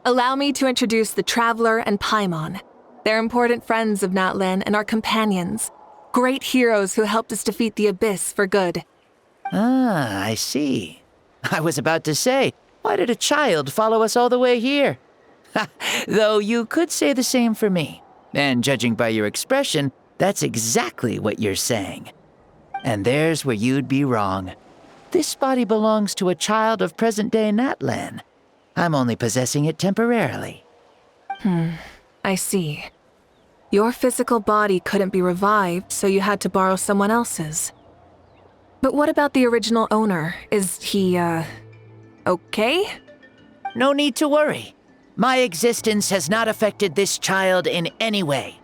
Allow me to introduce the Traveler and Paimon. They're important friends of natlan and our companions. Great heroes who helped us defeat the Abyss for good. Ah, I see. I was about to say, why did a child follow us all the way here? Though you could say the same for me. And judging by your expression, that's exactly what you're saying. And there's where you'd be wrong. This body belongs to a child of present-day natlan. I'm only possessing it temporarily. I see. Your physical body couldn't be revived, so you had to borrow someone else's. But what about the original owner? Is he, okay? No need to worry. My existence has not affected this child in any way.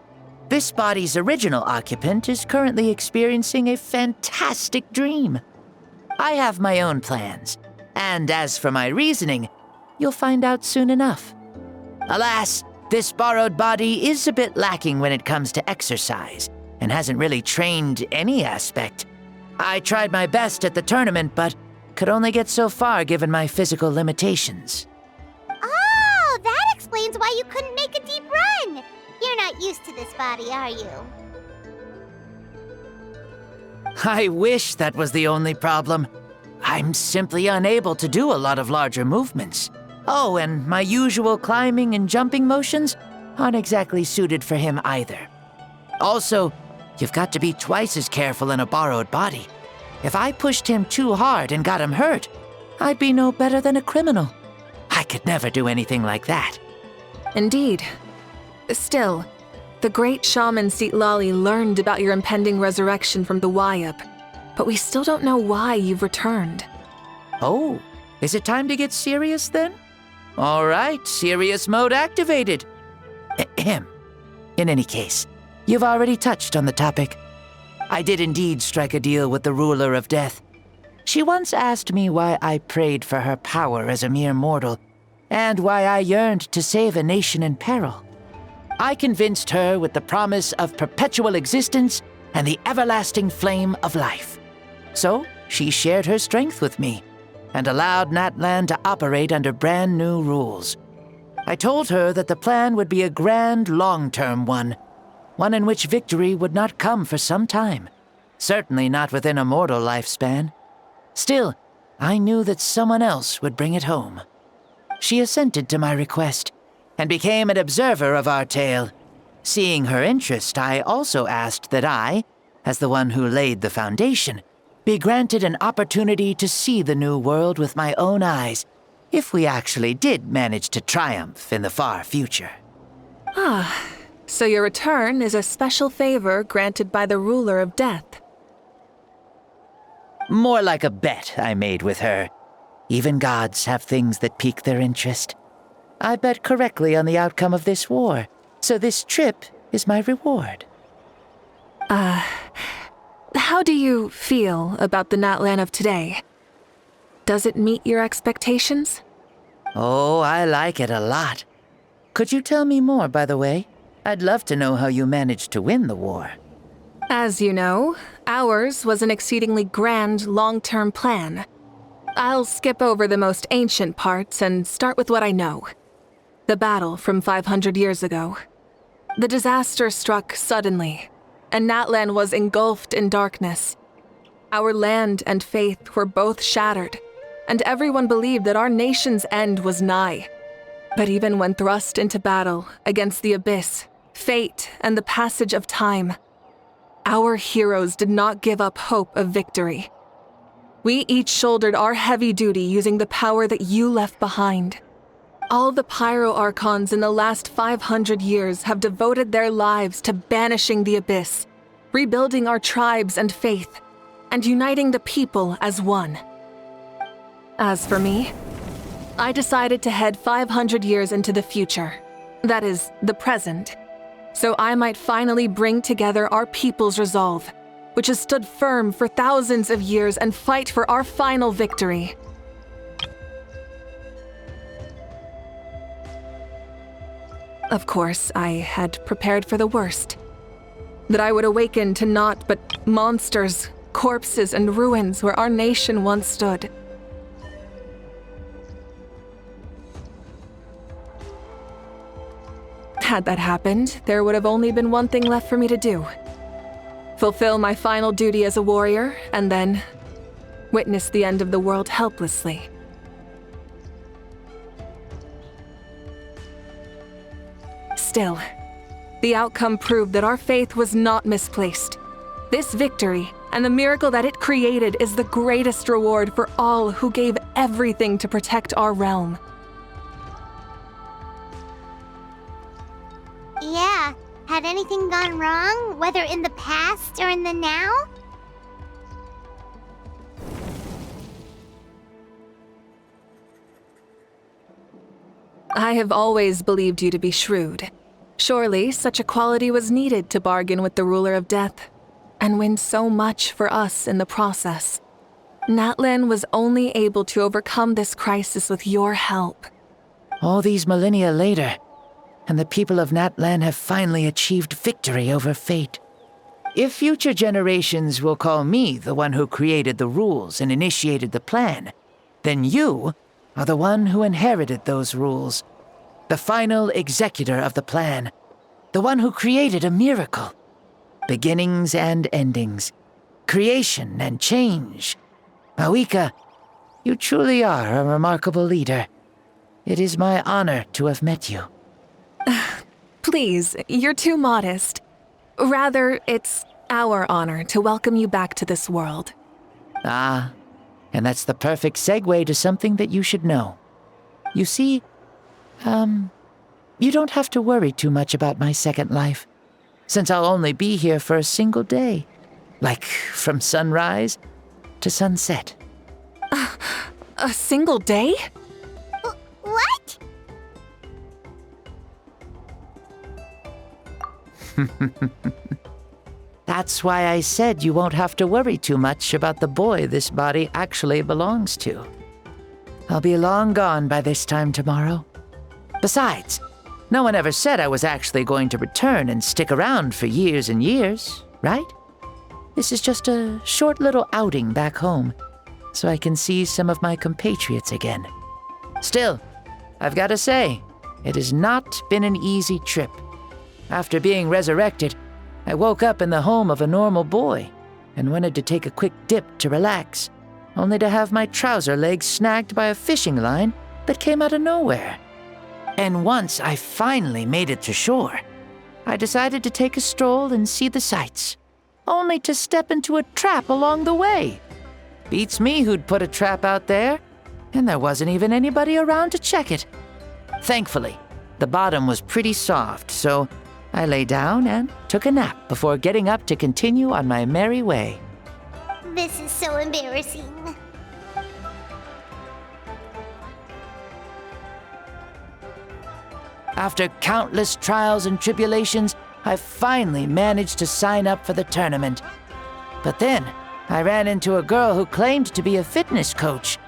This body's original occupant is currently experiencing a fantastic dream. I have my own plans, and as for my reasoning, you'll find out soon enough. Alas, this borrowed body is a bit lacking when it comes to exercise, and hasn't really trained any aspect. I tried my best at the tournament, but could only get so far given my physical limitations. Oh, that explains why you couldn't make a deep run. You're not used to this body, are you? I wish that was the only problem. I'm simply unable to do a lot of larger movements. Oh, and my usual climbing and jumping motions aren't exactly suited for him either. Also, you've got to be twice as careful in a borrowed body. If I pushed him too hard and got him hurt, I'd be no better than a criminal. I could never do anything like that. Indeed. Still, the great shaman Lali learned about your impending resurrection from the Wayup, but we still don't know why you've returned. Oh, is it time to get serious then? All right, serious mode activated. Ahem. In any case, you've already touched on the topic. I did indeed strike a deal with the ruler of death. She once asked me why I prayed for her power as a mere mortal, and why I yearned to save a nation in peril. I convinced her with the promise of perpetual existence and the everlasting flame of life. So she shared her strength with me, and allowed natlan to operate under brand new rules. I told her that the plan would be a grand, long-term one in which victory would not come for some time, certainly not within a mortal lifespan. Still, I knew that someone else would bring it home. She assented to my request, and became an observer of our tale. Seeing her interest, I also asked that I, as the one who laid the foundation, be granted an opportunity to see the new world with my own eyes, if we actually did manage to triumph in the far future. So your return is a special favor granted by the ruler of death. More like a bet I made with her. Even gods have things that pique their interest. I bet correctly on the outcome of this war, so this trip is my reward. How do you feel about the natlan of today? Does it meet your expectations? Oh, I like it a lot. Could you tell me more, by the way? I'd love to know how you managed to win the war. As you know, ours was an exceedingly grand, long-term plan. I'll skip over the most ancient parts and start with what I know. The battle from 500 years ago. The disaster struck suddenly, and natlan was engulfed in darkness. Our land and faith were both shattered, and everyone believed that our nation's end was nigh. But even when thrust into battle against the Abyss, fate, and the passage of time, our heroes did not give up hope of victory. We each shouldered our heavy duty using the power that you left behind. All the Pyro Archons in the last 500 years have devoted their lives to banishing the Abyss, rebuilding our tribes and faith, and uniting the people as one. As for me, I decided to head 500 years into the future, that is, the present, so I might finally bring together our people's resolve, which has stood firm for thousands of years, and fight for our final victory. Of course, I had prepared for the worst. That I would awaken to naught but monsters, corpses, and ruins where our nation once stood. Had that happened, there would have only been one thing left for me to do. Fulfill my final duty as a warrior, and then witness the end of the world helplessly. Still, the outcome proved that our faith was not misplaced. This victory, and the miracle that it created, is the greatest reward for all who gave everything to protect our realm. Yeah, had anything gone wrong, whether in the past or in the now? I have always believed you to be shrewd. Surely, such a quality was needed to bargain with the ruler of death, and win so much for us in the process. Natlan was only able to overcome this crisis with your help. All these millennia later, and the people of Natlan have finally achieved victory over fate. If future generations will call me the one who created the rules and initiated the plan, then you are the one who inherited those rules. The final executor of the plan. The one who created a miracle. Beginnings and endings. Creation and change. Mavuika, you truly are a remarkable leader. It is my honor to have met you. Please, you're too modest. Rather, it's our honor to welcome you back to this world. Ah, and that's the perfect segue to something that you should know. You see, you don't have to worry too much about my second life, since I'll only be here for a single day, like from sunrise to sunset. A single day? What? That's why I said you won't have to worry too much about the boy this body actually belongs to. I'll be long gone by this time tomorrow. Besides, no one ever said I was actually going to return and stick around for years and years, right? This is just a short little outing back home, so I can see some of my compatriots again. Still, I've got to say, it has not been an easy trip. After being resurrected, I woke up in the home of a normal boy and wanted to take a quick dip to relax, only to have my trouser legs snagged by a fishing line that came out of nowhere. And once I finally made it to shore, I decided to take a stroll and see the sights, only to step into a trap along the way. Beats me who'd put a trap out there, and there wasn't even anybody around to check it. Thankfully, the bottom was pretty soft, so I lay down and took a nap before getting up to continue on my merry way. This is so embarrassing. After countless trials and tribulations, I finally managed to sign up for the tournament. But then, I ran into a girl who claimed to be a fitness coach.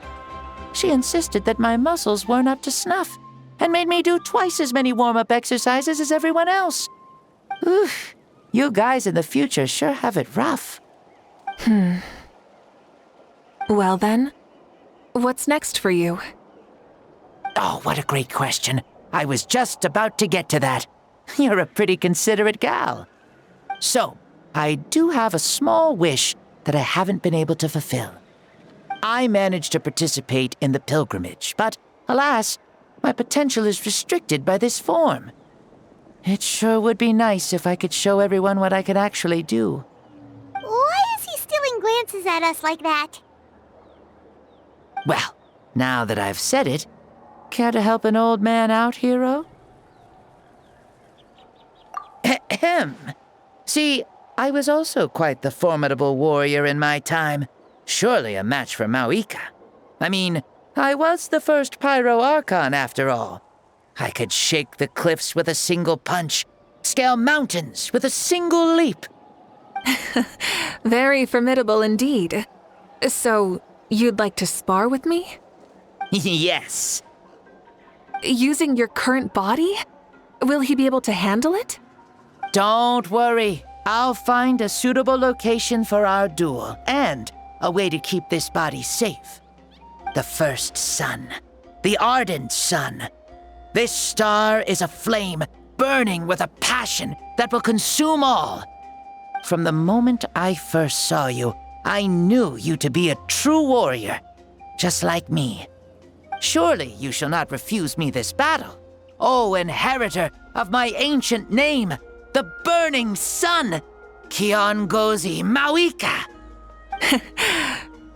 She insisted that my muscles weren't up to snuff, and made me do twice as many warm-up exercises as everyone else. Oof, you guys in the future sure have it rough. Well then, what's next for you? Oh, what a great question. I was just about to get to that. You're a pretty considerate gal. So, I do have a small wish that I haven't been able to fulfill. I managed to participate in the pilgrimage, but alas, my potential is restricted by this form. It sure would be nice if I could show everyone what I could actually do. Why is he stealing glances at us like that? Well, now that I've said it, care to help an old man out, hero? Ahem. See, I was also quite the formidable warrior in my time. Surely a match for Mavuika. I mean, I was the first Pyro Archon after all. I could shake the cliffs with a single punch, scale mountains with a single leap. Very formidable indeed. So, you'd like to spar with me? Yes. Using your current body? Will he be able to handle it? Don't worry. I'll find a suitable location for our duel and a way to keep this body safe. The first sun. The ardent sun. This star is a flame burning with a passion that will consume all. From the moment I first saw you, I knew you to be a true warrior, just like me. Surely you shall not refuse me this battle, O inheritor of my ancient name, the burning sun, Kiongozi Mavuika.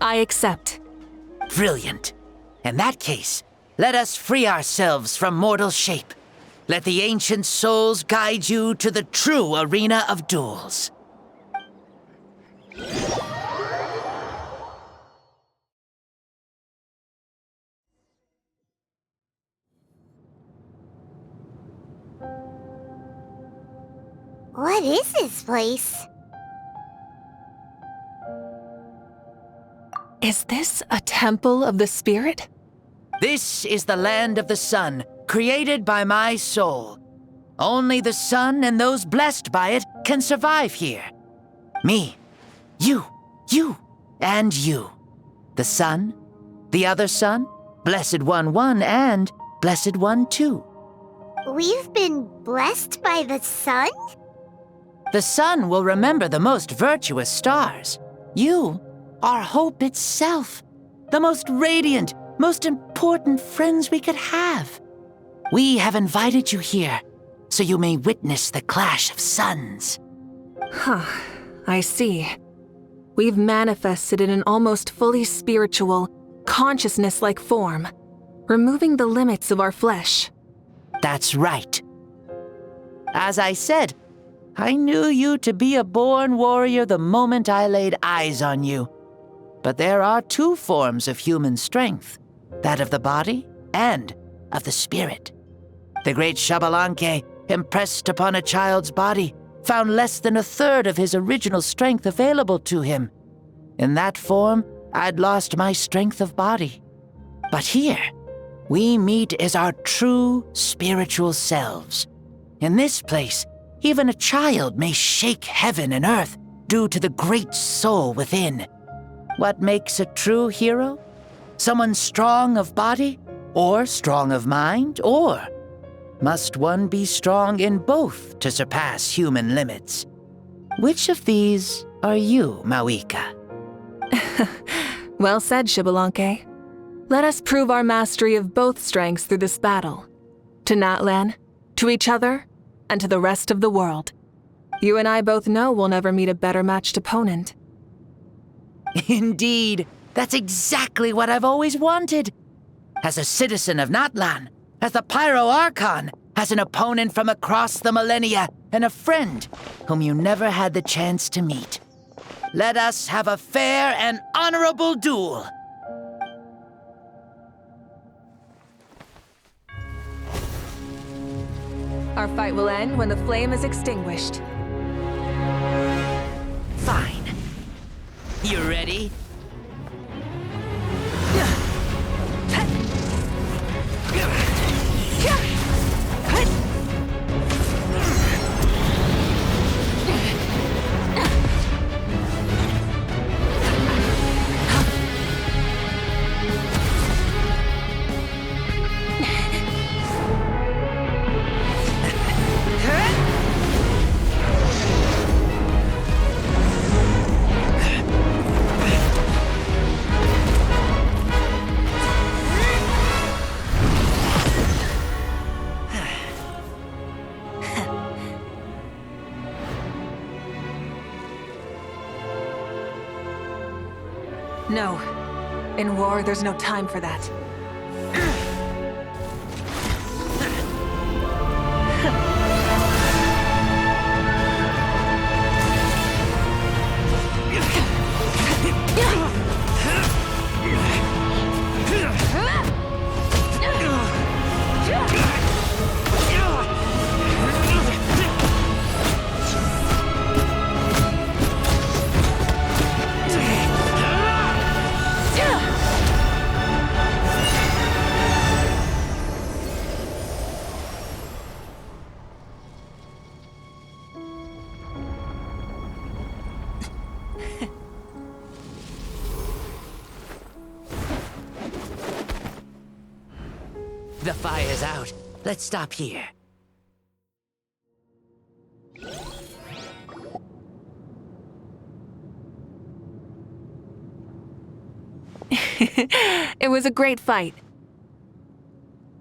I accept. Brilliant. In that case, let us free ourselves from mortal shape. Let the ancient souls guide you to the true arena of duels. What is this place? Is this a temple of the spirit? This is the land of the sun, created by my soul. Only the sun and those blessed by it can survive here. Me, you, and you. The sun, the other sun, Blessed One 1, and Blessed One 2. We've been blessed by the sun? The sun will remember the most virtuous stars. You are hope itself, the most radiant, most important friends we could have. We have invited you here, so you may witness the clash of suns. Huh, I see. We've manifested in an almost fully spiritual, consciousness-like form, removing the limits of our flesh. That's right. As I said, I knew you to be a born warrior the moment I laid eyes on you. But there are two forms of human strength, that of the body and of the spirit. The great Xbalanque, impressed upon a child's body, found less than a third of his original strength available to him. In that form, I'd lost my strength of body. But here, we meet as our true spiritual selves. In this place, even a child may shake heaven and earth due to the great soul within. What makes a true hero? Someone strong of body, or strong of mind, or must one be strong in both to surpass human limits? Which of these are you, Mavuika? Well said, Xbalanque. Let us prove our mastery of both strengths through this battle. To Natlan, to each other, and to the rest of the world. You and I both know we'll never meet a better matched opponent. Indeed, that's exactly what I've always wanted. As a citizen of Natlan, as the Pyro Archon, as an opponent from across the millennia, and a friend whom you never had the chance to meet. Let us have a fair and honorable duel. Our fight will end when the flame is extinguished. Fine. You ready? No. In war, there's no time for that. The fire's out. Let's stop here. It was a great fight.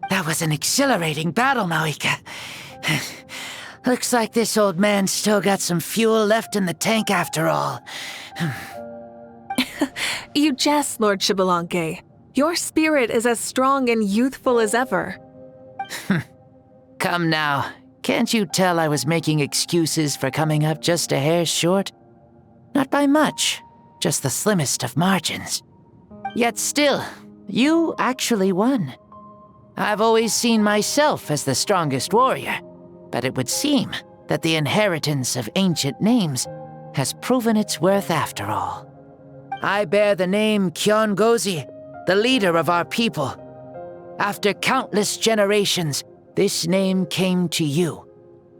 That was an exhilarating battle, Mavuika. Looks like this old man's still got some fuel left in the tank after all. You jest, Lord Xbalanque. Your spirit is as strong and youthful as ever. Come now. Can't you tell I was making excuses for coming up just a hair short? Not by much, just the slimmest of margins. Yet still, you actually won. I've always seen myself as the strongest warrior, but it would seem that the inheritance of ancient names has proven its worth after all. I bear the name Kiongozi, the leader of our people. After countless generations, this name came to you,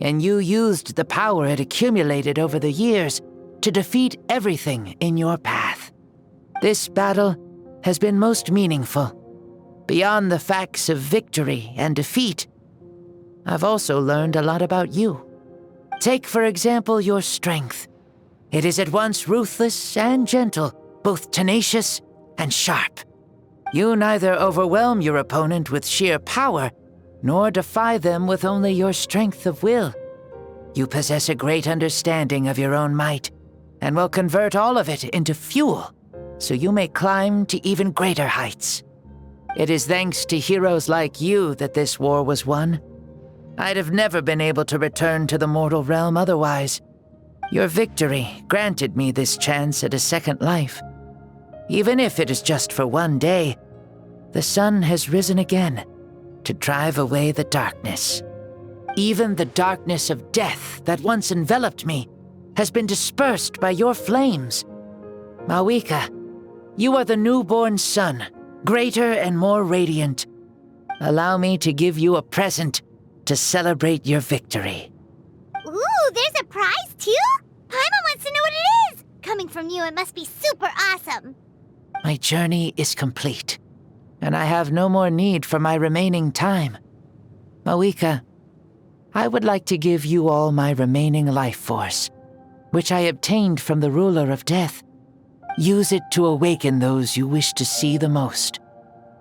and you used the power it accumulated over the years to defeat everything in your path. This battle has been most meaningful. Beyond the facts of victory and defeat, I've also learned a lot about you. Take, for example, your strength. It is at once ruthless and gentle, both tenacious and sharp. You neither overwhelm your opponent with sheer power, nor defy them with only your strength of will. You possess a great understanding of your own might, and will convert all of it into fuel, so you may climb to even greater heights. It is thanks to heroes like you that this war was won. I'd have never been able to return to the mortal realm otherwise. Your victory granted me this chance at a second life. Even if it is just for one day, the sun has risen again to drive away the darkness. Even the darkness of death that once enveloped me has been dispersed by your flames. Mavuika, you are the newborn sun, greater and more radiant. Allow me to give you a present to celebrate your victory. Ooh, there's a prize too? Paimon wants to know what it is! Coming from you, it must be super awesome. My journey is complete, and I have no more need for my remaining time. Mavuika, I would like to give you all my remaining life force, which I obtained from the ruler of death. Use it to awaken those you wish to see the most.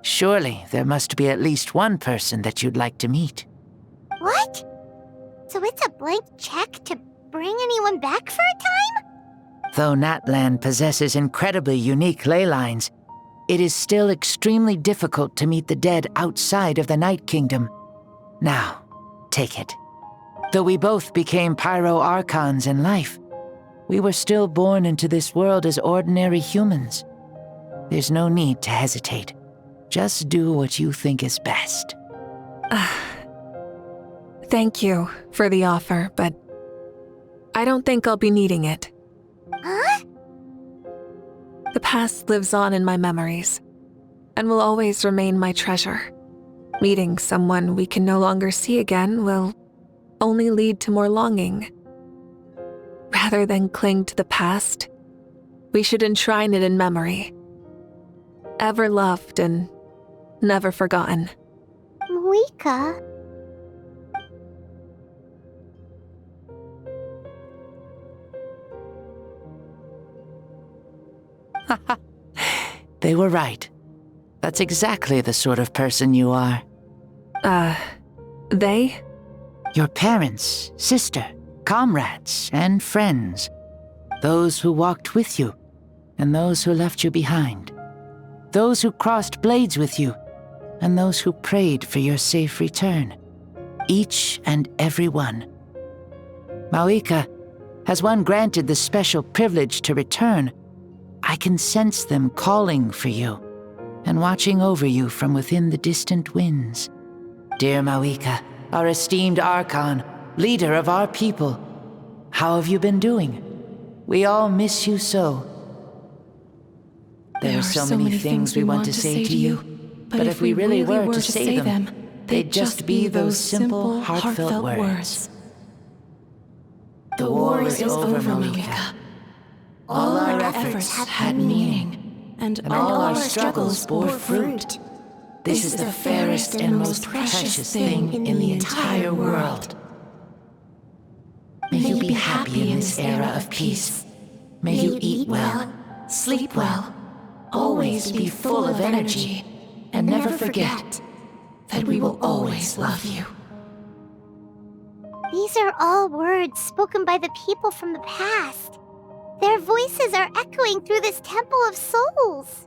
Surely there must be at least one person that you'd like to meet. What? So it's a blank check to bring anyone back for a time? Though Natlan possesses incredibly unique ley lines, it is still extremely difficult to meet the dead outside of the Night Kingdom. Now, take it. Though we both became Pyro Archons in life, we were still born into this world as ordinary humans. There's no need to hesitate. Just do what you think is best. Thank you for the offer, but I don't think I'll be needing it. Huh? The past lives on in my memories, and will always remain my treasure. Meeting someone we can no longer see again will only lead to more longing. Rather than cling to the past, we should enshrine it in memory. Ever loved and never forgotten. Mavuika. They were right. That's exactly the sort of person you are. They? Your parents, sister, comrades, and friends. Those who walked with you, and those who left you behind. Those who crossed blades with you, and those who prayed for your safe return. Each and every one. Mavuika, has one granted the special privilege to return, I can sense them calling for you, and watching over you from within the distant winds. Dear Mavuika, our esteemed Archon, leader of our people, how have you been doing? We all miss you so. There are so many things we want to say to you, but if we really were to say them, they'd just be those simple, heartfelt words. The war is over, Mavuika. All our efforts had meaning, and all our struggles bore fruit. This is the fairest and most precious thing in the entire world. May you be happy in this era of peace. May you eat well, sleep well, always be full of energy, and never forget that we will always love you. These are all words spoken by the people from the past. Their voices are echoing through this Temple of Souls.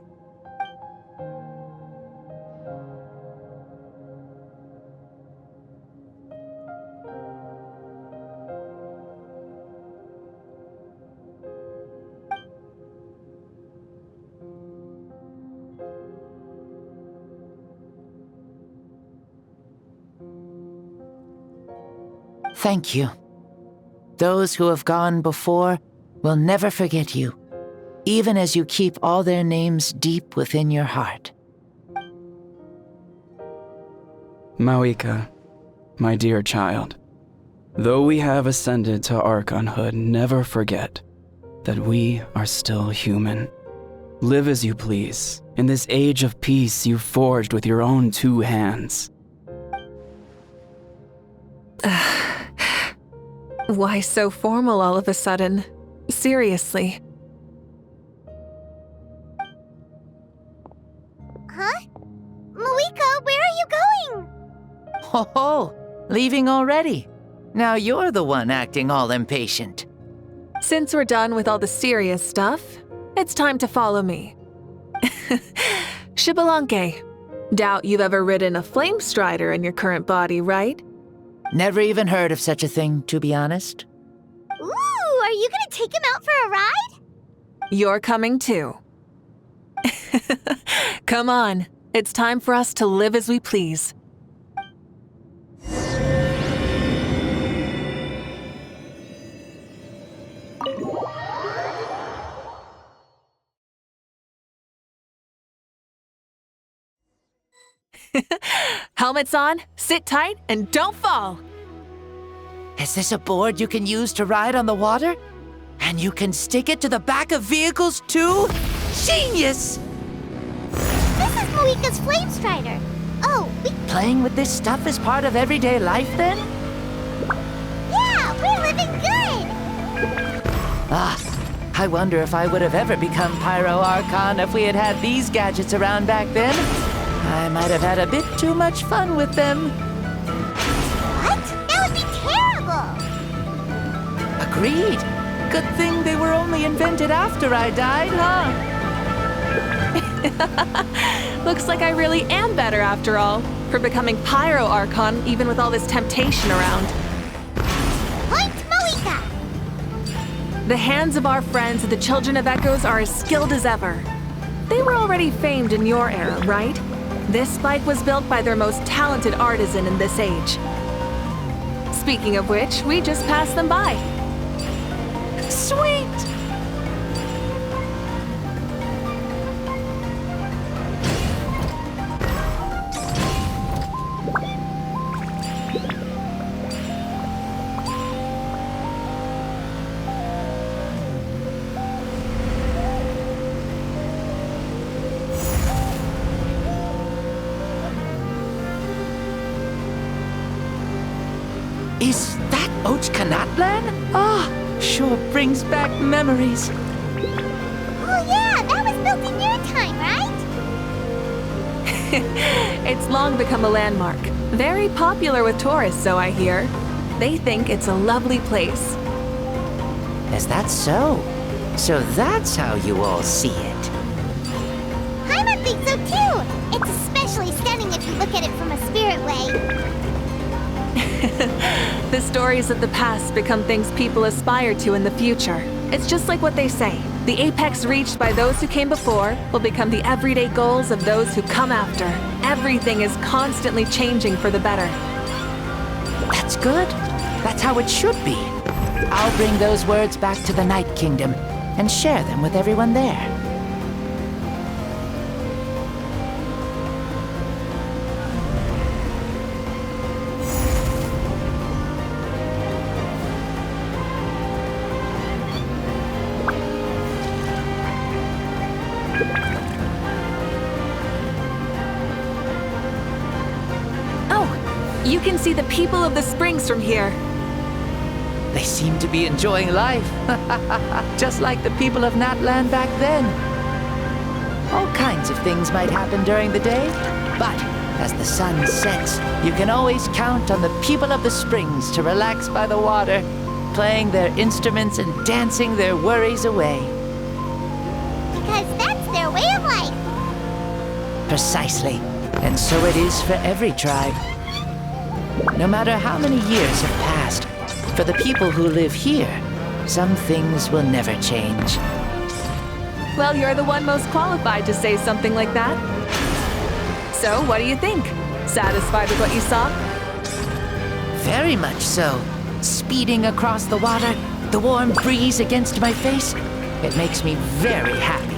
Thank you. Those who have gone before will never forget you, even as you keep all their names deep within your heart. Mavuika, my dear child, though we have ascended to Archonhood, never forget that we are still human. Live as you please, in this age of peace you forged with your own 2 hands. Why so formal all of a sudden? Seriously. Huh? Mavuika, where are you going? Ho-ho! Leaving already? Now you're the one acting all impatient. Since we're done with all the serious stuff, it's time to follow me. Xbalanque. Doubt you've ever ridden a flame strider in your current body, right? Never even heard of such a thing, to be honest. Ooh, are you gonna take him out for a ride? You're coming too. Come on, it's time for us to live as we please. Helmets on, sit tight, and don't fall! Is this a board you can use to ride on the water? And you can stick it to the back of vehicles too? Genius! This is Mavuika's flame strider. Oh, Playing with this stuff is part of everyday life then? Yeah, we're living good! I wonder if I would have ever become Pyro Archon if we had had these gadgets around back then. I might have had a bit too much fun with them. What? That would be terrible! Agreed. Good thing they were only invented after I died, huh? Looks like I really am better after all, for becoming Pyro Archon even with all this temptation around. Point Mavuika! The hands of our friends the Children of Echoes are as skilled as ever. They were already famed in your era, right? This spike was built by their most talented artisan in this age. Speaking of which, we just passed them by. Sweet! Is that natlan? Sure brings back memories. Oh yeah, that was built in your time, right? It's long become a landmark. Very popular with tourists, so I hear. They think it's a lovely place. Is that so? So that's how you all see it. Paimon thinks so too! It's especially stunning if you look at it from a spirit way. The stories of the past become things people aspire to in the future. It's just like what they say. The apex reached by those who came before will become the everyday goals of those who come after. Everything is constantly changing for the better. That's good. That's how it should be. I'll bring those words back to the Night Kingdom and share them with everyone there. You can see the people of the springs from here. They seem to be enjoying life. Just like the people of Natlan back then. All kinds of things might happen during the day, but as the sun sets, you can always count on the people of the springs to relax by the water, playing their instruments and dancing their worries away. Because that's their way of life. Precisely. And so it is for every tribe. No matter how many years have passed, for the people who live here, some things will never change. Well, you're the one most qualified to say something like that. So, what do you think? Satisfied with what you saw? Very much so. Speeding across the water, the warm breeze against my face, it makes me very happy.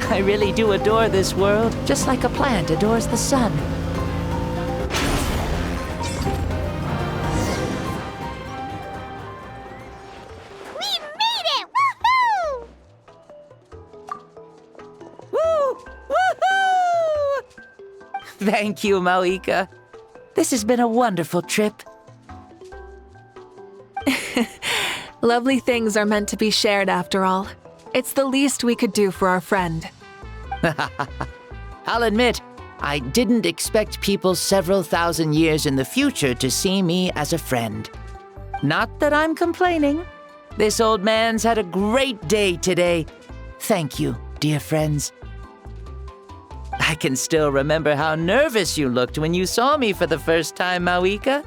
I really do adore this world, just like a plant adores the sun. We made it! Woohoo! Woo! Woohoo! Thank you, Mavuika. This has been a wonderful trip. Lovely things are meant to be shared after all. It's the least we could do for our friend. I'll admit, I didn't expect people several thousand years in the future to see me as a friend. Not that I'm complaining. This old man's had a great day today. Thank you, dear friends. I can still remember how nervous you looked when you saw me for the first time, Mavuika.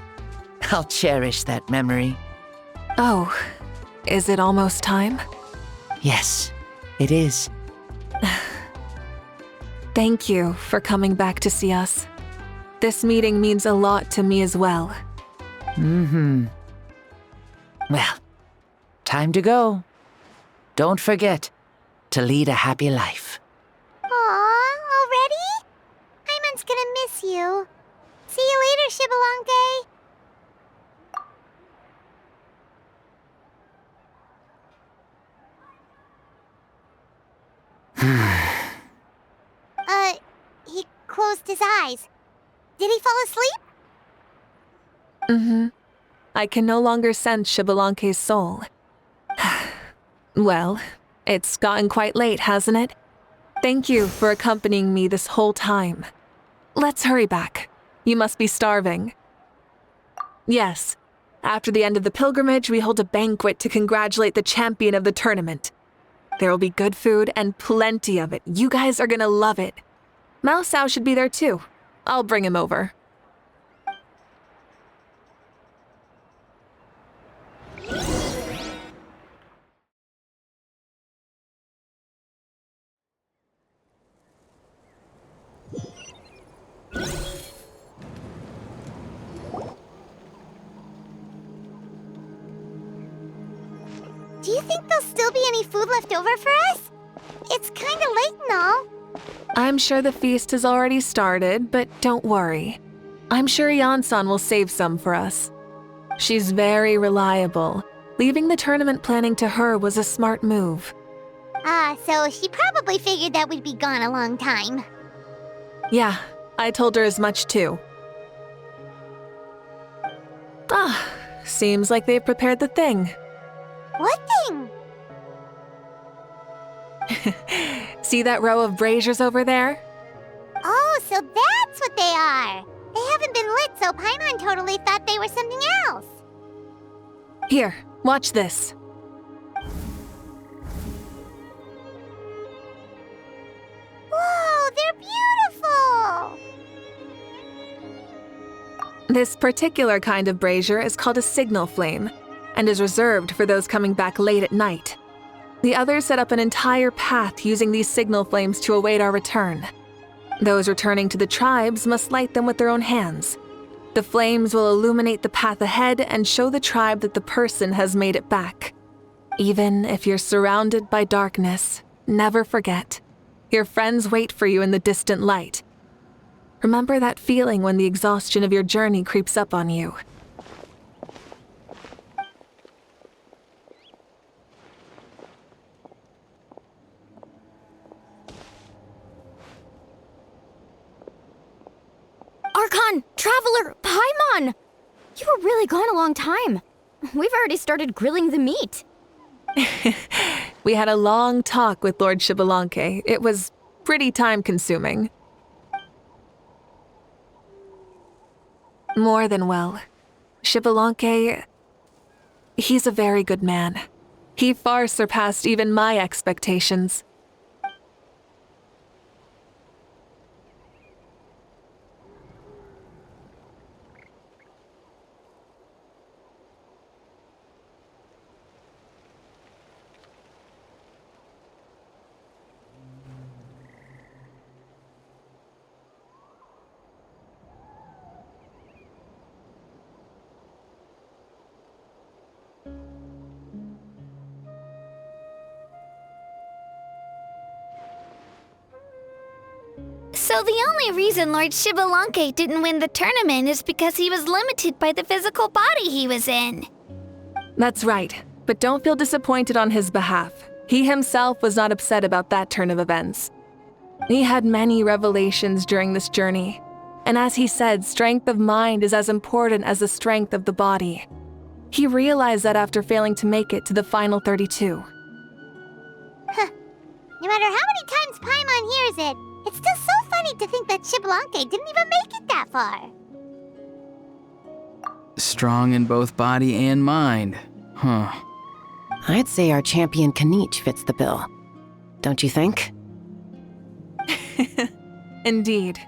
I'll cherish that memory. Oh, is it almost time? Yes, it is. Thank you for coming back to see us. This meeting means a lot to me as well. Well, time to go. Don't forget to lead a happy life. Aw, already? Hyman's gonna miss you. See you later, Xbalanque. He closed his eyes. Did he fall asleep? I can no longer sense Xbalanque's soul. Well, it's gotten quite late, hasn't it? Thank you for accompanying me this whole time. Let's hurry back. You must be starving. Yes, after the end of the pilgrimage, we hold a banquet to congratulate the champion of the tournament. There will be good food and plenty of it. You guys are gonna love it. Mao Sao should be there too. I'll bring him over. Do you think there'll still be any food left over for us? It's kinda late and all. I'm sure the feast has already started, but don't worry. I'm sure Yan-san will save some for us. She's very reliable. Leaving the tournament planning to her was a smart move. So she probably figured that we'd be gone a long time. Yeah, I told her as much too. Seems like they've prepared the thing. What thing? See that row of braziers over there? Oh, so that's what they are. They haven't been lit, so Paimon totally thought they were something else. Here, watch this. Whoa, they're beautiful! This particular kind of brazier is called a signal flame, and is reserved for those coming back late at night. The others set up an entire path using these signal flames to await our return. Those returning to the tribes must light them with their own hands. The flames will illuminate the path ahead and show the tribe that the person has made it back. Even if you're surrounded by darkness, never forget. Your friends wait for you in the distant light. Remember that feeling when the exhaustion of your journey creeps up on you. Archon, Traveler, Paimon! You were really gone a long time. We've already started grilling the meat. We had a long talk with Lord Xbalanque. It was pretty time-consuming. More than well. Xbalanque, he's a very good man. He far surpassed even my expectations. So the only reason Lord Xbalanque didn't win the tournament is because he was limited by the physical body he was in. That's right, but don't feel disappointed on his behalf. He himself was not upset about that turn of events. He had many revelations during this journey, and as he said, strength of mind is as important as the strength of the body. He realized that after failing to make it to the final 32. Huh. No matter how many times Paimon hears it, it's still so funny to think that Xbalanque didn't even make it that far. Strong in both body and mind. Huh. I'd say our champion Kaniche fits the bill. Don't you think? Indeed.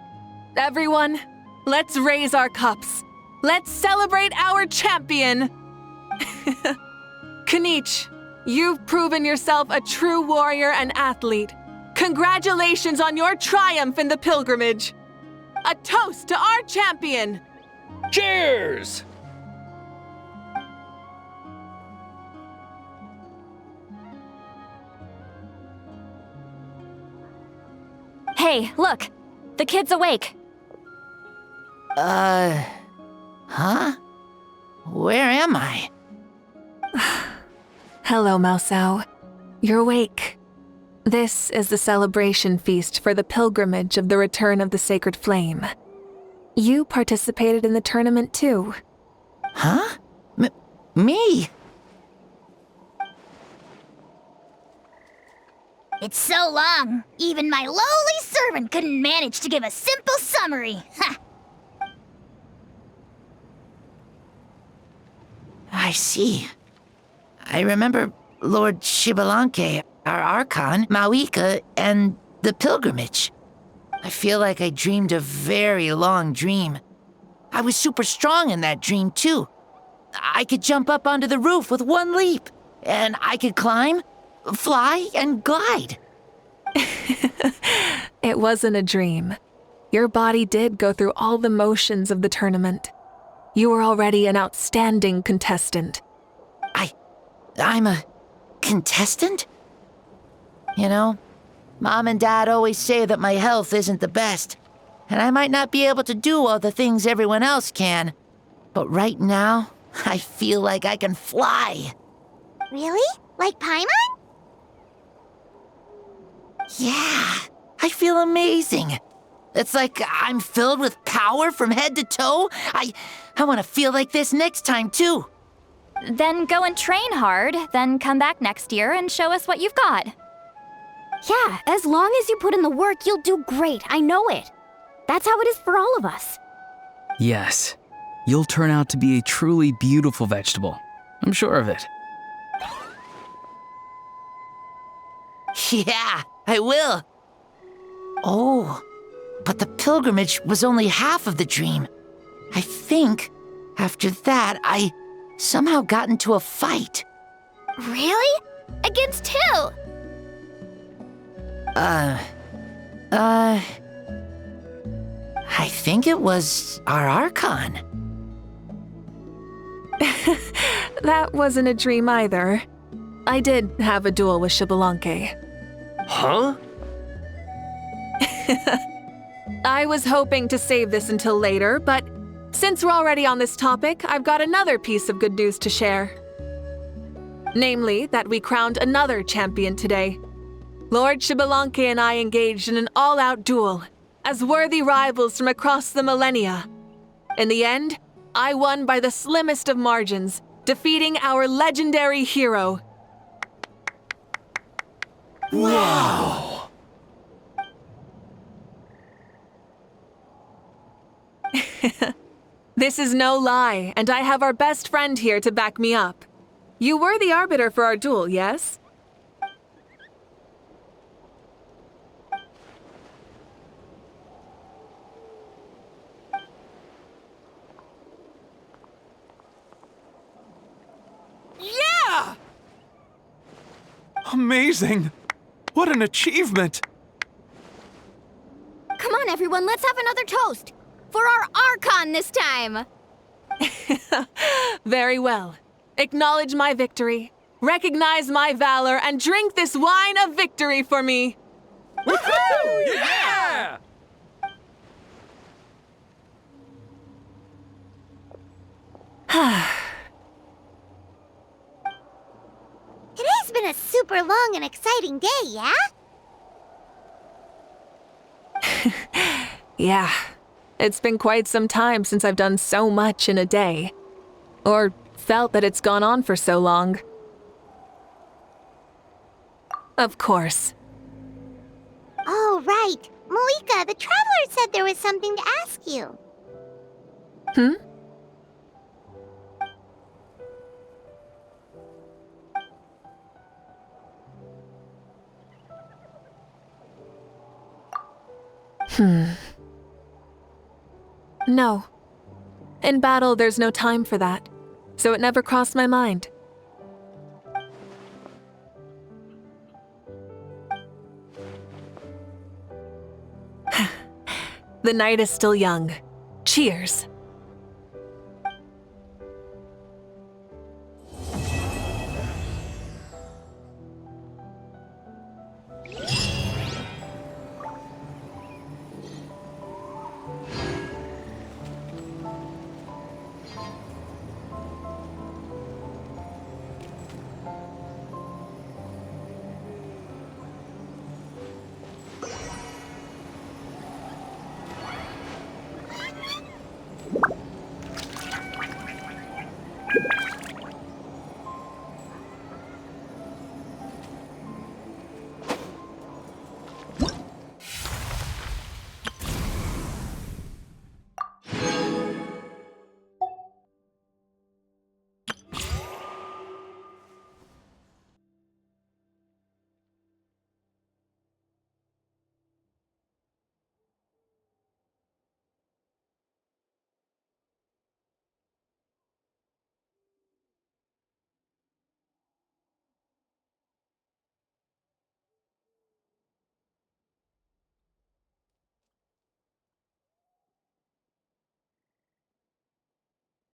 Everyone, let's raise our cups. Let's celebrate our champion! Kaniche, you've proven yourself a true warrior and athlete. Congratulations on your triumph in the pilgrimage. A toast to our champion! Cheers! Hey, look! The kid's awake. Huh? Where am I? Hello, Mausau. You're awake. This is the celebration feast for the pilgrimage of the return of the sacred flame. You participated in the tournament too. Huh? Me? It's so long, even my lowly servant couldn't manage to give a simple summary. Ha! I see. I remember Lord Xbalanque, our Archon, Mavuika, and the pilgrimage. I feel like I dreamed a very long dream. I was super strong in that dream, too. I could jump up onto the roof with one leap, and I could climb, fly, and glide. It wasn't a dream. Your body did go through all the motions of the tournament. You were already an outstanding contestant. I'm a contestant? You know, Mom and Dad always say that my health isn't the best, and I might not be able to do all the things everyone else can. But right now, I feel like I can fly. Really? Like Paimon? Yeah, I feel amazing. It's like I'm filled with power from head to toe. I want to feel like this next time, too. Then go and train hard, then come back next year and show us what you've got. Yeah, as long as you put in the work, you'll do great. I know it. That's how it is for all of us. Yes. You'll turn out to be a truly beautiful vegetable. I'm sure of it. Yeah, I will. Oh, but the pilgrimage was only half of the dream. I think after that, I somehow got into a fight. Really? Against who? I think it was our Archon. That wasn't a dream either. I did have a duel with Xbalanque. Huh? I was hoping to save this until later, but since we're already on this topic, I've got another piece of good news to share. Namely, that we crowned another champion today. Lord Xbalanque and I engaged in an all-out duel, as worthy rivals from across the millennia, In the end, I won by the slimmest of margins, defeating our legendary hero. Wow! This is no lie, and I have our best friend here to back me up. You were the arbiter for our duel, yes? Yeah! Amazing! What an achievement! Come on, everyone, let's have another toast. For our Archon this time. Very well. Acknowledge my victory, recognize my valor, and drink this wine of victory for me. Woohoo! Yeah! It has been a super long and exciting day, yeah? Yeah, it's been quite some time since I've done so much in a day. Or felt that it's gone on for so long. Of course. Oh, right. Mavuika, the Traveler said there was something to ask you. No. In battle, there's no time for that, so it never crossed my mind. The night is still young. Cheers.